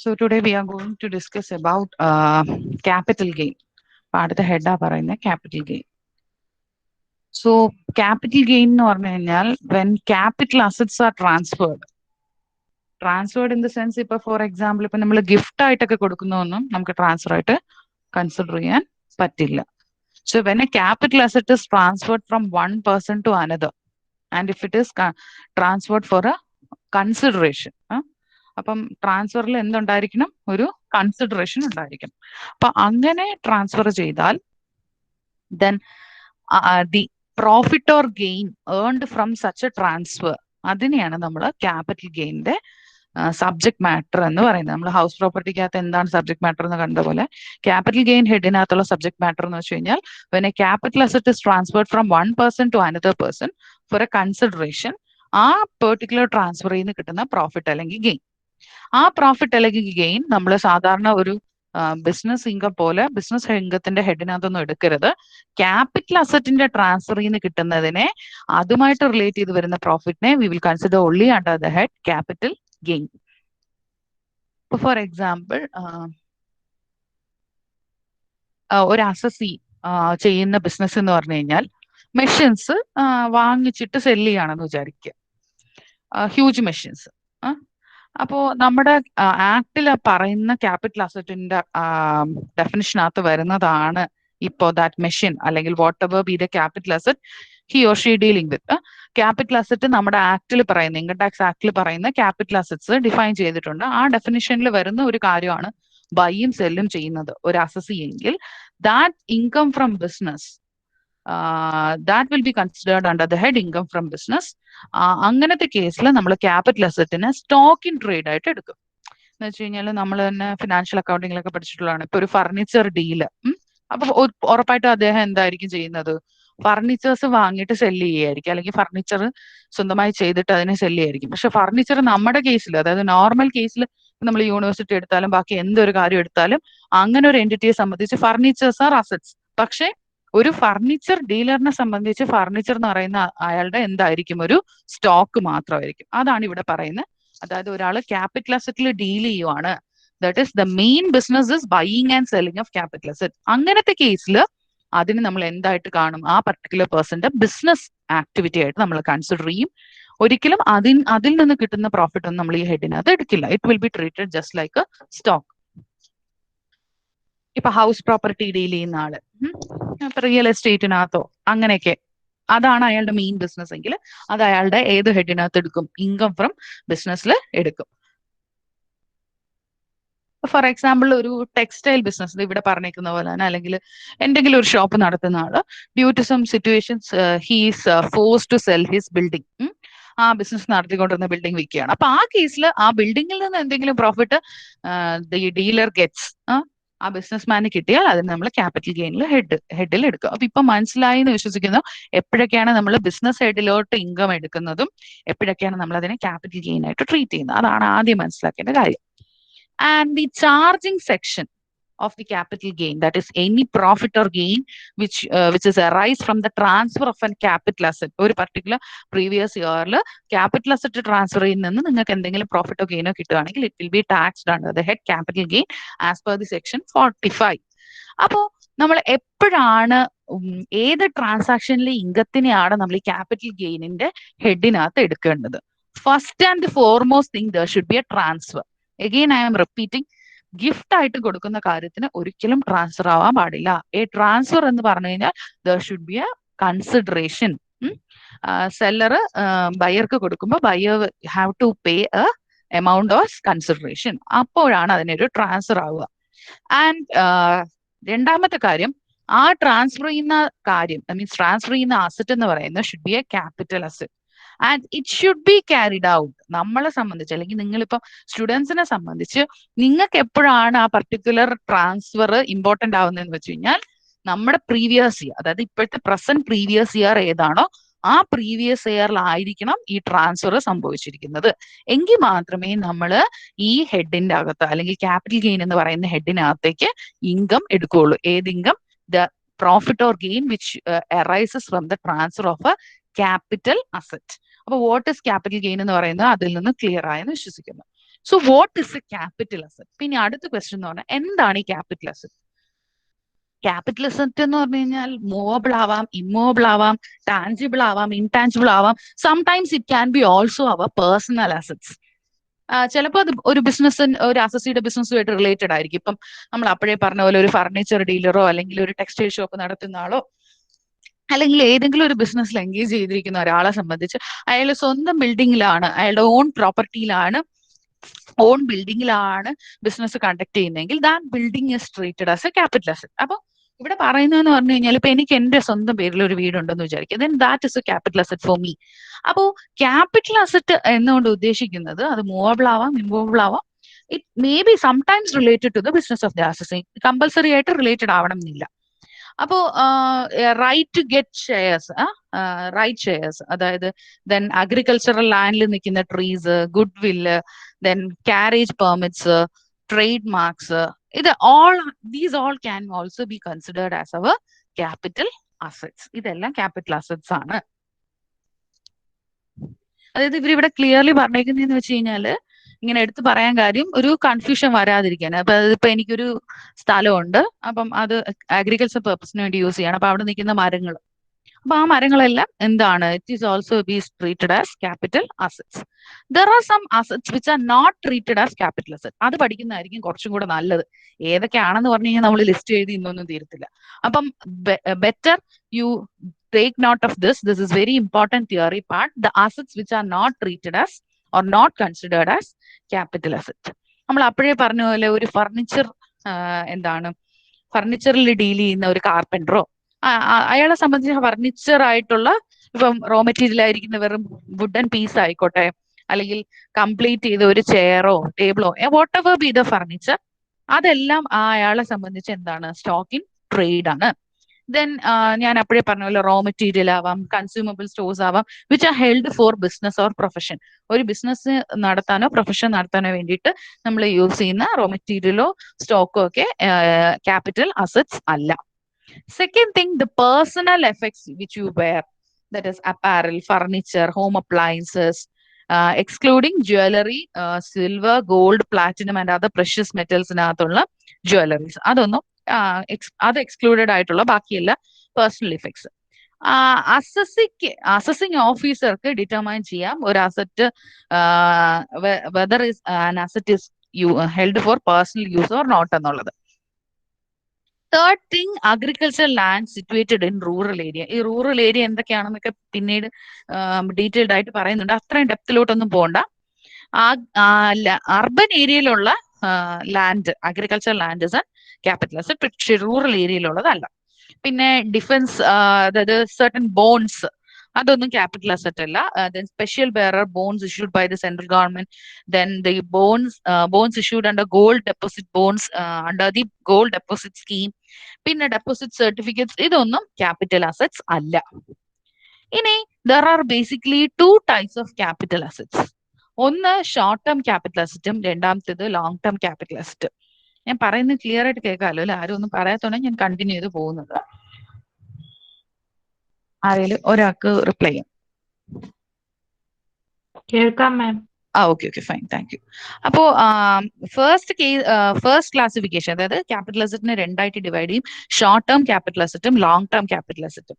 So today we are going to discuss about capital gain. അടുത്ത ഹെഡാ പറയുന്ന capital gain. So capital gain എന്ന് പറഞ്ഞു കഴിഞ്ഞാൽ when capital assets are transferred in the sense ഇപ്പൊ for example ഇപ്പൊ നമ്മൾ gift ആയിട്ടൊക്കെ കൊടുക്കുന്നതൊന്നും നമുക്ക് ട്രാൻസ്ഫർ ആയിട്ട് കൺസിഡർ ചെയ്യാൻ പറ്റില്ല. So when a capital asset is transferred from one person to another and if it is transferred for a consideration, അപ്പം ട്രാൻസ്ഫറിൽ എന്തുണ്ടായിരിക്കണം, ഒരു കൺസിഡറേഷൻ ഉണ്ടായിരിക്കണം. അപ്പൊ അങ്ങനെ ട്രാൻസ്ഫർ ചെയ്താൽ then the profit or gain earned from such A transfer, അതിനെയാണ് നമ്മൾ capital ഗെയിനിന്റെ subject matter എന്ന് പറയുന്നത്. നമ്മൾ ഹൗസ് പ്രോപ്പർട്ടിക്കകത്ത് എന്താണ് സബ്ജക്ട് മാറ്റർ എന്ന് കണ്ട പോലെ ക്യാപിറ്റൽ ഗെയിൻ ഹെഡിനകത്തുള്ള സബ്ജക്ട് മാറ്റർ എന്ന് വെച്ച് കഴിഞ്ഞാൽ when a capital asset is transferred from one person to another person for a consideration, ആ പെർട്ടിക്കുലർ ട്രാൻസ്ഫറിൽ നിന്ന് കിട്ടുന്ന പ്രോഫിറ്റ് അല്ലെങ്കിൽ ഗെയിൻ, ആ പ്രോഫിറ്റ് അല്ലെങ്കിൽ ഗെയിൻ നമ്മൾ സാധാരണ ഒരു ബിസിനസ് ഇൻകം പോലെ ബിസിനസ് ഇൻകത്തിന്റെ ഹെഡിനകത്തൊന്നും എടുക്കരുത്. ക്യാപിറ്റൽ അസറ്റിന്റെ ട്രാൻസ്ഫറിൽ നിന്ന് കിട്ടുന്നതിനെ അതുമായിട്ട് റിലേറ്റ് ചെയ്ത് വരുന്ന പ്രോഫിറ്റിനെ we will consider only under the head capital gain. For example ഒരു അസസി ചെയ്യുന്ന ബിസിനസ് എന്ന് പറഞ്ഞു കഴിഞ്ഞാൽ മെഷീൻസ് വാങ്ങിച്ചിട്ട് സെല് ചെയ്യുകയാണെന്ന് വിചാരിക്കുക, ഹ്യൂജ് മെഷീൻസ്. അപ്പോ നമ്മുടെ ആക്ടിൽ പറയുന്ന ക്യാപിറ്റൽ അസറ്റിന്റെ ഡെഫിനിഷനകത്ത് വരുന്നതാണ് ഇപ്പോ ദാറ്റ് മെഷീൻ അല്ലെങ്കിൽ what ever be the capital asset he or she dealing with. Capital asset നമ്മുടെ ആക്ടിൽ പറയുന്ന, ഇൻകം ടാക്സ് ആക്ടിൽ പറയുന്ന ക്യാപിറ്റൽ അസറ്റ്സ് ഡിഫൈൻ ചെയ്തിട്ടുണ്ട്. ആ ഡെഫിനിഷനിൽ വരുന്ന ഒരു കാര്യമാണ് ബൈയും സെല്ലും ചെയ്യുന്നത് ഒരു അസസി എങ്കിൽ that income from business that will be considered under the head income from business. അങ്ങനത്തെ കേസിൽ നമ്മൾ ക്യാപിറ്റൽ അസറ്റിനെ സ്റ്റോക്ക് ഇൻ ട്രേഡ് ആയിട്ട് എടുക്കും. എന്ന് വെച്ച് കഴിഞ്ഞാൽ നമ്മൾ തന്നെ ഫിനാൻഷ്യൽ അക്കൗണ്ടിങ്ങിലൊക്കെ പഠിച്ചിട്ടുള്ളതാണ്. ഇപ്പൊ ഒരു ഫർണിച്ചർ ഡീല്, അപ്പൊ ഉറപ്പായിട്ടും അദ്ദേഹം എന്തായിരിക്കും ചെയ്യുന്നത്, ഫർണിച്ചേഴ്സ് വാങ്ങിയിട്ട് സെല്ല് ചെയ്യുകയായിരിക്കും, അല്ലെങ്കിൽ ഫർണിച്ചർ സ്വന്തമായി ചെയ്തിട്ട് അതിനെ സെല്ല് ചെയ്യായിരിക്കും. പക്ഷെ ഫർണിച്ചർ നമ്മുടെ കേസിൽ, അതായത് നോർമൽ കേസിൽ നമ്മൾ യൂണിവേഴ്സിറ്റി എടുത്താലും ബാക്കി എന്തൊരു കാര്യം എടുത്താലും അങ്ങനെ ഒരു എൻറ്റിറ്റിയെ സംബന്ധിച്ച് ഫർണിച്ചേഴ്സ് ആർ അസറ്റ്സ്. പക്ഷെ ഒരു ഫർണിച്ചർ ഡീലറിനെ സംബന്ധിച്ച് ഫർണിച്ചർ എന്ന് പറയുന്ന അയാളുടെ എന്തായിരിക്കും, ഒരു സ്റ്റോക്ക് മാത്രമായിരിക്കും. അതാണ് ഇവിടെ പറയുന്നത്. അതായത് ഒരാൾ ക്യാപിറ്റൽ അസറ്റിൽ ഡീൽ ചെയ്യുവാണ്, that is the main business is buying and selling of capital asset. അങ്ങനത്തെ കേസിൽ അതിന് നമ്മൾ എന്തായിട്ട് കാണും, ആ പർട്ടിക്കുലർ പേഴ്സന്റെ ബിസിനസ് ആക്ടിവിറ്റി ആയിട്ട് നമ്മൾ കൺസിഡർ ചെയ്യും. ഒരിക്കലും അതിൽ നിന്ന് കിട്ടുന്ന പ്രോഫിറ്റ് ഒന്നും നമ്മൾ ഈ ഹെഡിനകത്ത് എടുക്കില്ല. It will be treated just like A stock. ഇപ്പൊ ഹൗസ് പ്രോപ്പർട്ടി ഡീൽ ചെയ്യുന്ന ആള്, ഇപ്പൊ റിയൽ എസ്റ്റേറ്റിനകത്തോ അങ്ങനെയൊക്കെ, അതാണ് അയാളുടെ മെയിൻ ബിസിനസ് എങ്കിൽ അത് അയാളുടെ ഏത് ഹെഡിനകത്ത് എടുക്കും, ഇൻകം ഫ്രം ബിസിനസ്സിൽ എടുക്കും. ഫോർ എക്സാമ്പിൾ ഒരു ടെക്സ്റ്റൈൽ ബിസിനസ് ഇവിടെ പറഞ്ഞേക്കുന്ന പോലെ തന്നെ, അല്ലെങ്കിൽ എന്തെങ്കിലും ഒരു ഷോപ്പ് നടത്തുന്ന ആള് due to some situations he's forced to sell his building, ആ ബിസിനസ് നടത്തിക്കൊണ്ടിരുന്ന ബിൽഡിംഗ് വിൽക്കുകയാണ്. അപ്പൊ ആ കേസിൽ ആ ബിൽഡിങ്ങിൽ നിന്ന് എന്തെങ്കിലും പ്രോഫിറ്റ് ദി ഡീലർ ഗെറ്റ്സ്, ആ ബിസിനസ്മാന് കിട്ടിയാൽ അതിന് നമ്മൾ ക്യാപിറ്റൽ ഗെയിനിൽ ഹെഡിൽ എടുക്കും. അപ്പൊ ഇപ്പൊ മനസ്സിലായി എന്ന് വിശ്വസിക്കുന്നു എപ്പോഴൊക്കെയാണ് നമ്മൾ ബിസിനസ് ഹെഡിലോട്ട് ഇൻകം എടുക്കുന്നതും എപ്പോഴൊക്കെയാണ് നമ്മൾ അതിനെ ക്യാപിറ്റൽ ഗെയിൻ ആയിട്ട് ട്രീറ്റ് ചെയ്യുന്നത്. അതാണ് ആദ്യം മനസ്സിലാക്കേണ്ട കാര്യം. And the charging section of the capital gain, that is any profit or gain which is arise from the transfer of a capital asset. ഒരു particular previous yearൽ capital asset transfer ൽ നിന്ന് നിങ്ങൾക്ക് എന്തെങ്കിലും പ്രോഫിറ്റോ ഗെയിനോ കിട്ടുകയാണെങ്കിൽ it will be taxed under the head capital gain as per the section 45. അപ്പോ നമ്മൾ എപ്പോഴാണ് ഏത് ട്രാൻസാക്ഷനിലെ ഇൻകത്തിനെയാണ് നമ്മൾ ഈ ക്യാപിറ്റൽ ഗെയിനിന്റെ ഹെഡിനകത്ത് എടുക്കേണ്ടത്? First and foremost thing there should be a transfer. Again I am repeating, gift ആയിട്ട് കൊടുക്കുന്ന കാര്യത്തിന് ഒരിക്കലും ട്രാൻസ്ഫർ ആവാൻ പാടില്ല. എ ട്രാൻസ്ഫർ എന്ന് പറഞ്ഞു കഴിഞ്ഞാൽ there should be a consideration. Seller ബയർക്ക് കൊടുക്കുമ്പോൾ buyer have to pay a amount of consideration. അപ്പോഴാണ് അതിനൊരു ട്രാൻസ്ഫർ ആവുക. ആൻഡ് രണ്ടാമത്തെ കാര്യം, ആ ട്രാൻസ്ഫർ ചെയ്യുന്ന കാര്യം, മീൻസ് ട്രാൻസ്ഫർ ചെയ്യുന്ന അസറ്റ് എന്ന് പറയുന്നത് should be A capital asset and it should be carried out. നമ്മളെ സംബന്ധിച്ച് അല്ലെങ്കിൽ നിങ്ങളിപ്പോ സ്റ്റുഡൻസിനെ സംബന്ധിച്ച് നിങ്ങൾക്ക് എപ്പോഴാണ് ആ പർട്ടിക്കുലർ ട്രാൻസ്ഫർ ഇമ്പോർട്ടന്റ് ആവുന്നതെന്ന് വെച്ച് കഴിഞ്ഞാൽ നമ്മുടെ പ്രീവിയസ് ഇയർ, അതായത് ഇപ്പോഴത്തെ പ്രസന്റ് പ്രീവിയസ് ഇയർ ഏതാണോ ആ പ്രീവിയസ് ഇയറിലായിരിക്കണം ഈ ട്രാൻസ്ഫർ സംഭവിച്ചിരിക്കുന്നത്. എങ്കിൽ മാത്രമേ നമ്മൾ ഈ ഹെഡിന്റെ അകത്ത് അല്ലെങ്കിൽ ക്യാപിറ്റൽ ഗെയിൻ എന്ന് പറയുന്ന ഹെഡിനകത്തേക്ക് ഇൻകം എടുക്കുകയുള്ളൂ. ഏത് income? The profit or gain which arises from the transfer of A capital asset. അപ്പൊ വാട്ട് ഇസ് ക്യാപിറ്റൽ ഗെയിൻ എന്ന് പറയുന്നത് അതിൽ നിന്ന് ക്ലിയർ ആയെന്ന് വിശ്വസിക്കുന്നു. So what is a capital asset? പിന്നെ അടുത്ത ക്വസ്റ്റ്യൻ എന്ന് പറഞ്ഞാൽ എന്താണ് ഈ ക്യാപിറ്റൽ അസറ്റ്? ക്യാപിറ്റൽ അസറ്റ് എന്ന് പറഞ്ഞു കഴിഞ്ഞാൽ മൂവബിൾ ആവാം, ഇമ്മൂവബിൾ ആവാം, ടാഞ്ചിബിൾ ആവാം, ഇൻടാഞ്ചിബിൾ ആവാം. Sometimes it can be also our personal assets. ചിലപ്പോൾ അത് ഒരു ബിസിനസ്, ഒരു അസസിയുടെ ബിസിനസ്സുമായിട്ട് റിലേറ്റഡ് ആയിരിക്കും. ഇപ്പം നമ്മൾ അപ്പോഴേ പറഞ്ഞ പോലെ ഒരു ഫർണിച്ചർ ഡീലറോ അല്ലെങ്കിൽ ഒരു ടെക്സ്റ്റൈൽ ഷോപ്പ് നടത്തുന്ന ആളോ അല്ലെങ്കിൽ ഏതെങ്കിലും ഒരു ബിസിനസ്സിൽ എൻഗേജ് ചെയ്തിരിക്കുന്ന ഒരാളെ സംബന്ധിച്ച് അയാൾ സ്വന്തം ബിൽഡിങ്ങിലാണ്, അയാളുടെ ഓൺ പ്രോപ്പർട്ടിയിലാണ്, ഓൺ ബിൽഡിങ്ങിലാണ് ബിസിനസ് കണ്ടക്ട് ചെയ്യുന്നതെങ്കിൽ that building is treated as A capital asset. അപ്പൊ ഇവിടെ പറയുന്നതെന്ന് പറഞ്ഞു കഴിഞ്ഞാൽ ഇപ്പൊ എനിക്ക് എന്റെ സ്വന്തം പേരിൽ ഒരു വീടുണ്ടെന്ന് വിചാരിക്കുക, then that is a capital asset for me. അപ്പോ ക്യാപിറ്റൽ അസറ്റ് എന്നുകൊണ്ട് ഉദ്ദേശിക്കുന്നത് അത് മൂവബിൾ ആവാം, ഇമ്മൂവബിൾ ആവാം. It may be sometimes related to the business of the assessing, compulsory ആയിട്ട് റിലേറ്റഡ് ആവണം എന്നില്ല. അപ്പോ right to get shares, right shares, അതായത് ദെൻ അഗ്രികൾച്ചറൽ ലാൻഡിൽ നിൽക്കുന്ന trees, goodwill, then carriage permits, trade marks, ഇത് these all can also be considered as our capital assets. ഇതെല്ലാം capital assets ആണ്. അതായത് ഇവരിവിടെ ക്ലിയർലി പറഞ്ഞേക്കുന്നതെന്ന് വെച്ച് കഴിഞ്ഞാല് ഇങ്ങനെ എടുത്തു പറയാൻ കാര്യം ഒരു കൺഫ്യൂഷൻ വരാതിരിക്കാൻ. അപ്പൊ അതിപ്പോ എനിക്കൊരു സ്ഥലമുണ്ട്, അപ്പം അത് അഗ്രികൾച്ചർ പർപ്പസിന് വേണ്ടി യൂസ് ചെയ്യണം. അപ്പൊ അവിടെ നിൽക്കുന്ന മരങ്ങൾ, അപ്പൊ ആ മരങ്ങളെല്ലാം എന്താണ്, it is also be treated as capital assets. There are some assets which are not treated as capital asset. അത് പഠിക്കുന്നതായിരിക്കും കുറച്ചും കൂടെ നല്ലത്. ഏതൊക്കെയാണെന്ന് പറഞ്ഞു കഴിഞ്ഞാൽ നമ്മൾ ലിസ്റ്റ് എഴുതി ഇന്നൊന്നും തീരത്തില്ല. അപ്പം better U take note of this. This is very important theory part. The assets which are not treated as or not considered as capital asset. നമ്മൾ അപ്പോഴേ പറഞ്ഞ പോലെ ഒരു ഫർണിച്ചർ, എന്താണ്, ഫർണിച്ചറിൽ ഡീൽ ചെയ്യുന്ന ഒരു കാർപ്പൻറ്ററോ അയാളെ സംബന്ധിച്ച് ഫർണിച്ചർ ആയിട്ടുള്ള ഇപ്പം റോ മെറ്റീരിയൽ ആയിരിക്കുന്ന വെറും വുഡൻ പീസ് ആയിക്കോട്ടെ, അല്ലെങ്കിൽ കംപ്ലീറ്റ് ചെയ്ത ഒരു ചെയറോ ടേബിളോ whatever be the furniture, അതെല്ലാം അയാളെ സംബന്ധിച്ച് എന്താണ്, സ്റ്റോക്ക് ഇൻ ട്രേഡ് ആണ്. ദെൻ ഞാൻ അപ്പോഴേ പറഞ്ഞ പോലെ റോ മെറ്റീരിയൽ ആവാം, കൺസ്യൂമബിൾ സ്റ്റോഴ്സ് ആവാം, which are held for business or profession. ഒരു ബിസിനസ് നടത്താനോ പ്രൊഫഷൻ നടത്താനോ വേണ്ടിയിട്ട് നമ്മൾ യൂസ് ചെയ്യുന്ന റോ മെറ്റീരിയലോ സ്റ്റോക്കോ ഒക്കെ ക്യാപിറ്റൽ അസറ്റ്സ് അല്ല. Second thing, the personal effects which you wear, that is apparel, furniture, home appliances, excluding jewellery, silver, gold, platinum and other precious മെറ്റൽസിനകത്തുള്ള ജ്വല്ലറീസ്, അതൊന്നും അത് എക്സ്ക്ലൂഡഡ് ആയിട്ടുള്ള ബാക്കിയെല്ലാം പേഴ്സണൽ ഇഫക്ട്സ്. അസസിങ് ഓഫീസർക്ക് ഡിറ്റർമൈൻ ചെയ്യാം ഒരു asset whether is an asset is held for personal use or not എന്നുള്ളത്. Third thing, agriculture land situated in rural area. ഈ റൂറൽ ഏരിയ എന്തൊക്കെയാണെന്നൊക്കെ പിന്നീട് ഡീറ്റെയിൽഡ് ആയിട്ട് പറയുന്നുണ്ട്, അത്രയും ഡെപ്തിലോട്ടൊന്നും പോകണ്ട. അർബൻ ഏരിയയിലുള്ള land, agriculture land is capital asset, പക്ഷേ റൂറൽ ഏരിയയിലുള്ളതല്ല. പിന്നെ ഡിഫൻസ്, അതായത് സർട്ടൻ ബോൺസ്, അതൊന്നും ക്യാപിറ്റൽ അസറ്റ് അല്ല. Then special bearer bonds issued by the central government, then the bonds issued under gold deposit bonds under the gold deposit scheme, പിന്നെ deposit certificates, ഇതൊന്നും capital assets അല്ല. ഇനി there are basically two types of capital assets. ഒന്ന് short term capital അസറ്റും, രണ്ടാമത്തേത് long term capital asset. ഞാൻ പറയുന്നത് clear ആയിട്ട് കേൾക്കാമല്ലോ അല്ലെ? ആരും ഒന്നും പറയാത്തോണ്ട് ഞാൻ കണ്ടിന്യൂ ചെയ്ത് പോകുന്നത്. ആരെങ്കിലും ഒരാൾക്ക് റിപ്ലൈ ചെയ്യാം. കേൾക്കാം ma'am. Okay fine, thank you. അപ്പോ ഫസ്റ്റ് ക്ലാസിഫിക്കേഷൻ, അതായത് ക്യാപിറ്റൽ അസറ്റിനെ രണ്ടായിട്ട് ഡിവൈഡ് ചെയ്യും, ഷോർട്ട് ടേം ക്യാപിറ്റൽ അസറ്റും ലോങ് ടേം ക്യാപിറ്റൽ അസറ്റും.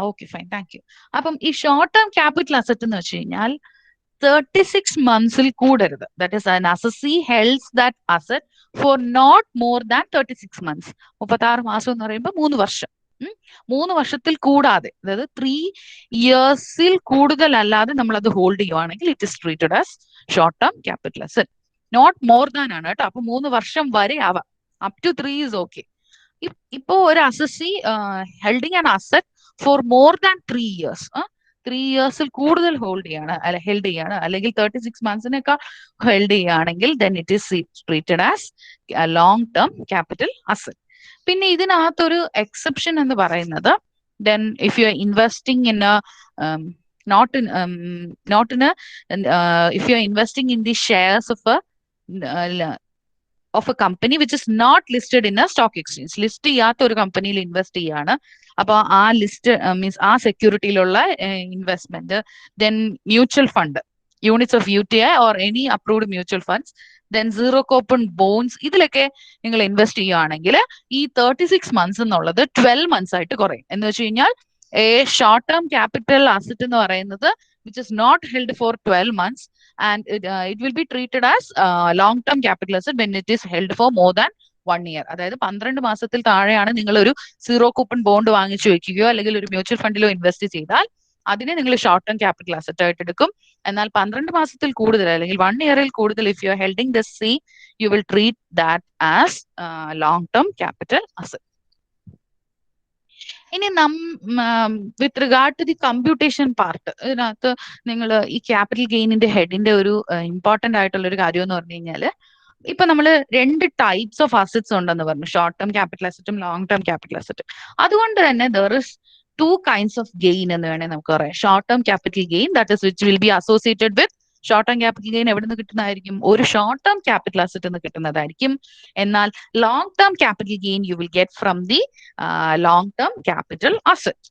Okay fine, thank you. അപ്പം ഈ ഷോർട്ട് ടേം ക്യാപിറ്റൽ അസറ്റ് എന്ന് വെച്ച് കഴിഞ്ഞാൽ 36 months കൂടരുത്. That is an assessee holds that asset for not more than 36 months. 36 മാസം എന്ന് പറയുമ്പോൾ 3 വർഷം. 3 വർഷത്തിൽ കൂടാതെ, അതായത് 3 years കൂടുതൽ അല്ലാതെ നമ്മൾ അത് ഹോൾഡ് ചെയ്യുവാണെങ്കിൽ it is treated as short term capital asset. Not more than ആണ് കേട്ടോ. അപ്പൊ 3 വർഷം വരെ ആവാം, അപ് ടു 3 is okay. ഇപ്പോ ഒരു assessee holding an asset for more than 3 years, 3 years കൂടുതൽ ഹെൽഡ് ചെയ്യാണ്, അല്ലെങ്കിൽ 36 months ഹെൽഡ് ചെയ്യുകയാണെങ്കിൽ then it is treated as long term capital asset. പിന്നെ ഇതിനകത്തൊരു എക്സെപ്ഷൻ എന്ന് പറയുന്നത്, then if you are investing in if you are investing in the shares of a company which is not listed in a stock exchange, list ചെയ്യാത്ത ഒരു കമ്പനിയിൽ invest ചെയ്യാണ്. അപ്പൊ list means സെക്യൂരിറ്റിയിലുള്ള investment, then mutual fund, units of UTI or any approved mutual funds, then zero coupon bonds, ഇതിലൊക്കെ നിങ്ങൾ invest ചെയ്യുകയാണെങ്കിൽ ഈ 36 months എന്നുള്ളത് 12 months ആയിട്ട് കുറയും. എന്ന് വെച്ച് കഴിഞ്ഞാൽ A short term capital asset എന്ന് പറയുന്നത് which is not held for 12 months and it will be treated as long term capital asset when it is held for more than 1 year. അതായത് 12 മാസത്തിൽ താഴെയാണ് നിങ്ങൾ ഒരു സീറോ കൂപ്പൺ ബോണ്ട് വാങ്ങിച്ചു വെക്കുകയോ അല്ലെങ്കിൽ ഒരു മ്യൂച്വൽ ഫണ്ടിലോ ഇൻവെസ്റ്റ് ചെയ്താൽ അതിനെ നിങ്ങൾ ഷോർട്ട് ടേം ക്യാപിറ്റൽ അസറ്റ് ആയിട്ട് എടുക്കും. എന്നാൽ 12 മാസത്തിൽ കൂടുതൽ അല്ലെങ്കിൽ 1 ഇയറിൽ കൂടുതൽ if you are holding the C, you will treat that as long term capital asset. ഇനി with regard to the computation part, ഇതിനകത്ത് നിങ്ങൾ ഈ ക്യാപിറ്റൽ ഗെയിനിന്റെ ഹെഡിന്റെ ഒരു ഇമ്പോർട്ടന്റ് ആയിട്ടുള്ള ഒരു കാര്യം എന്ന് പറഞ്ഞു കഴിഞ്ഞാൽ, ഇപ്പൊ നമ്മൾ 2 ടൈപ്സ് ഓഫ് അസറ്റ്സ് ഉണ്ടെന്ന് പറഞ്ഞു, ഷോർട്ട് ടേം ക്യാപിറ്റൽ അസറ്റും ലോങ് ടേം ക്യാപിറ്റൽ അസറ്റും. അതുകൊണ്ട് തന്നെ there is 2 kinds of gain എന്ന് വേണേൽ നമുക്ക് പറയാം. Short term capital gain, that is which will be associated with short term capital gain എവിടെ നിന്ന് കിട്ടുന്നതായിരിക്കും? ഒരു ഷോർട്ട് ടേം ക്യാപിറ്റൽ അസറ്റ് നിന്ന് കിട്ടുന്നതായിരിക്കും. എന്നാൽ long term capital gain U will get from the long term capital asset.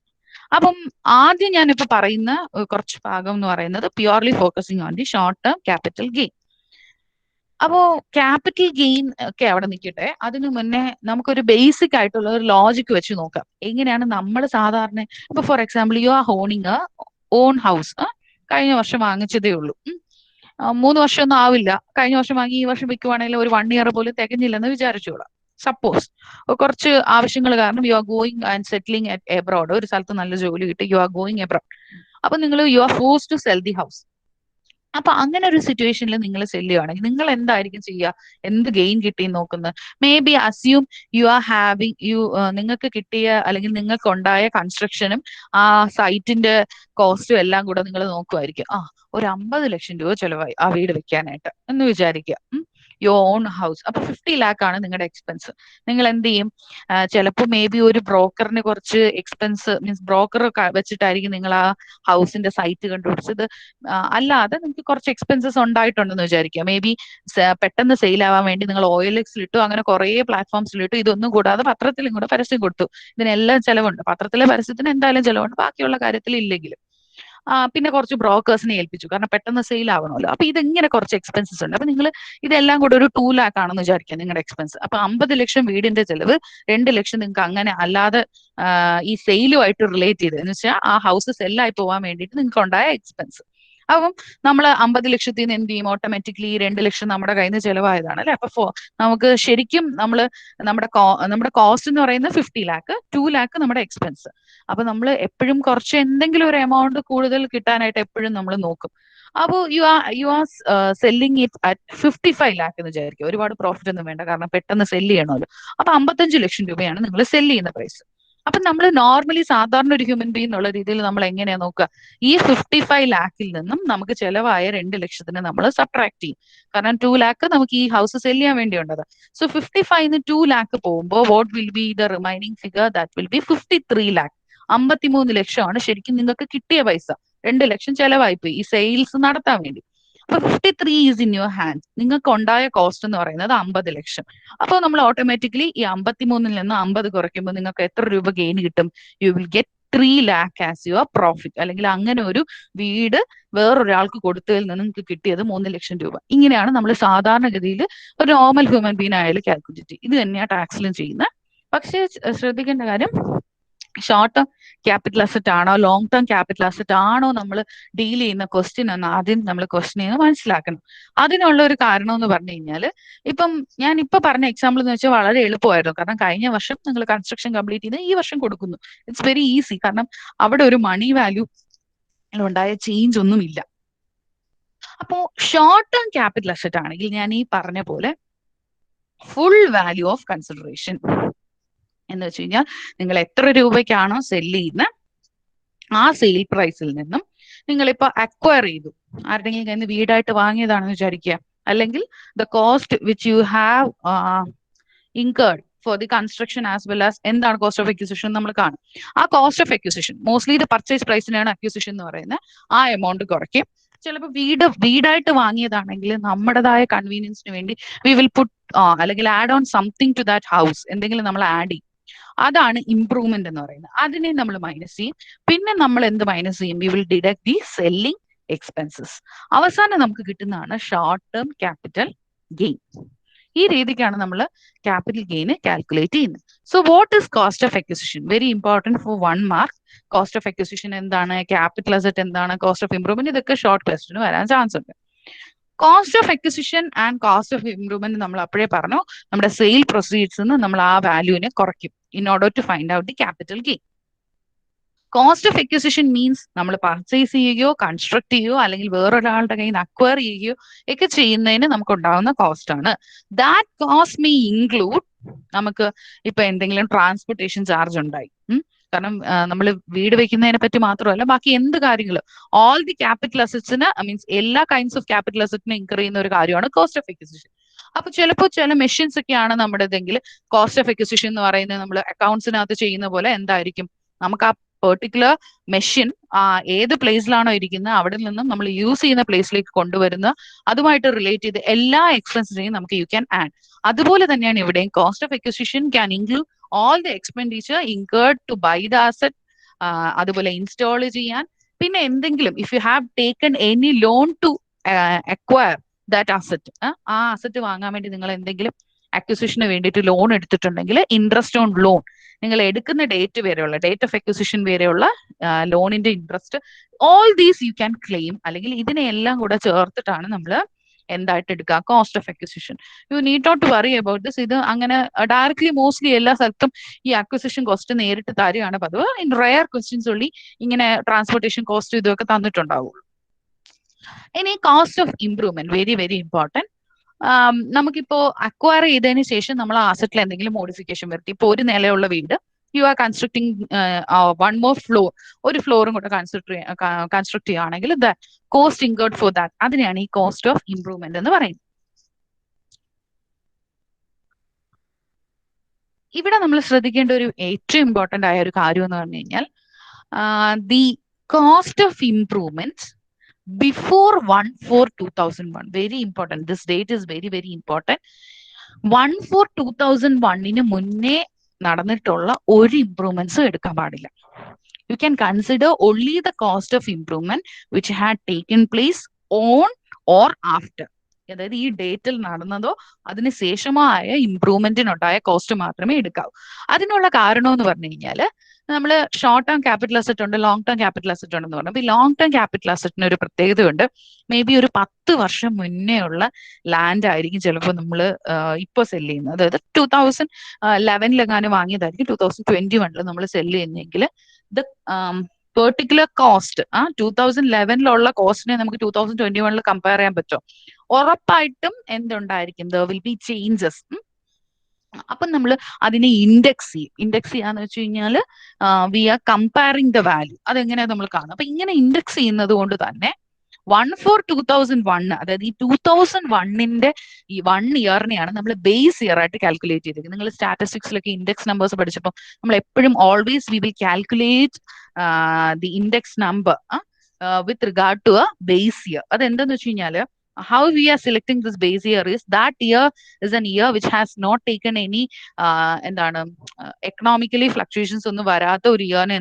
അപ്പം ആദ്യം ഞാനിപ്പോ പറയുന്ന കുറച്ച് ഭാഗം എന്ന് പറയുന്നത് purely focusing on the short term capital gain. അപ്പോ ക്യാപിറ്റൽ ഗെയിൻ ഒക്കെ അവിടെ നിൽക്കട്ടെ, അതിനു മുന്നേ നമുക്കൊരു ബേസിക് ആയിട്ടുള്ള ഒരു ലോജിക്ക് വെച്ച് നോക്കാം. എങ്ങനെയാണ് നമ്മൾ സാധാരണ, ഇപ്പൊ four example you R owning A on house, കഴിഞ്ഞ വർഷം വാങ്ങിച്ചതേ ഉള്ളൂ, 3 വർഷമൊന്നും ആവില്ല, കഴിഞ്ഞ വർഷം വാങ്ങി ഈ വർഷം വിൽക്കുവാണെങ്കിൽ ഒരു 1 year പോലും തികഞ്ഞില്ലെന്ന് വിചാരിച്ചോളാം. സപ്പോസ് കുറച്ച് ആവശ്യങ്ങൾ കാരണം you are going and settling at abroad, ഒരു സ്ഥലത്ത് നല്ല ജോലി കിട്ടി, യു ആർ ഗോയിങ് എബ്രോഡ്, അപ്പൊ നിങ്ങൾ you are forced to sell the house. അപ്പൊ അങ്ങനെ ഒരു സിറ്റുവേഷനിൽ നിങ്ങൾ സെല് ചെയ്യുകയാണെങ്കിൽ നിങ്ങൾ എന്തായിരിക്കും ചെയ്യുക? എന്ത് ഗെയിൻ കിട്ടി നോക്കുന്നത്? May be assume you are having നിങ്ങൾക്ക് കിട്ടിയ അല്ലെങ്കിൽ നിങ്ങൾക്ക് ഉണ്ടായ കൺസ്ട്രക്ഷനും ആ സൈറ്റിന്റെ കോസ്റ്റും എല്ലാം കൂടെ നിങ്ങൾ നോക്കുമായിരിക്കും. ഒരു 50 ലക്ഷം രൂപ ചെലവായി ആ വീട് വെക്കാനായിട്ട് എന്ന് വിചാരിക്കുക, യുവർ ഓൺ ഹൗസ്. അപ്പൊ 50 lakh ആണ് നിങ്ങളുടെ എക്സ്പെൻസ്. നിങ്ങൾ എന്ത് ചെയ്യും? ചിലപ്പോൾ മേ ബി ഒരു ബ്രോക്കറിന് കുറച്ച് എക്സ്പെൻസ്, മീൻസ് ബ്രോക്കർ വെച്ചിട്ടായിരിക്കും നിങ്ങൾ ആ ഹൗസിന്റെ സൈറ്റ് കണ്ടുപിടിച്ചത്. അല്ലാതെ നിങ്ങൾക്ക് കുറച്ച് എക്സ്പെൻസസ് ഉണ്ടായിട്ടുണ്ടെന്ന് വിചാരിക്കുക. മേ ബി പെട്ടെന്ന് സെയിൽ ആവാൻ വേണ്ടി നിങ്ങൾ OLX-ലിട്ടു, അങ്ങനെ കുറെ പ്ലാറ്റ്ഫോംസിലിട്ടു. ഇതൊന്നും കൂടാതെ പത്രത്തിലും കൂടെ പരസ്യം കൊടുത്തു. ഇതിനെല്ലാം ചെലവുണ്ട്. പത്രത്തിലെ പരസ്യത്തിന് എന്തായാലും ചെലവുണ്ട്, ബാക്കിയുള്ള കാര്യത്തിൽ ഇല്ലെങ്കിലും. പിന്നെ കുറച്ച് ബ്രോക്കേഴ്സിനെ ഏൽപ്പിച്ചു, കാരണം പെട്ടെന്ന് സെയിൽ ആവണമല്ലോ. അപ്പൊ ഇതെങ്ങനെ കുറച്ച് എക്സ്പെൻസസ് ഉണ്ട്. അപ്പൊ നിങ്ങൾ ഇതെല്ലാം കൂടെ ഒരു 2 lakh ആണെന്ന് വിചാരിക്കുക നിങ്ങളുടെ എക്സ്പെൻസ്. അപ്പൊ 50 ലക്ഷം വീടിന്റെ ചെലവ്, 2 ലക്ഷം നിങ്ങൾക്ക് അങ്ങനെ അല്ലാതെ ഈ സെയിലുമായിട്ട് റിലേറ്റ് ചെയ്ത്, എന്ന് വെച്ചാൽ ആ ഹൗസ് സെല്ലായി പോകാൻ വേണ്ടിയിട്ട് നിങ്ങൾക്ക് ഉണ്ടായ എക്സ്പെൻസ്. അപ്പം നമ്മൾ 50 ലക്ഷത്തിൽ നിന്ന് എന്ത് ചെയ്യും? ഓട്ടോമാറ്റിക്കലി 2 ലക്ഷം നമ്മുടെ കയ്യിൽ നിന്ന് ചെലവായതാണ് അല്ലെ. അപ്പൊ നമുക്ക് ശരിക്കും നമ്മുടെ കോസ്റ്റ് എന്ന് പറയുന്നത് 50 lakh, 2 lakh നമ്മുടെ എക്സ്പെൻസ്. അപ്പൊ നമ്മൾ എപ്പോഴും കുറച്ച് എന്തെങ്കിലും ഒരു എമൗണ്ട് കൂടുതൽ കിട്ടാനായിട്ട് എപ്പോഴും നമ്മൾ നോക്കും. അപ്പോ you are selling it at 55 lakh എന്ന് വിചാരിക്കും. ഒരുപാട് പ്രോഫിറ്റ് ഒന്നും വേണ്ട, കാരണം പെട്ടെന്ന് സെല്ല് ചെയ്യണമല്ലോ. അപ്പൊ 55 ലക്ഷം രൂപയാണ് നിങ്ങൾ സെല്ല് ചെയ്യുന്ന പ്രൈസ്. അപ്പൊ നമ്മൾ നോർമലി സാധാരണ ഒരു ഹ്യൂമൻ ബീങ് എന്നുള്ള രീതിയിൽ നമ്മൾ എങ്ങനെയാ നോക്കുക? ഈ 55 lakhൽ നിന്നും നമുക്ക് ചെലവായ 2 ലക്ഷത്തിന് നമ്മൾ സബ്ട്രാക്ട് ചെയ്യും. കാരണം 2 lakh നമുക്ക് ഈ ഹൗസ് സെല് ചെയ്യാൻ വേണ്ടിയുണ്ടത്. സോ 55 2 lakh പോകുമ്പോൾ what will be the remaining figure? That will be 53 lakh. 53 ലക്ഷമാണ് ശരിക്കും നിങ്ങൾക്ക് കിട്ടിയ പൈസ. 2 ലക്ഷം ചെലവായിപ്പോയി ഈ സെയിൽസ് നടത്താൻ വേണ്ടി. അപ്പൊ 53 ഈസ് ഇൻ യുവർ ഹാൻഡ്. നിങ്ങൾക്ക് ഉണ്ടായ കോസ്റ്റ് എന്ന് പറയുന്നത് 50 ലക്ഷം. അപ്പോൾ നമ്മൾ ഓട്ടോമാറ്റിക്കലി ഈ 53-ൽ നിന്ന് 50 കുറയ്ക്കുമ്പോൾ നിങ്ങൾക്ക് എത്ര രൂപ ഗെയിൻ കിട്ടും? U will get 3 lakh as your profit. അല്ലെങ്കിൽ അങ്ങനെ ഒരു വീട് വേറൊരാൾക്ക് കൊടുത്തതിൽ നിന്ന് നിങ്ങൾക്ക് കിട്ടിയത് 3 ലക്ഷം രൂപ. ഇങ്ങനെയാണ് നമ്മൾ സാധാരണഗതിയിൽ ഒരു നോർമൽ ഹ്യൂമൻ ബീൻ ആയാലും കാൽക്കുലേറ്റ്. ഇത് തന്നെയാണ് ടാക്സിലും ചെയ്യുന്നത്. പക്ഷേ ശ്രദ്ധിക്കേണ്ട കാര്യം, ഷോർട്ട് ടേം ക്യാപിറ്റൽ അസറ്റ് ആണോ ലോങ് ടേം ക്യാപിറ്റൽ അസറ്റ് ആണോ നമ്മൾ ഡീൽ ചെയ്യുന്ന ക്വസ്റ്റ്യൻ എന്ന് ആദ്യം നമ്മൾ ക്വസ്റ്റ്യൻ ചെയ്യുന്നത് മനസ്സിലാക്കണം. അതിനുള്ള ഒരു കാരണം എന്ന് പറഞ്ഞു കഴിഞ്ഞാൽ, ഇപ്പം ഞാൻ ഇപ്പൊ പറഞ്ഞ എക്സാമ്പിൾ എന്ന് വെച്ചാൽ വളരെ എളുപ്പമായിരുന്നു. കാരണം കഴിഞ്ഞ വർഷം നിങ്ങൾ കൺസ്ട്രക്ഷൻ കംപ്ലീറ്റ് ചെയ്ത് ഈ വർഷം കൊടുക്കുന്നു. It's very easy. കാരണം അവിടെ ഒരു മണി വാല്യൂ ഉണ്ടായ ചേഞ്ച് ഒന്നുമില്ല. അപ്പോ ഷോർട്ട് ടേം ക്യാപിറ്റൽ അസറ്റ് ആണെങ്കിൽ ഞാൻ ഈ പറഞ്ഞ പോലെ ഫുൾ വാല്യൂ ഓഫ് കൺസിഡറേഷൻ എന്ന് വെച്ച് കഴിഞ്ഞാൽ നിങ്ങൾ എത്ര രൂപയ്ക്കാണോ സെല് ചെയ്യുന്നത് ആ സെയിൽ പ്രൈസിൽ നിന്നും നിങ്ങളിപ്പോ അക്വയർ ചെയ്തു, ആരുടെങ്കിലും കയ്യിൽ നിന്ന് വീടായിട്ട് വാങ്ങിയതാണെന്ന് വിചാരിക്കുക, അല്ലെങ്കിൽ the cost which you have incurred for the construction as well as എന്താണ് കോസ്റ്റ് ഓഫ് അക്യൂസിഷൻ നമ്മൾ കാണും. ആ കോസ്റ്റ് ഓഫ് അക്യൂസിഷൻ മോസ്റ്റ്ലി ഇത് പർച്ചേസ് പ്രൈസിനാണ് അക്യൂസിഷൻ എന്ന് പറയുന്നത്. ആ എമൗണ്ട് കുറയ്ക്കും. ചിലപ്പോൾ വീടായിട്ട് വാങ്ങിയതാണെങ്കിൽ നമ്മുടേതായ കൺവീനിയൻസിന് വേണ്ടി വി വിൽ പുട്ട് അല്ലെങ്കിൽ add on something to that house, എന്തെങ്കിലും നമ്മൾ ആഡ് ചെയ്യും. അതാണ് ഇംപ്രൂവ്മെന്റ് എന്ന് പറയുന്നത്. അതിനെ നമ്മൾ മൈനസ് ചെയ്യും. പിന്നെ നമ്മൾ എന്ത് മൈനസ് ചെയ്യും? We will deduct the selling expenses. അവസാനം നമുക്ക് കിട്ടുന്നതാണ് ഷോർട്ട് ടേം ക്യാപിറ്റൽ ഗെയിൻ. ഈ രീതിക്കാണ് നമ്മൾ ക്യാപിറ്റൽ ഗെയിൻ കാൽക്കുലേറ്റ് ചെയ്യുന്നത്. So what is cost of acquisition? Very important for 1 mark. Cost of acquisition എന്താണ്, ക്യാപിറ്റൽ അസറ്റ് എന്താണ്, കോസ്റ്റ് ഓഫ് ഇംപ്രൂവ്മെന്റ്, ഇതൊക്കെ ഷോർട്ട് ക്വസ്റ്റിന് വരാൻ ചാൻസ് ഉണ്ട്. Cost of acquisition and cost of improvement നമ്മൾ അപ്പോഴേ പറഞ്ഞു, നമ്മുടെ സെയിൽ പ്രൊസീഡ്സ് നമ്മൾ ആ വാല്യൂവിനെ കുറയ്ക്കും in order to find out the capital gain. Cost of acquisition means നമ്മൾ പർച്ചേസ് ചെയ്യുകയോ കൺസ്ട്രക്ട് ചെയ്യുകയോ അല്ലെങ്കിൽ വേറൊരാളുടെ കയ്യിൽ നിന്ന് അക്വയർ ചെയ്യുകയോ ഒക്കെ ചെയ്യുന്നതിന് നമുക്ക് ഉണ്ടാകുന്ന കോസ്റ്റ് ആണ്. ദാറ്റ് കോസ്റ്റ് മേ ഇൻക്ലൂഡ്, നമുക്ക് ഇപ്പൊ എന്തെങ്കിലും ട്രാൻസ്പോർട്ടേഷൻ ചാർജ് ഉണ്ടായി, കാരണം നമ്മൾ വീട് വെക്കുന്നതിനെ പറ്റി മാത്രമല്ല ബാക്കി എന്ത് കാര്യങ്ങൾ, ഓൾ ദി ക്യാപിറ്റൽ അസറ്റ്സിന് മീൻസ് എല്ലാ കൈൻഡ്സ് ഓഫ് ക്യാപിറ്റൽ അസറ്റിന് ഇൻകർ ചെയ്യുന്ന ഒരു കാര്യമാണ് കോസ്റ്റ് ഓഫ് അക്വിസിഷൻ. അപ്പൊ ചിലപ്പോൾ ചില മെഷീൻസ് ഒക്കെയാണ് നമ്മുടേതെങ്കിൽ കോസ്റ്റ് ഓഫ് അക്വിസിഷൻ എന്ന് പറയുന്നത് നമ്മൾ അക്കൗണ്ട്സിനകത്ത് ചെയ്യുന്ന പോലെ എന്തായിരിക്കും, നമുക്ക് ആ പെർട്ടിക്കുലർ മെഷീൻ ഏത് പ്ലേസിലാണോ ഇരിക്കുന്നത് അവിടെ നിന്നും നമ്മൾ യൂസ് ചെയ്യുന്ന പ്ലേസിലേക്ക് കൊണ്ടുവരുന്ന അതുമായിട്ട് റിലേറ്റ് ചെയ്ത് എല്ലാ എക്സ്പെൻസിനെയും നമുക്ക് യു ക്യാൻ ആഡ്. അതുപോലെ തന്നെയാണ് ഇവിടെയും cost of acquisition can include all the expenditure incurred to buy the asset, അതുപോലെ ഇൻസ്റ്റാൾ ചെയ്യാൻ, പിന്നെ എന്തെങ്കിലും if you have taken any loan to acquire that asset, ആ അസറ്റ് വാങ്ങാൻ വേണ്ടി നിങ്ങൾ എന്തെങ്കിലും അക്വിസിഷന് വേണ്ടിയിട്ട് ലോൺ എടുത്തിട്ടുണ്ടെങ്കിൽ ഇൻട്രസ്റ്റ് ഓൺ ലോൺ, നിങ്ങൾ എടുക്കുന്ന ഡേറ്റ് വരെയുള്ള ഡേറ്റ് ഓഫ് അക്വിസിഷൻ വരെയുള്ള ലോണിന്റെ interest, all these you can claim, അല്ലെങ്കിൽ ഇതിനെല്ലാം കൂടെ ചേർത്തിട്ടാണ് നമ്മൾ എന്തായിട്ട് എടുക്കുക, cost of acquisition. You need not to worry about this. ഇത് അങ്ങനെ ഡയറക്ട്ലി മോസ്റ്റ്ലി എല്ലാ സ്ഥലത്തും ഈ അക്വിസിഷൻ കോസ്റ്റ് നേരിട്ട് തരികയാണ് പതിവ്. ഇൻ റയർ ക്വസ്റ്റ്യൻസ് ഉള്ളി ഇങ്ങനെ ട്രാൻസ്പോർട്ടേഷൻ കോസ്റ്റ് ഇതൊക്കെ തന്നിട്ടുണ്ടാവുള്ളൂ. ഇനി cost of improvement, very very important. നമുക്കിപ്പോ അക്വയർ ചെയ്തതിന് ശേഷം നമ്മൾ ആ അസറ്റിൽ എന്തെങ്കിലും മോഡിഫിക്കേഷൻ വരുത്തി, ഇപ്പൊ ഒരു നിലയുള്ള വീട് you are constructing 1 more floor, ഒരു ഫ്ലോറും കൂടെ കൺസ്ട്രക്ട് ചെയ്യുകയാണെങ്കിൽ the cost incurred for that, അതിനെയാണ് ഈ കോസ്റ്റ് ഓഫ് ഇംപ്രൂവ്മെന്റ് എന്ന് പറയുന്നത്. ഇവിടെ നമ്മൾ ശ്രദ്ധിക്കേണ്ട ഒരു ഏറ്റവും ഇമ്പോർട്ടന്റ് ആയ ഒരു കാര്യം എന്ന് പറഞ്ഞു കഴിഞ്ഞാൽ the cost of improvement before 1/4/2001. Very important. This date is very very important. 1/4/2001 മുന്നേ നടന്നിട്ടുള്ള ഒരു ഇംപ്രൂവ്മെന്റ്സും എടുക്കാൻ പാടില്ല. You can consider only the cost of improvement which had taken place on or after. അതായത് ഈ ഡേറ്റിൽ നടന്നതോ അതിന് ശേഷമോ ആയ ഇംപ്രൂവ്മെന്റിനുണ്ടായ കോസ്റ്റ് മാത്രമേ എടുക്കാവൂ. അതിനുള്ള കാരണം എന്ന് പറഞ്ഞു കഴിഞ്ഞാൽ നമ്മൾ ഷോർട്ട് ടേം ക്യാപിറ്റൽ അസറ്റ് ഉണ്ട്, ലോങ് ടേം ക്യാപിറ്റൽ അസറ്റ് ഉണ്ടെന്ന് പറഞ്ഞു. അപ്പൊ ഈ ലോങ് ടേം ക്യാപിറ്റൽ അസറ്റിന് ഒരു പ്രത്യേകതയുണ്ട്. മേ ബി ഒരു 10 വർഷം മുന്നേ ഉള്ള ലാൻഡ് ആയിരിക്കും ചിലപ്പോൾ നമ്മൾ ഇപ്പോൾ സെല് ചെയ്യുന്നത്. അതായത് 2011 വാങ്ങിയതായിരിക്കും 2021 നമ്മൾ സെല് ചെയ്യുന്നെങ്കിൽ ദ പെർട്ടിക്കുലർ കോസ്റ്റ് 2011 കോസ്റ്റിനെ നമുക്ക് 2021 കമ്പയർ ചെയ്യാൻ പറ്റും. ഉറപ്പായിട്ടും എന്തുണ്ടായിരിക്കും, ദർ വിൽ ബി ചേഞ്ചസ്. അപ്പം നമ്മൾ അതിനെ ഇൻഡെക്സ് ചെയ്യും. ഇൻഡെക്സ് ചെയ്യാന്ന് വെച്ച് കഴിഞ്ഞാൽ we are comparing the value. അതെങ്ങനെയാ നമ്മൾ കാണും. അപ്പൊ ഇങ്ങനെ ഇൻഡെക്സ് ചെയ്യുന്നത് കൊണ്ട് തന്നെ 1/4/2001, അതായത് ഈ 2001 ഈ 1 ഇയറിനെയാണ് നമ്മൾ ബേസ് ഇയർ ആയിട്ട് കാൽക്കുലേറ്റ് ചെയ്തിരിക്കുന്നത്. നിങ്ങൾ സ്റ്റാറ്റിസ്റ്റിക്സിലൊക്കെ ഇൻഡെക്സ് നമ്പേഴ്സ് പഠിച്ചപ്പോൾ നമ്മൾ എപ്പോഴും always we will calculate the index number with regard to a base year. അതെന്താന്ന് വെച്ച് കഴിഞ്ഞാൽ how we are selecting this base year is that year is an year which has not taken any എന്താണ് economically fluctuations ഒന്നും വരാത്ത ഒരു ഇയറിനെ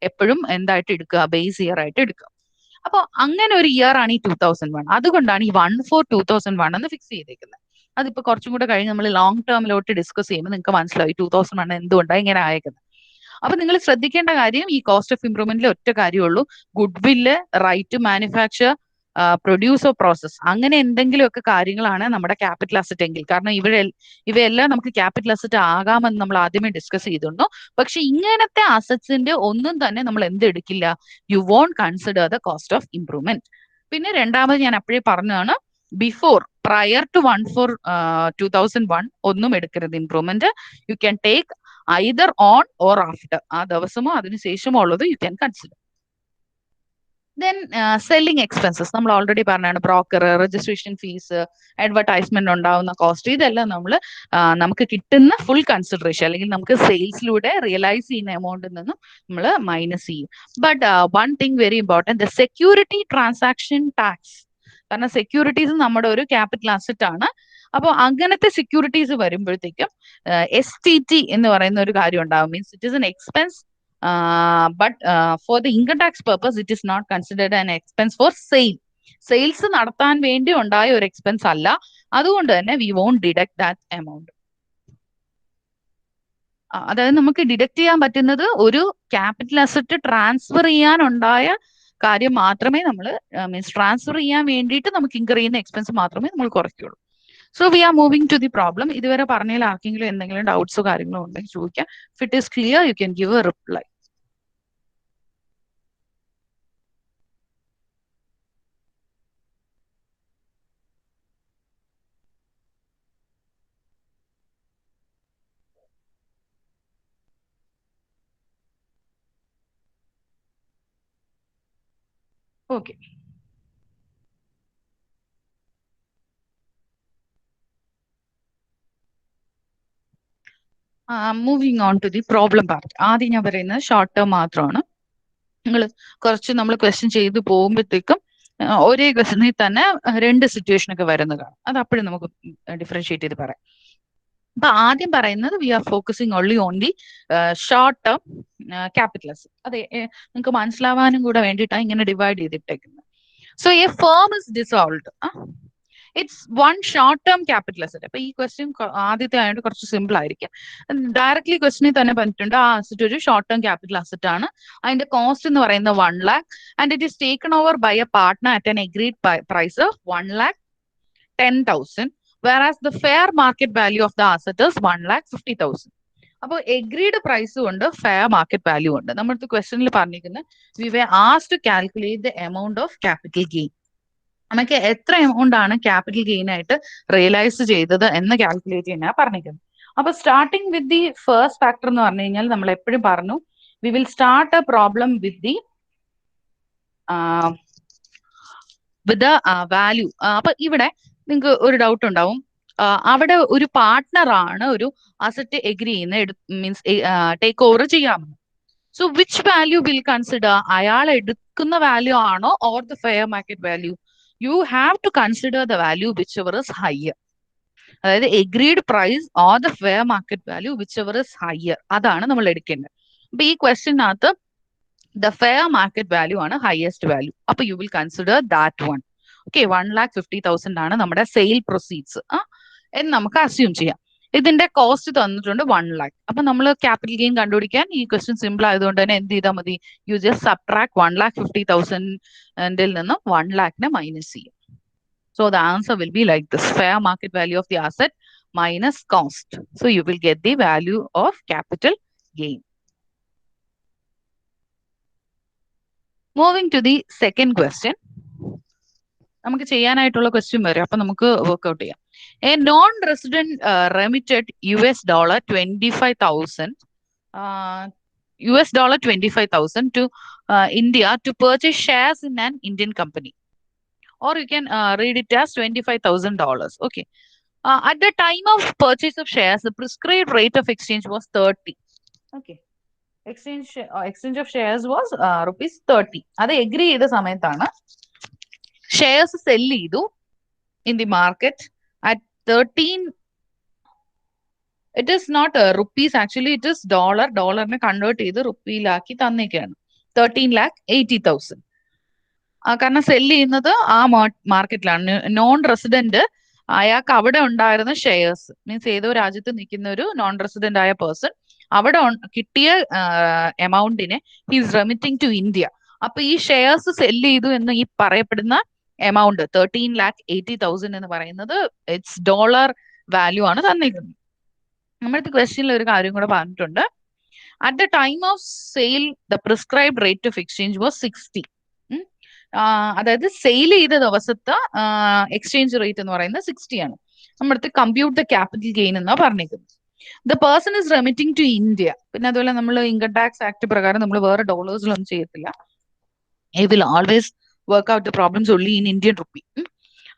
എപ്പോഴും എന്തായിട്ട് എടുക്കുക, ബേസ് ഇയർ ആയിട്ട് എടുക്കുക. അപ്പൊ അങ്ങനെ ഒരു ഇയർ ആണ് ഈ 2001. അതുകൊണ്ടാണ് ഈ 1/4/2001 എന്ന് ഫിക്സ് ചെയ്തേക്കുന്നത്. അതിപ്പോ കുറച്ചും കൂടെ കഴിഞ്ഞ് നമ്മൾ ലോങ് ടേമിലോട്ട് ഡിസ്കസ് ചെയ്യുമ്പോൾ നിങ്ങൾക്ക് മനസ്സിലാവും 2001 എന്തുകൊണ്ടാണ് ഇങ്ങനെ ആയേക്കുന്നത്. അപ്പൊ നിങ്ങൾ ശ്രദ്ധിക്കേണ്ട കാര്യം ഈ കോസ്റ്റ് ഓഫ് ഇംപ്രൂവ്മെന്റിൽ ഒറ്റ കാര്യമുള്ളൂ, goodwill, right to manufacture, produce or process, അങ്ങനെ എന്തെങ്കിലുമൊക്കെ കാര്യങ്ങളാണ് നമ്മുടെ ക്യാപിറ്റൽ അസറ്റ് എങ്കിൽ. കാരണം ഇവയെല്ലാം നമുക്ക് ക്യാപിറ്റൽ അസറ്റ് ആകാമെന്ന് നമ്മൾ ആദ്യമേ ഡിസ്കസ് ചെയ്തിരുന്നു. പക്ഷെ ഇങ്ങനത്തെ അസറ്റ്സിന്റെ ഒന്നും തന്നെ നമ്മൾ എന്തെടുക്കില്ല, you won't consider the cost of improvement. പിന്നെ രണ്ടാമത് ഞാൻ അപ്പോഴേ പറഞ്ഞതാണ്, പ്രയർ ടു 1/4/2001 ഒന്നും എടുക്കരുത് improvement. U can take either on or after, ആ ദിവസമോ അതിനുശേഷമോ ഉള്ളത് you can consider. Then selling expenses നമ്മൾ ഓൾറെഡി പറഞ്ഞാണ്, ബ്രോക്കർ, രജിസ്ട്രേഷൻ ഫീസ്, അഡ്വർടൈസ്മെന്റ് ഉണ്ടാവുന്ന കോസ്റ്റ്, ഇതെല്ലാം നമുക്ക് കിട്ടുന്ന ഫുൾ കൺസിഡറേഷൻ അല്ലെങ്കിൽ നമുക്ക് സെയിൽസിലൂടെ റിയലൈസ് ചെയ്യുന്ന എമൗണ്ടിൽ നിന്നും നമ്മൾ മൈനസ് ചെയ്യും. But one thing very important, the security transaction tax. കാരണം സെക്യൂരിറ്റീസ് നമ്മുടെ ഒരു ക്യാപിറ്റൽ അസറ്റ് ആണ്. അപ്പോൾ അങ്ങനത്തെ സെക്യൂരിറ്റീസ് വരുമ്പോഴത്തേക്കും STT എന്ന് പറയുന്ന ഒരു കാര്യം ഉണ്ടാവും. Means it is an expense But for the income tax purpose, it is not considered an expense for sale. Sales നടത്താൻ വേണ്ടി ഉണ്ടായ ഒരു എക്സ്പെൻസ് അല്ല, അതുകൊണ്ട് തന്നെ we won't deduct that amount. അതായത് നമുക്ക് ഡിഡക്ട് ചെയ്യാൻ പറ്റുന്നത് ഒരു ക്യാപിറ്റൽ അസറ്റ് ട്രാൻസ്ഫർ ചെയ്യാനുണ്ടായ കാര്യം മാത്രമേ നമ്മൾ മീൻസ് ട്രാൻസ്ഫർ ചെയ്യാൻ വേണ്ടിയിട്ട് നമുക്ക് ഇൻകർ ചെയ്യുന്ന എക്സ്പെൻസ് മാത്രമേ നമ്മൾ കുറയ്ക്കുള്ളൂ. So we are moving to the problem. ഇതുവരെ പറഞ്ഞതിൽ ആർക്കെങ്കിലും എന്തെങ്കിലും ഡൗട്ട്സോ കാര്യങ്ങളോ ഉണ്ടെങ്കിൽ ചോദിക്കാം. If it is clear you can give a reply. Okay. Moving on to the problem part. ആദ്യം ഞാൻ പറയുന്നത് ഷോർട്ട് ടേം മാത്രമാണ്. നിങ്ങൾ കുറച്ച് നമ്മൾ ക്വസ്റ്റ്യൻ ചെയ്ത് പോകുമ്പോഴത്തേക്കും ഒരേ ക്വസ്റ്റ്യനിൽ തന്നെ രണ്ട് സിറ്റുവേഷൻ ഒക്കെ വരുന്നതാണ്. അത് അപ്പോഴും നമുക്ക് ഡിഫറൻഷിയേറ്റ് ചെയ്ത് പറയാം. അപ്പൊ ആദ്യം പറയുന്നത് we are focusing only on the short term capital asset. അതെ, നിങ്ങൾക്ക് മനസ്സിലാവാനും കൂടെ വേണ്ടിയിട്ടാണ് ഇങ്ങനെ ഡിവൈഡ് ചെയ്തിട്ടേക്കുന്നത്. So a firm is dissolved. It's one short term capital asset. അപ്പൊ ഈ ക്വസ്റ്റ്യൻ ആദ്യത്തെ ആയതുകൊണ്ട് കുറച്ച് സിമ്പിൾ ആയിരിക്കും. ഡയറക്ട്ലി ക്വസ്റ്റ്യനിൽ തന്നെ പറഞ്ഞിട്ടുണ്ട് ആ അസറ്റ് ഒരു ഷോർട്ട് ടേം ക്യാപിറ്റൽ അസറ്റ് ആണ്. അതിന്റെ കോസ്റ്റ് എന്ന് പറയുന്നത് 1 lakh and it is taken over by a partner at an agreed price of 1,10,000, whereas the fair market value of the asset is 1,50,000. അപ്പോൾ എഗ്രീഡ് പ്രൈസും ഉണ്ട്, ഫെയർ മാർക്കറ്റ് വാല്യൂ ഉണ്ട്. നമ്മുടെ ക്വസ്റ്റനിൽ പറഞ്ഞിരിക്കുന്നത് we were asked to calculate the amount of capital gain. നമുക്ക് എത്ര amount ആണ് ക്യാപിറ്റൽ ഗെയിൻ ആയിട്ട് റിയലൈസ് ചെയ്തത് എന്ന് കാൽക്കുലേറ്റ് ചെയ്യാനാണ് പറഞ്ഞിരിക്കുന്നത്. അപ്പൊ starting with the first factor എന്ന് പറഞ്ഞു കഴിഞ്ഞാൽ നമ്മൾ എപ്പോഴും പറഞ്ഞു we will start A problem with the value. അപ്പൊ ഇവിടെ നിങ്ങൾക്ക് ഒരു ഡൗട്ട് ഉണ്ടാവും, അവിടെ ഒരു പാർട്ട്ണർ ആണ് ഒരു അസറ്റ് എഗ്രി ചെയ്യുന്ന മീൻസ് ടേക്ക് ഓവർ ചെയ്യാമെന്ന്. So which value will consider? അയാൾ എടുക്കുന്ന വാല്യൂ ആണോ or the fair market value? You have to consider the value whichever is higher. അതായത് agreed price or the fair market value whichever is higher, അതാണ് നമ്മൾ എടുക്കേണ്ടത്. അപ്പൊ ഈ ക്വസ്റ്റ്യനകത്ത് ദ ഫെയർ മാർക്കറ്റ് വാല്യൂ ആണ് highest value. അപ്പൊ you will consider that one. Okay, 1,50,000 ആണ് നമ്മുടെ സെയിൽ പ്രൊസീഡ്സ് എന്ന് നമുക്ക് അസ്യൂം ചെയ്യാം. ഇതിന്റെ കോസ്റ്റ് തന്നിട്ടുണ്ട് 1 lakh. അപ്പൊ നമ്മൾ ക്യാപിറ്റൽ ഗെയിൻ കണ്ടുപിടിക്കാൻ ഈ ക്വസ്റ്റ്യൻ സിമ്പിൾ ആയതുകൊണ്ട് തന്നെ എന്ത് ചെയ്താൽ മതി? യു ജസ്റ്റ് സബ്ട്രാക്ട് 1,50,000 നിന്നും 1 lakh മൈനസ് ചെയ്യും. So the answer will be like this: fair market value of the asset minus cost. So you will get the value of capital gain. Moving to the second question. നമുക്ക് ചെയ്യാനായിട്ടുള്ള question വരും, അപ്പൊ നമുക്ക് work out ചെയ്യാം. A non resident remitted $25,000 to India to purchase shares in an Indian company, or you can read it as $25,000. Okay. At the time of purchase of shares, the prescribed rate of exchange was 30. Okay. Exchange of shares was rupees 30. അത് agree ചെയ്ത സമയത്താണ് shares sell ചെയ്തു in the market at 13. It is not rupees, actually it is dollar. ഡോളറിനെ convert ചെയ്ത് റുപ്പിയിലാക്കി തന്നേക്കാണ് 13,80,000. കാരണം cell ചെയ്യുന്നത് ആ മാർക്കറ്റിലാണ്. നോൺ റെസിഡന്റ് അയാൾക്ക് അവിടെ ഉണ്ടായിരുന്ന ഷെയർസ് മീൻസ് ഏതോ രാജ്യത്ത് നിൽക്കുന്ന ഒരു നോൺ റെസിഡന്റ് ആയ പേഴ്സൺ അവിടെ കിട്ടിയ എമൗണ്ടിനെ ഹീസ് റെമിറ്റിംഗ് ടു ഇന്ത്യ. അപ്പൊ ഈ ഷെയർസ് സെല് ചെയ്തു എന്ന് ഈ പറയപ്പെടുന്ന എമൗണ്ട് 13,80,000 എന്ന് പറയുന്നത് ഇറ്റ്സ് ഡോളർ വാല്യൂ ആണ് തന്നിരിക്കുന്നത്. നമ്മുടെ ക്വസ്റ്റ്യനിൽ ഒരു കാര്യം കൂടെ പറഞ്ഞിട്ടുണ്ട്. At the time of sale the prescribed rate of exchange was 60. അതായത് സെയിൽ ചെയ്ത ദിവസത്തെ എക്സ്ചേഞ്ച് റേറ്റ് എന്ന് പറയുന്നത് 60 ആണ്. നമ്മുടെ കമ്പ്യൂട്ട് ദ ക്യാപിറ്റൽ ഗെയിൻ എന്നാ പറഞ്ഞിരിക്കുന്നത്. The person is remitting to India. പിന്നെ അതുപോലെ നമ്മൾ ഇൻകം ടാക്സ് ആക്ട് പ്രകാരം നമ്മൾ വേറെ ഡോളേഴ്സിലൊന്നും ചെയ്യത്തില്ല. I will always work out the problems only in Indian rupee.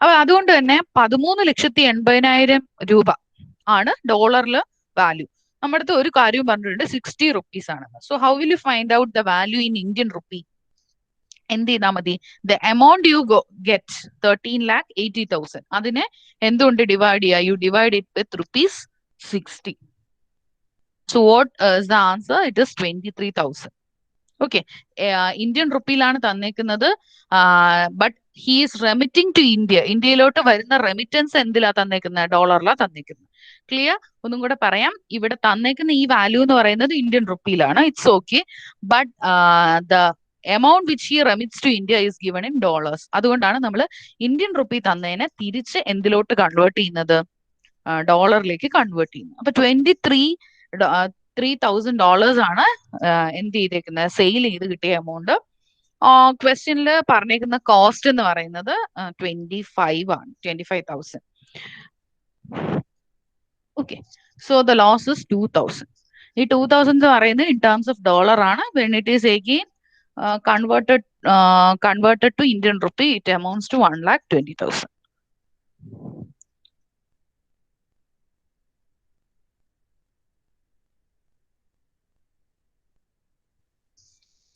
അപ്പൊ അതുകൊണ്ട് തന്നെ 13,80,000 രൂപ ആണ് ഡോളറിൽ വാല്യൂ. നമ്മുടെ അടുത്ത് ഒരു കാര്യവും പറഞ്ഞിട്ടുണ്ട് 60 rupees ആണെന്ന്. So how will you find out the value in Indian rupee? എന്ത് ചെയ്താൽ മതി? ദ എമൗണ്ട് യു ഗെറ്റ് 13,80,000 അതിനെ എന്തുകൊണ്ട് ഡിവൈഡ് ചെയ്യുക? You divide it with rupees 60. So what is the answer? It is 23,000. Okay, Indian റുപ്പിയിലാണ് തന്നേക്കുന്നത്. But he is remitting to India. ഇന്ത്യയിലോട്ട് വരുന്ന റെമിറ്റൻസ് എന്തിലാ തന്നേക്കുന്നത്? ഡോളറിലാ തന്നേക്കുന്നത്. ക്ലിയർ? ഒന്നും കൂടെ പറയാം. ഇവിടെ തന്നേക്കുന്ന ഈ വാല്യൂ എന്ന് പറയുന്നത് ഇന്ത്യൻ റുപ്പിയിലാണ്. It's okay. But the amount which he remits to India is given in dollars. അതുകൊണ്ടാണ് നമ്മൾ ഇന്ത്യൻ റുപ്പി തന്നതിനെ തിരിച്ച് എന്തിലോട്ട് കൺവേർട്ട് ചെയ്യുന്നത്? ഡോളറിലേക്ക് കൺവേർട്ട് ചെയ്യുന്നത്. അപ്പൊ $23,000 ആണ് എന്ത് ചെയ്തേക്കുന്നത്? സെയിൽ ചെയ്ത് കിട്ടിയ എമൗണ്ട്. ക്വസ്റ്റ്യനിൽ പറഞ്ഞേക്കുന്ന കോസ്റ്റ് എന്ന് പറയുന്നത് 25 ആണ്, 25,000. Okay, so the loss is 2,000. ഈ 2,000 എന്ന് പറയുന്നത് ഇൻ ടേംസ് ഓഫ് ഡോളർ ആണ്. When it is again converted to Indian rupee, it amounts to 1,20,000.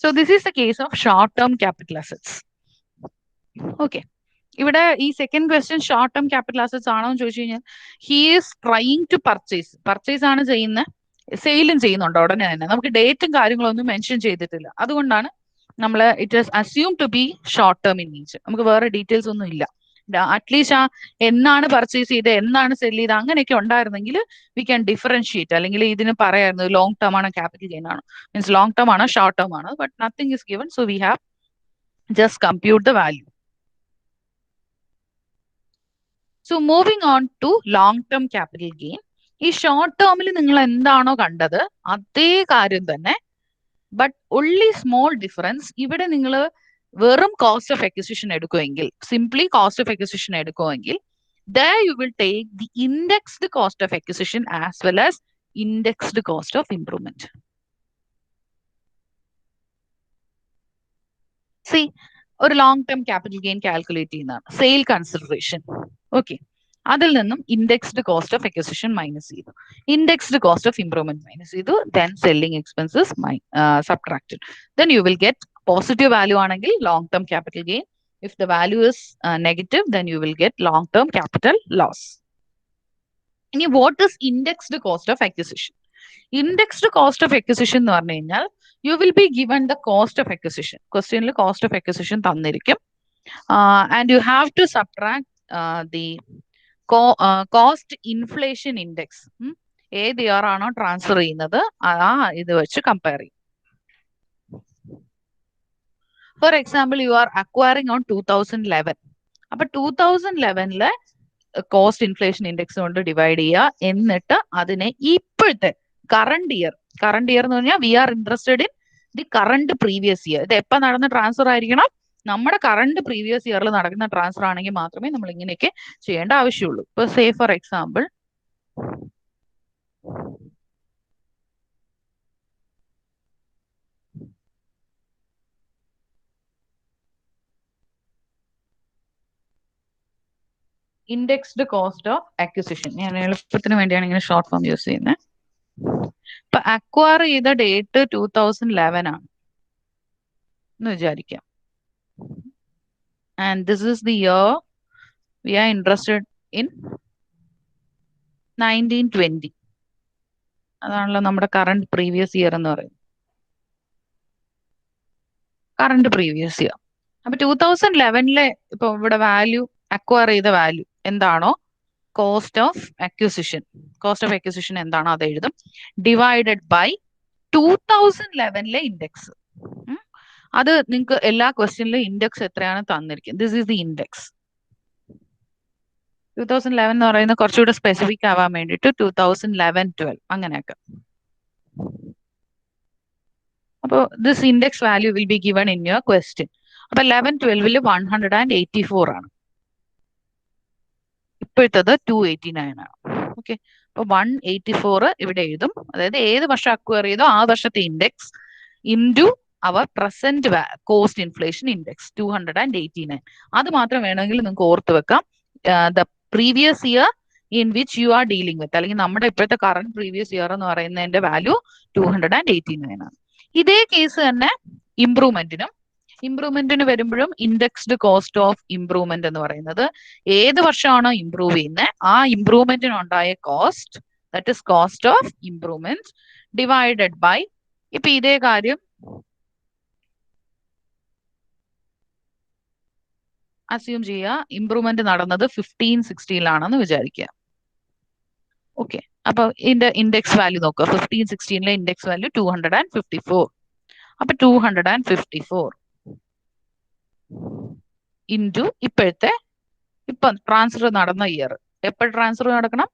So this is the case of short-term capital assets. Okay. ഇവിടെ ഈ second question short term capital assets ആണോ എന്ന് ചോദിച്ചു കഴിഞ്ഞാൽ, he is trying to purchase ആണ് ചെയ്യുന്നത്. സെയിലും ചെയ്യുന്നുണ്ട് ഉടനെ തന്നെ. നമുക്ക് ഡേറ്റും കാര്യങ്ങളൊന്നും മെൻഷൻ ചെയ്തിട്ടില്ല. അതുകൊണ്ടാണ് നമ്മൾ it is assume to be short term in nature. നമുക്ക് വേറെ ഡീറ്റെയിൽസ് ഒന്നും ഇല്ല. അറ്റ്ലീസ്റ്റ് എന്നാണ് പർച്ചേസ് ചെയ്ത് എന്നാണ് സെല് ചെയ്ത് അങ്ങനെയൊക്കെ ഉണ്ടായിരുന്നെങ്കിൽ വി ക്യാൻ ഡിഫറൻഷിയേറ്റ്. അല്ലെങ്കിൽ ഇതിന് പറയായിരുന്നു ലോങ് ടേം ആണോ ക്യാപിറ്റൽ ഗെയിൻ ആണോ, മീൻസ് ലോങ് ടേം ആണോ ഷോർട്ട് ടേം ആണോ. But nothing is given, so we have just compute the value. So moving on to long term capital gain. ഈ short ടേമിൽ നിങ്ങൾ എന്താണോ കണ്ടത് അതേ കാര്യം തന്നെ, ബട്ട് ഒൺലി സ്മോൾ ഡിഫറൻസ്. ഇവിടെ നിങ്ങൾ വെറും കോസ്റ്റ് ഓഫ് അക്വിസിഷൻ എടുക്കുമെങ്കിൽ, സിംപ്ലി കോസ്റ്റ് ഓഫ് അക്വിസിഷൻ എടുക്കുമെങ്കിൽ, there you will take the indexed cost of acquisition as well as indexed cost of improvement. See, ഒരു long term capital gain calculate ചെയ്യുന്നതാണ് sale consideration. Okay, അതിൽ നിന്നും indexed cost of acquisition minus ചെയ്തു, indexed cost of improvement minus ചെയ്തു, then selling expenses subtracted. Then you will get positive value ആണെങ്കിൽ long term capital gain. If the value is negative, then you will get long-term capital loss. ഇനി what is indexed cost of acquisition? Indexed cost of acquisition എന്ന് പറഞ്ഞു കഴിഞ്ഞാൽ you will be given the cost of acquisition. ക്വസ്റ്റ്യനിൽ cost of acquisition തന്നിരിക്കും. And you have to subtract the cost inflation index. ഏത് year ആണോ transfer ചെയ്യുന്നത് ഇത് വെച്ച് കമ്പയർ ചെയ്യും. For example, you are acquiring on 2011. അപ്പൊ 2011 കോസ്റ്റ് ഇൻഫ്ലേഷൻ ഇൻഡെക്സ് കൊണ്ട് ഡിവൈഡ് ചെയ്യുക. എന്നിട്ട് അതിനെ ഇപ്പോഴത്തെ കറണ്ട് ഇയർ എന്ന് പറഞ്ഞാൽ we are interested in the current previous year. ഇത് എപ്പോൾ നടന്ന ട്രാൻസ്ഫർ ആയിരിക്കണം? നമ്മുടെ കറണ്ട് പ്രീവിയസ് ഇയറിൽ നടക്കുന്ന ട്രാൻസ്ഫർ ആണെങ്കിൽ മാത്രമേ നമ്മൾ ഇങ്ങനെയൊക്കെ ചെയ്യേണ്ട ആവശ്യമുള്ളൂ. ഇപ്പൊ say for example, indexed cost of acquisition. ഞാൻ എളുപ്പത്തിന് വേണ്ടിയാണ് ഇങ്ങനെ ഷോർട്ട് ഫോം യൂസ് ചെയ്യുന്നത്. ഇപ്പൊ അക്വയർ ചെയ്ത ഡേറ്റ് 2011 ആണ് എന്ന് വിചാരിക്കാം. And this is the year we are interested in 1920. അതാണല്ലോ നമ്മുടെ കറണ്ട് പ്രീവിയസ് ഇയർ എന്ന് പറയുന്നത്. Current previous year. അപ്പൊ 2011 ഇപ്പൊ ഇവിടെ വാല്യൂ, അക്വയർ ചെയ്ത വാല്യൂ എന്താണോ കോസ്റ്റ് ഓഫ് അക്വിസിഷൻ എന്താണോ അത് എഴുതും, ഡിവൈഡഡ് ബൈ 2011 ഇൻഡെക്സ്. അത് നിങ്ങൾക്ക് എല്ലാ ക്വസ്റ്റ്യനിലും ഇൻഡെക്സ് എത്രയാണ് തന്നിരിക്കുന്നത്. This is the index. 2011 എന്ന് പറയുന്നത് കുറച്ചുകൂടെ സ്പെസിഫിക് ആവാൻ വേണ്ടിയിട്ട് 2011-12 അങ്ങനെയൊക്കെ. അപ്പോൾ this index value will be given in your question. അപ്പൊ 11-12 184 ആണ്, ഇപ്പോഴത്തത് 289 ആണ്. ഓക്കെ, അപ്പൊ 184 ഇവിടെ എഴുതും. അതായത് ഏത് വർഷം അക്വയർ ചെയ്തോ ആ വർഷത്തെ ഇൻഡെക്സ് ഇൻറ്റു അവർ പ്രസന്റ് കോസ്റ്റ് ഇൻഫ്ലേഷൻ ഇൻഡെക്സ് 289. അത് മാത്രം വേണമെങ്കിൽ നിങ്ങൾക്ക് ഓർത്ത് വെക്കാം. The previous year in which you are dealing with, അല്ലെങ്കിൽ നമ്മുടെ ഇപ്പോഴത്തെ കറണ്ട് പ്രീവിയസ് ഇയർ എന്ന് പറയുന്നതിന്റെ വാല്യൂ 289 ആണ്. ഇതേ കേസ് തന്നെ ഇംപ്രൂവ്മെന്റിന് വരുമ്പോഴും ഇൻഡെക്സ്ഡ് കോസ്റ്റ് ഓഫ് ഇംപ്രൂവ്മെന്റ് എന്ന് പറയുന്നത് ഏത് വർഷമാണോ ഇംപ്രൂവ് ചെയ്യുന്നത് ആ ഇംപ്രൂവ്മെന്റിനുണ്ടായ cost that is cost of improvement divided by, ഇപ്പൊ ഇതേ കാര്യം അസ്യൂം ചെയ്യുക, ഇംപ്രൂവ്മെന്റ് നടന്നത് 1516 വിചാരിക്കുക. ഓക്കെ, അപ്പൊ ഇതിന്റെ ഇൻഡെക്സ് വാല്യൂ നോക്കുക. 1516 ഇൻഡെക്സ് വാല്യൂ 254. അപ്പൊ 254 ഇൻറ്റു ഇപ്പോഴത്തെ ട്രാൻസ്ഫർ നടന്ന ഇയർ. എപ്പോൾ ട്രാൻസ്ഫർ നടക്കണം?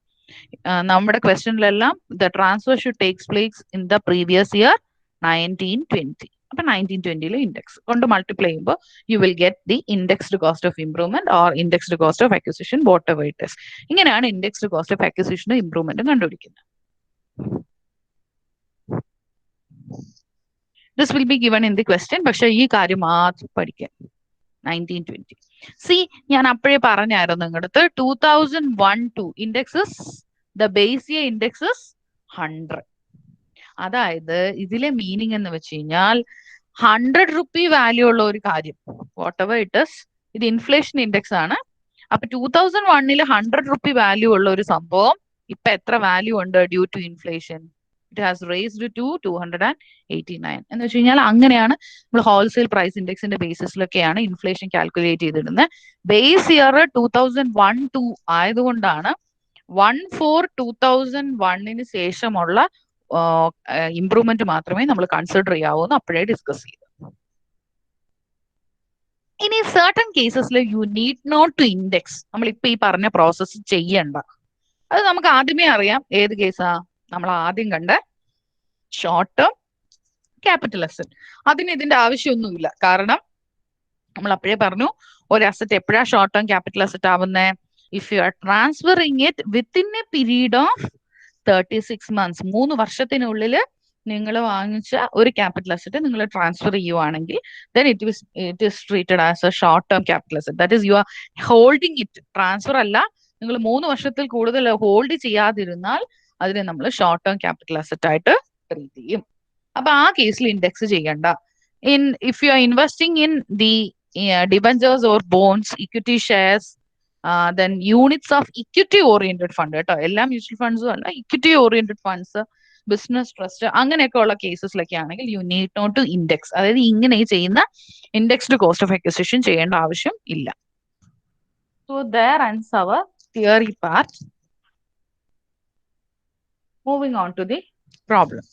നമ്മുടെ ക്വസ്റ്റ്യനിലെല്ലാം the transfer should takes place in the previous year 1920. അപ്പൊ 1920 ഇൻഡെക്സ് കൊണ്ട് മൾട്ടിപ്ലൈ ചെയ്യുമ്പോൾ you will get the indexed cost of improvement or indexed cost of acquisition, whatever it is. ഇങ്ങനെയാണ് indexed cost of അക്വിസിഷനും ഇംപ്രൂവ്മെന്റും കണ്ടുപിടിക്കുന്നത്. This will be given in the question. പക്ഷെ ഈ കാര്യം മാത്രം പഠിക്കാം. 1920. സി, ഞാൻ അപ്പോഴേ പറഞ്ഞായിരുന്നു നിങ്ങളുടെ അടുത്ത് 2001 indexes, the base year indexes 100. അതായത് ഇതിലെ മീനിങ് എന്ന് വെച്ച് കഴിഞ്ഞാൽ 100 റുപ്പി വാല്യൂ ഉള്ള ഒരു കാര്യം, വാട്ട് എവർ ഇറ്റ് ഇസ്, ഇത് ഇൻഫ്ലേഷൻ ഇൻഡെക്സ് ആണ്. അപ്പൊ 2001 100 റുപ്പി വാല്യൂ ഉള്ള ഒരു സംഭവം ഇപ്പൊ എത്ര വാല്യൂ ഉണ്ട് due to inflation? It has raised to 289. എന്ന് വെച്ച് കഴിഞ്ഞാൽ അങ്ങനെയാണ് നമ്മൾ ഹോൾസെയിൽ പ്രൈസ് ഇൻഡെക്സിന്റെ ബേസിസിലൊക്കെയാണ് ഇൻഫ്ലേഷൻ കാൽക്കുലേറ്റ് ചെയ്തിടുന്നത്. ബേസ് ഇയർ 2001-2 ആയതുകൊണ്ടാണ് 1/4/2001 ശേഷമുള്ള ഇംപ്രൂവ്മെന്റ് മാത്രമേ നമ്മൾ കൺസിഡർ ചെയ്യാവൂ എന്ന് അപ്പോഴേ ഡിസ്കസ് ചെയ്തു. ഇനി സർട്ടൺ കേസസിൽ you need not to index, നമ്മൾ ഇപ്പൊ ഈ പറഞ്ഞ പ്രോസസ്സ് ചെയ്യണ്ട. അത് നമുക്ക് ആദ്യമേ അറിയാം. ഏത് കേസാ? നമ്മൾ ആദ്യം കണ്ട ഷോർട്ട് ടേം ക്യാപിറ്റൽ അസറ്റ്. അതിന് ഇതിന്റെ ആവശ്യമൊന്നുമില്ല. കാരണം നമ്മൾ അപ്പോഴേ പറഞ്ഞു, ഒരു അസറ്റ് എപ്പോഴാ ഷോർട്ട് ടേം ക്യാപിറ്റൽ അസറ്റ് ആവുന്നേ? If you are transferring it within a period of 36 months, 3 വർഷത്തിനുള്ളിൽ നിങ്ങൾ വാങ്ങിച്ച ഒരു ക്യാപിറ്റൽ അസറ്റ് നിങ്ങൾ ട്രാൻസ്ഫർ ചെയ്യുവാണെങ്കിൽ then it is treated as a short term capital asset. That is, you are holding it. Transfer അല്ല, നിങ്ങൾ 3 വർഷത്തിൽ കൂടുതൽ ഹോൾഡ് ചെയ്യാതിരുന്നാൽ അതിനെ നമ്മൾ ഷോർട്ട് ടേം ക്യാപിറ്റൽ അസറ്റ് ആയിട്ട് ട്രീറ്റ് ചെയ്യും. അപ്പൊ ആ കേസിൽ ഇൻഡെക്സ് ചെയ്യണ്ട. If you are investing in the debentures or bonds, equity shares, then units of equity oriented fund കേട്ടോ, എല്ലാ മ്യൂച്വൽ ഫണ്ട്സും അല്ല, equity oriented funds, business trust, അങ്ങനെയൊക്കെ ഉള്ള കേസസിലൊക്കെ ആണെങ്കിൽ you need not to index. അതായത് ഇങ്ങനെ ചെയ്യുന്ന ഇൻഡെക്സ്ഡ് കോസ്റ്റ് ഓഫ് അക്വിസിഷൻ ചെയ്യേണ്ട ആവശ്യം ഇല്ല. So there ends our theory part. Moving on to the problem.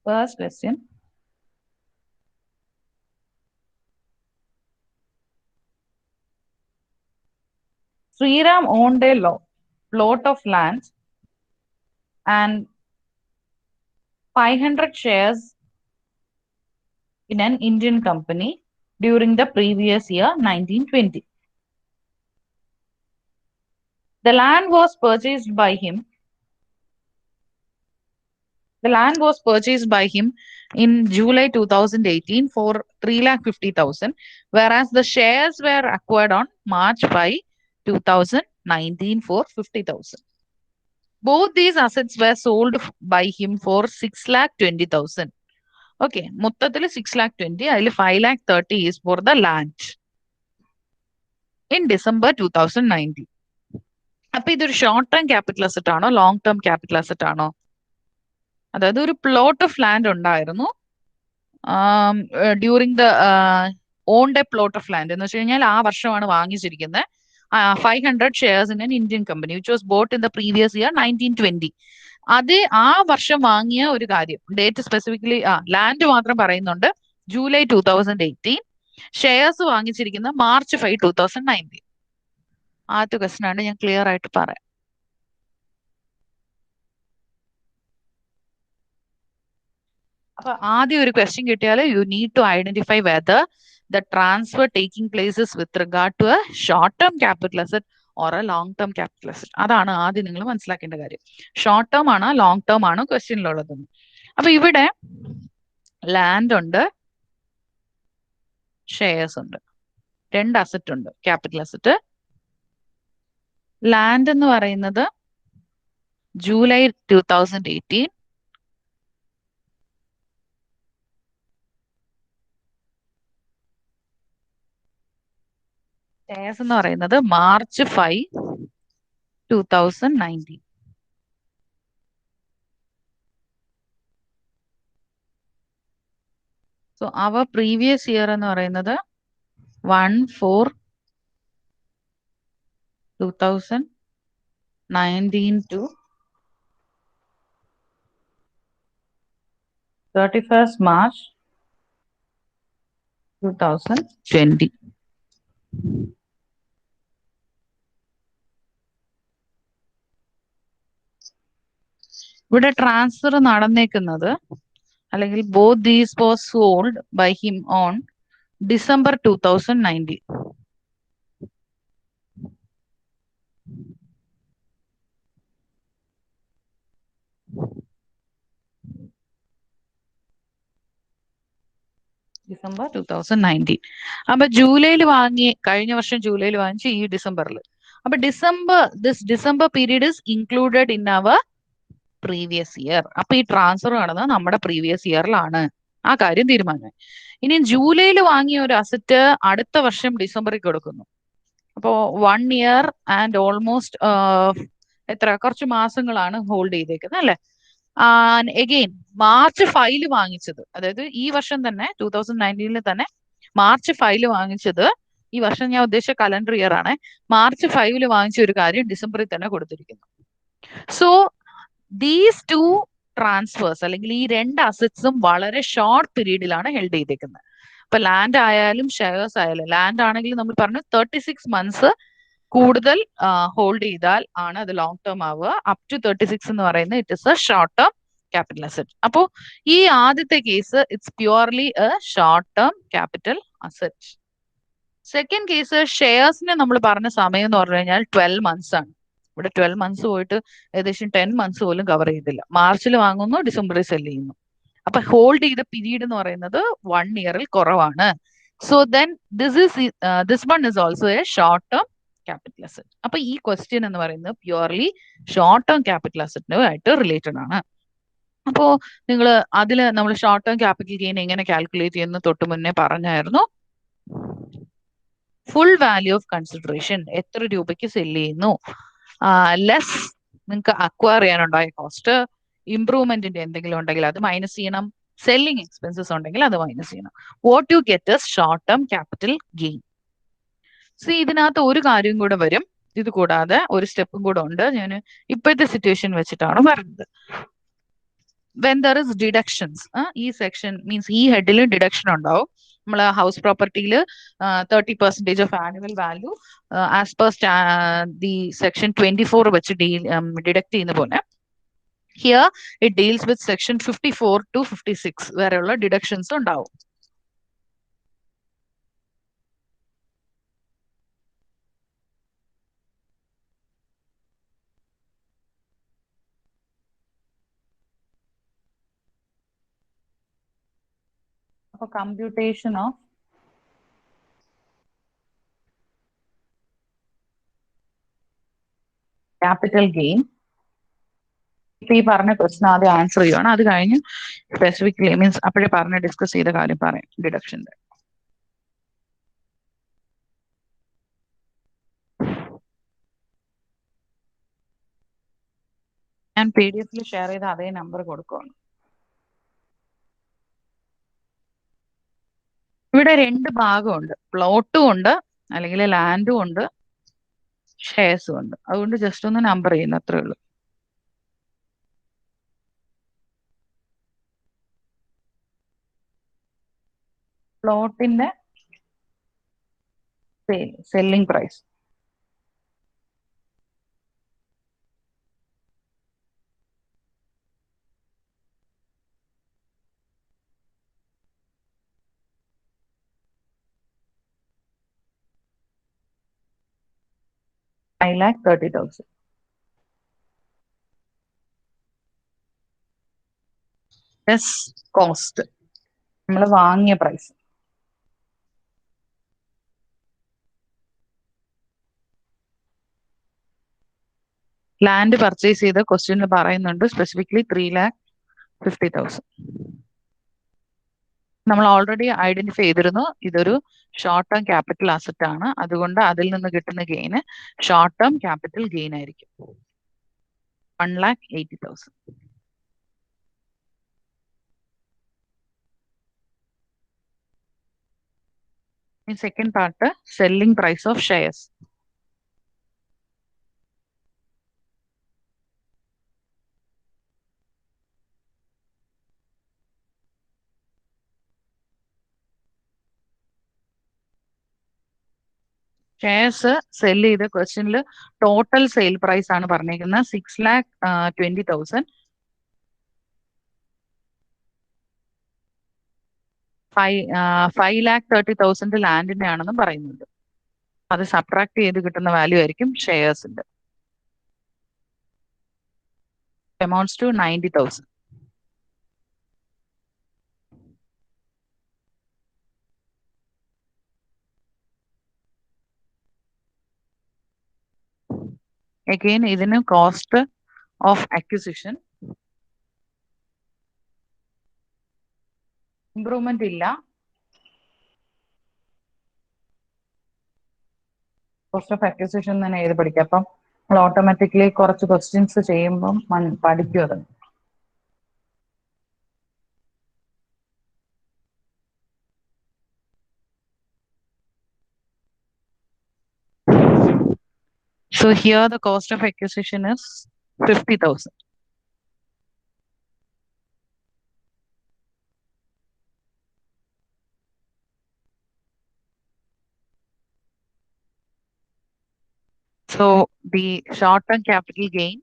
First question. Sriram owned a plot of land and 500 shares in an Indian company during the previous year 1920. The land was purchased by him. The land was purchased by him in July 2018 for 3,50,000, whereas the shares were acquired on March 5, 2019 for 50,000. Both these assets were sold by him for 6,20,000. Okay, മൊത്തത്തിൽ 6,20,000, അതിൽ 5,30,000 is for the land in December 2019. അപ്പൊ ഇതൊരു short term capital asset ആണോ long term capital asset ആണോ? അതായത് ഒരു plot of land ഉണ്ടായിരുന്നു during the owned A plot of land എന്ന് വെച്ച് കഴിഞ്ഞാൽ ആ വർഷമാണ് വാങ്ങിച്ചിരിക്കുന്നത് 500 shares in an Indian company which was bought in the previous year 1920. അത് ആ വർഷം വാങ്ങിയ ഒരു കാര്യം, ഡേറ്റ് സ്പെസിഫിക്കലി ലാൻഡ് മാത്രം പറയുന്നുണ്ട്, ജൂലൈ 2018, ഷെയർസ് വാങ്ങിച്ചിരിക്കുന്ന മാർച്ച് 5, 2019. ആദ്യത്തെ ക്വസ്റ്റൻ ആണ്, ഞാൻ ക്ലിയർ ആയിട്ട് പറയാം. അപ്പൊ ആദ്യം ഒരു ക്വസ്റ്റ്യൻ കിട്ടിയാൽ you need to identify whether the transfer taking places with regard to a short term capital asset or a long term capital asset. അതാണ് ആദ്യം നിങ്ങൾ മനസ്സിലാക്കേണ്ട കാര്യം. ഷോർട്ട് ടേം ആണോ ലോങ് ടേം ആണോ ക്വസ്റ്റ്യനിലുള്ളത്. അപ്പൊ ഇവിടെ ലാൻഡ് ഉണ്ട്, ഷെയർസ് ഉണ്ട്, 2 അസറ്റ് ഉണ്ട്, ക്യാപിറ്റൽ അസറ്റ്. ലാൻഡ് എന്ന് പറയുന്നത് ജൂലൈ 2018, ഷെയർസ് എന്ന് പറയുന്നത് March 5, 2019. സോ അവർ പ്രീവിയസ് ഇയർ എന്ന് പറയുന്നത് 1/4/2019 to 31st March 2020. ഇവിടെ ട്രാൻസ്ഫർ നടന്നേക്കുന്നത് അല്ലെങ്കിൽ both these was sold by him on December 2019. December 2019. അപ്പൊ ജൂലൈയിൽ വാങ്ങി, കഴിഞ്ഞ വർഷം ജൂലൈയിൽ വാങ്ങിച്ച് ഈ ഡിസംബറിൽ. അപ്പൊ December period is included in our previous year. അപ്പൊ ഈ ട്രാൻസ്ഫർ നടന്നത് നമ്മുടെ പ്രീവിയസ് ഇയറിലാണ്. ആ കാര്യം തീരുമാനം. ഇനി ജൂലൈയിൽ വാങ്ങിയ ഒരു അസറ്റ് അടുത്ത വർഷം ഡിസംബറിൽ കൊടുക്കുന്നു. അപ്പോ 1 ഇയർ ആൻഡ് ഓൾമോസ്റ്റ് കുറച്ച് മാസങ്ങളാണ് ഹോൾഡ് ചെയ്തേക്കുന്നത് അല്ലെ. എഗെയിൻ March 5 വാങ്ങിച്ചത്, അതായത് ഈ വർഷം തന്നെ 2019 തന്നെ March 5 വാങ്ങിച്ചത്, ഈ വർഷം ഞാൻ ഉദ്ദേശിച്ച കലണ്ടർ ഇയർ ആണ്. March 5 വാങ്ങിച്ച ഒരു കാര്യം ഡിസംബറിൽ തന്നെ കൊടുത്തിരിക്കുന്നു. സോ ദീസ് ടു ട്രാൻസ്ഫേഴ്സ് അല്ലെങ്കിൽ ഈ രണ്ട് അസറ്റ്സും വളരെ ഷോർട്ട് പീരീഡിലാണ് ഹെൽഡ് ചെയ്തേക്കുന്നത്. ഇപ്പൊ ലാൻഡ് ആയാലും ഷെയർസ് ആയാലും, ലാൻഡ് ആണെങ്കിൽ നമ്മൾ പറഞ്ഞു 36 months കൂടുതൽ ഹോൾഡ് ചെയ്താൽ ആണ് അത് ലോങ് ടേം ആവുക. അപ് ടു 36 എന്ന് പറയുന്നത് it is a short term capital asset. അപ്പോ ഈ ആദ്യത്തെ case it's purely a short term capital asset. Second case ഷെയർസിന് നമ്മൾ പറഞ്ഞ സമയം എന്ന് പറഞ്ഞു കഴിഞ്ഞാൽ 12 months ആണ്. ഇവിടെ 12 months പോയിട്ട് ഏകദേശം 10 months പോലും കവർ ചെയ്തില്ല. മാർച്ചിൽ വാങ്ങുന്നു, ഡിസംബറിൽ സെല് ചെയ്യുന്നു. അപ്പൊ ഹോൾഡ് ചെയ്ത പീരീഡ് എന്ന് പറയുന്നത് 1 ഇയറിൽ കുറവാണ്. So then this one is also a short term capital asset. അപ്പൊ ഈ ക്വസ്റ്റ്യൻ എന്ന് പറയുന്നത് പ്യുവർലി ഷോർട്ട് ടേം ക്യാപിറ്റൽ അസറ്റിനുമായിട്ട് റിലേറ്റഡ് ആണ്. അപ്പോ നിങ്ങൾ നമ്മൾ ഷോർട്ട് ടേം ക്യാപിറ്റൽ ഗെയിൻ എങ്ങനെ കാൽക്കുലേറ്റ് ചെയ്യുന്നു തൊട്ട് മുന്നേ പറഞ്ഞായിരുന്നു. ഫുൾ വാല്യൂ ഓഫ് കൺസിഡറേഷൻ, എത്ര രൂപയ്ക്ക് സെല് ചെയ്യുന്നു, ലെസ് നിങ്ങൾക്ക് അക്വയർ ചെയ്യാനുണ്ടായ കോസ്റ്റ്, ഇംപ്രൂവ്മെന്റിന്റെ എന്തെങ്കിലും ഉണ്ടെങ്കിൽ അത് മൈനസ് ചെയ്യണം, സെല്ലിംഗ് എക്സ്പെൻസസ് ഉണ്ടെങ്കിൽ അത് മൈനസ് ചെയ്യണം. What you get is short term capital gain. So ഇതിനകത്ത് ഒരു കാര്യം കൂടെ വരും. ഇത് കൂടാതെ ഒരു സ്റ്റെപ്പും കൂടെ ഉണ്ട്. ഞാൻ ഇപ്പോഴത്തെ സിറ്റുവേഷൻ വെച്ചിട്ടാണ് പറയുന്നത്. വെൻ ദർ ഇസ് ഡിഡക്ഷൻസ്, ഈ സെക്ഷൻ മീൻസ് ഈ ഹെഡിൽ ഡിഡക്ഷൻ ഉണ്ടാവും. നമ്മൾ ഹൗസ് പ്രോപ്പർട്ടിയിൽ 30% of annual value as per the section 24 വെച്ച് ഡിഡക്ട് ചെയ്യുന്ന പോലെ here it deals with section 54 to 56 വരെയുള്ള ഡിഡക്ഷൻസ് ഉണ്ടാവും. അപ്പൊ കമ്പ്യൂട്ടേഷൻ ഓഫ് ക്യാപിറ്റൽ ഗെയിൻ, ഇപ്പൊ ഈ പറഞ്ഞ ക്വസ്റ്റൻ ആദ്യം ആൻസർ ചെയ്യുവാണ്. അത് കഴിഞ്ഞ് സ്പെസിഫിക്കലി മീൻസ് അപ്പോഴേ പറഞ്ഞ് ഡിസ്കസ് ചെയ്ത കാര്യം പറയാം ഡിഡക്ഷന്റെ. ഞാൻ PDF ഷെയർ ചെയ്ത അതേ നമ്പർ കൊടുക്കുകയാണ്. ഇവിടെ രണ്ട് ഭാഗമുണ്ട്, പ്ലോട്ടും ഉണ്ട് അല്ലെങ്കിൽ ലാൻഡും ഉണ്ട്, ഷെയർസും ഉണ്ട്. അതുകൊണ്ട് ജസ്റ്റ് ഒന്ന് നമ്പർ ചെയ്യുന്നു, അത്രേ ഉള്ളൂ. പ്ലോട്ടിന്റെ സെല്ലിംഗ് പ്രൈസ് $5,30,000. കോസ്റ്റ് നമ്മൾ വാങ്ങിയ പ്രൈസ്. ലാൻഡ് പർച്ചേസ് ചെയ്ത ക്വസ്റ്റ്യനിൽ പറയുന്നുണ്ട് സ്പെസിഫിക്കലി 3,50,000. നമ്മൾ ഓൾറെഡി ഐഡന്റിഫൈ ചെയ്തിരുന്നു ഇതൊരു ഷോർട്ട് ടേം ക്യാപിറ്റൽ അസറ്റ് ആണ്, അതുകൊണ്ട് അതിൽ നിന്ന് കിട്ടുന്ന gain short term capital gain ആയിരിക്കും 1,80,000. In second part, selling price of shares. Shares cell ചെയ്ത ക്വസ്റ്റ്യനിൽ ടോട്ടൽ സെയിൽ പ്രൈസ് ആണ് പറഞ്ഞിരിക്കുന്നത് 6,20,000. 5,30,000 ലാൻഡിന്റെ ആണെന്നും പറയുന്നുണ്ട്. അത് സബ്ട്രാക്ട് ചെയ്ത് കിട്ടുന്ന വാല്യൂ ആയിരിക്കും ഷെയർസിന്റെ. Amounts to 90,000. അഗെയിൻ ഇതിന് കോസ്റ്റ് ഓഫ് അക്വിസിഷൻ ഇംപ്രൂവ്മെന്റ് ഇല്ല. കോസ്റ്റ് ഓഫ് അക്വിസിഷൻ തന്നെ ഏത് പഠിക്കാം. അപ്പം നമ്മൾ ഓട്ടോമാറ്റിക്കലി കുറച്ച് ക്വസ്റ്റ്യൻസ് ചെയ്യുമ്പം പഠിക്കും അത്. So here the cost of acquisition is 50,000. So the short-term capital gain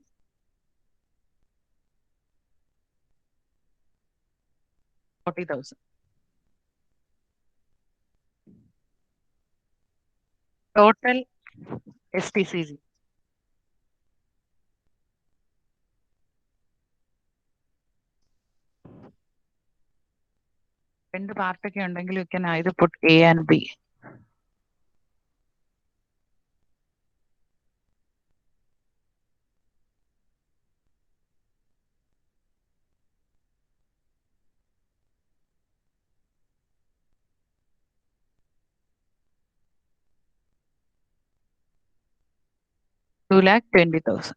$40,000. Total STCG. രണ്ട് പാർട്ടൊക്കെ ഉണ്ടെങ്കിൽ you can either put A and B. $2,20,000.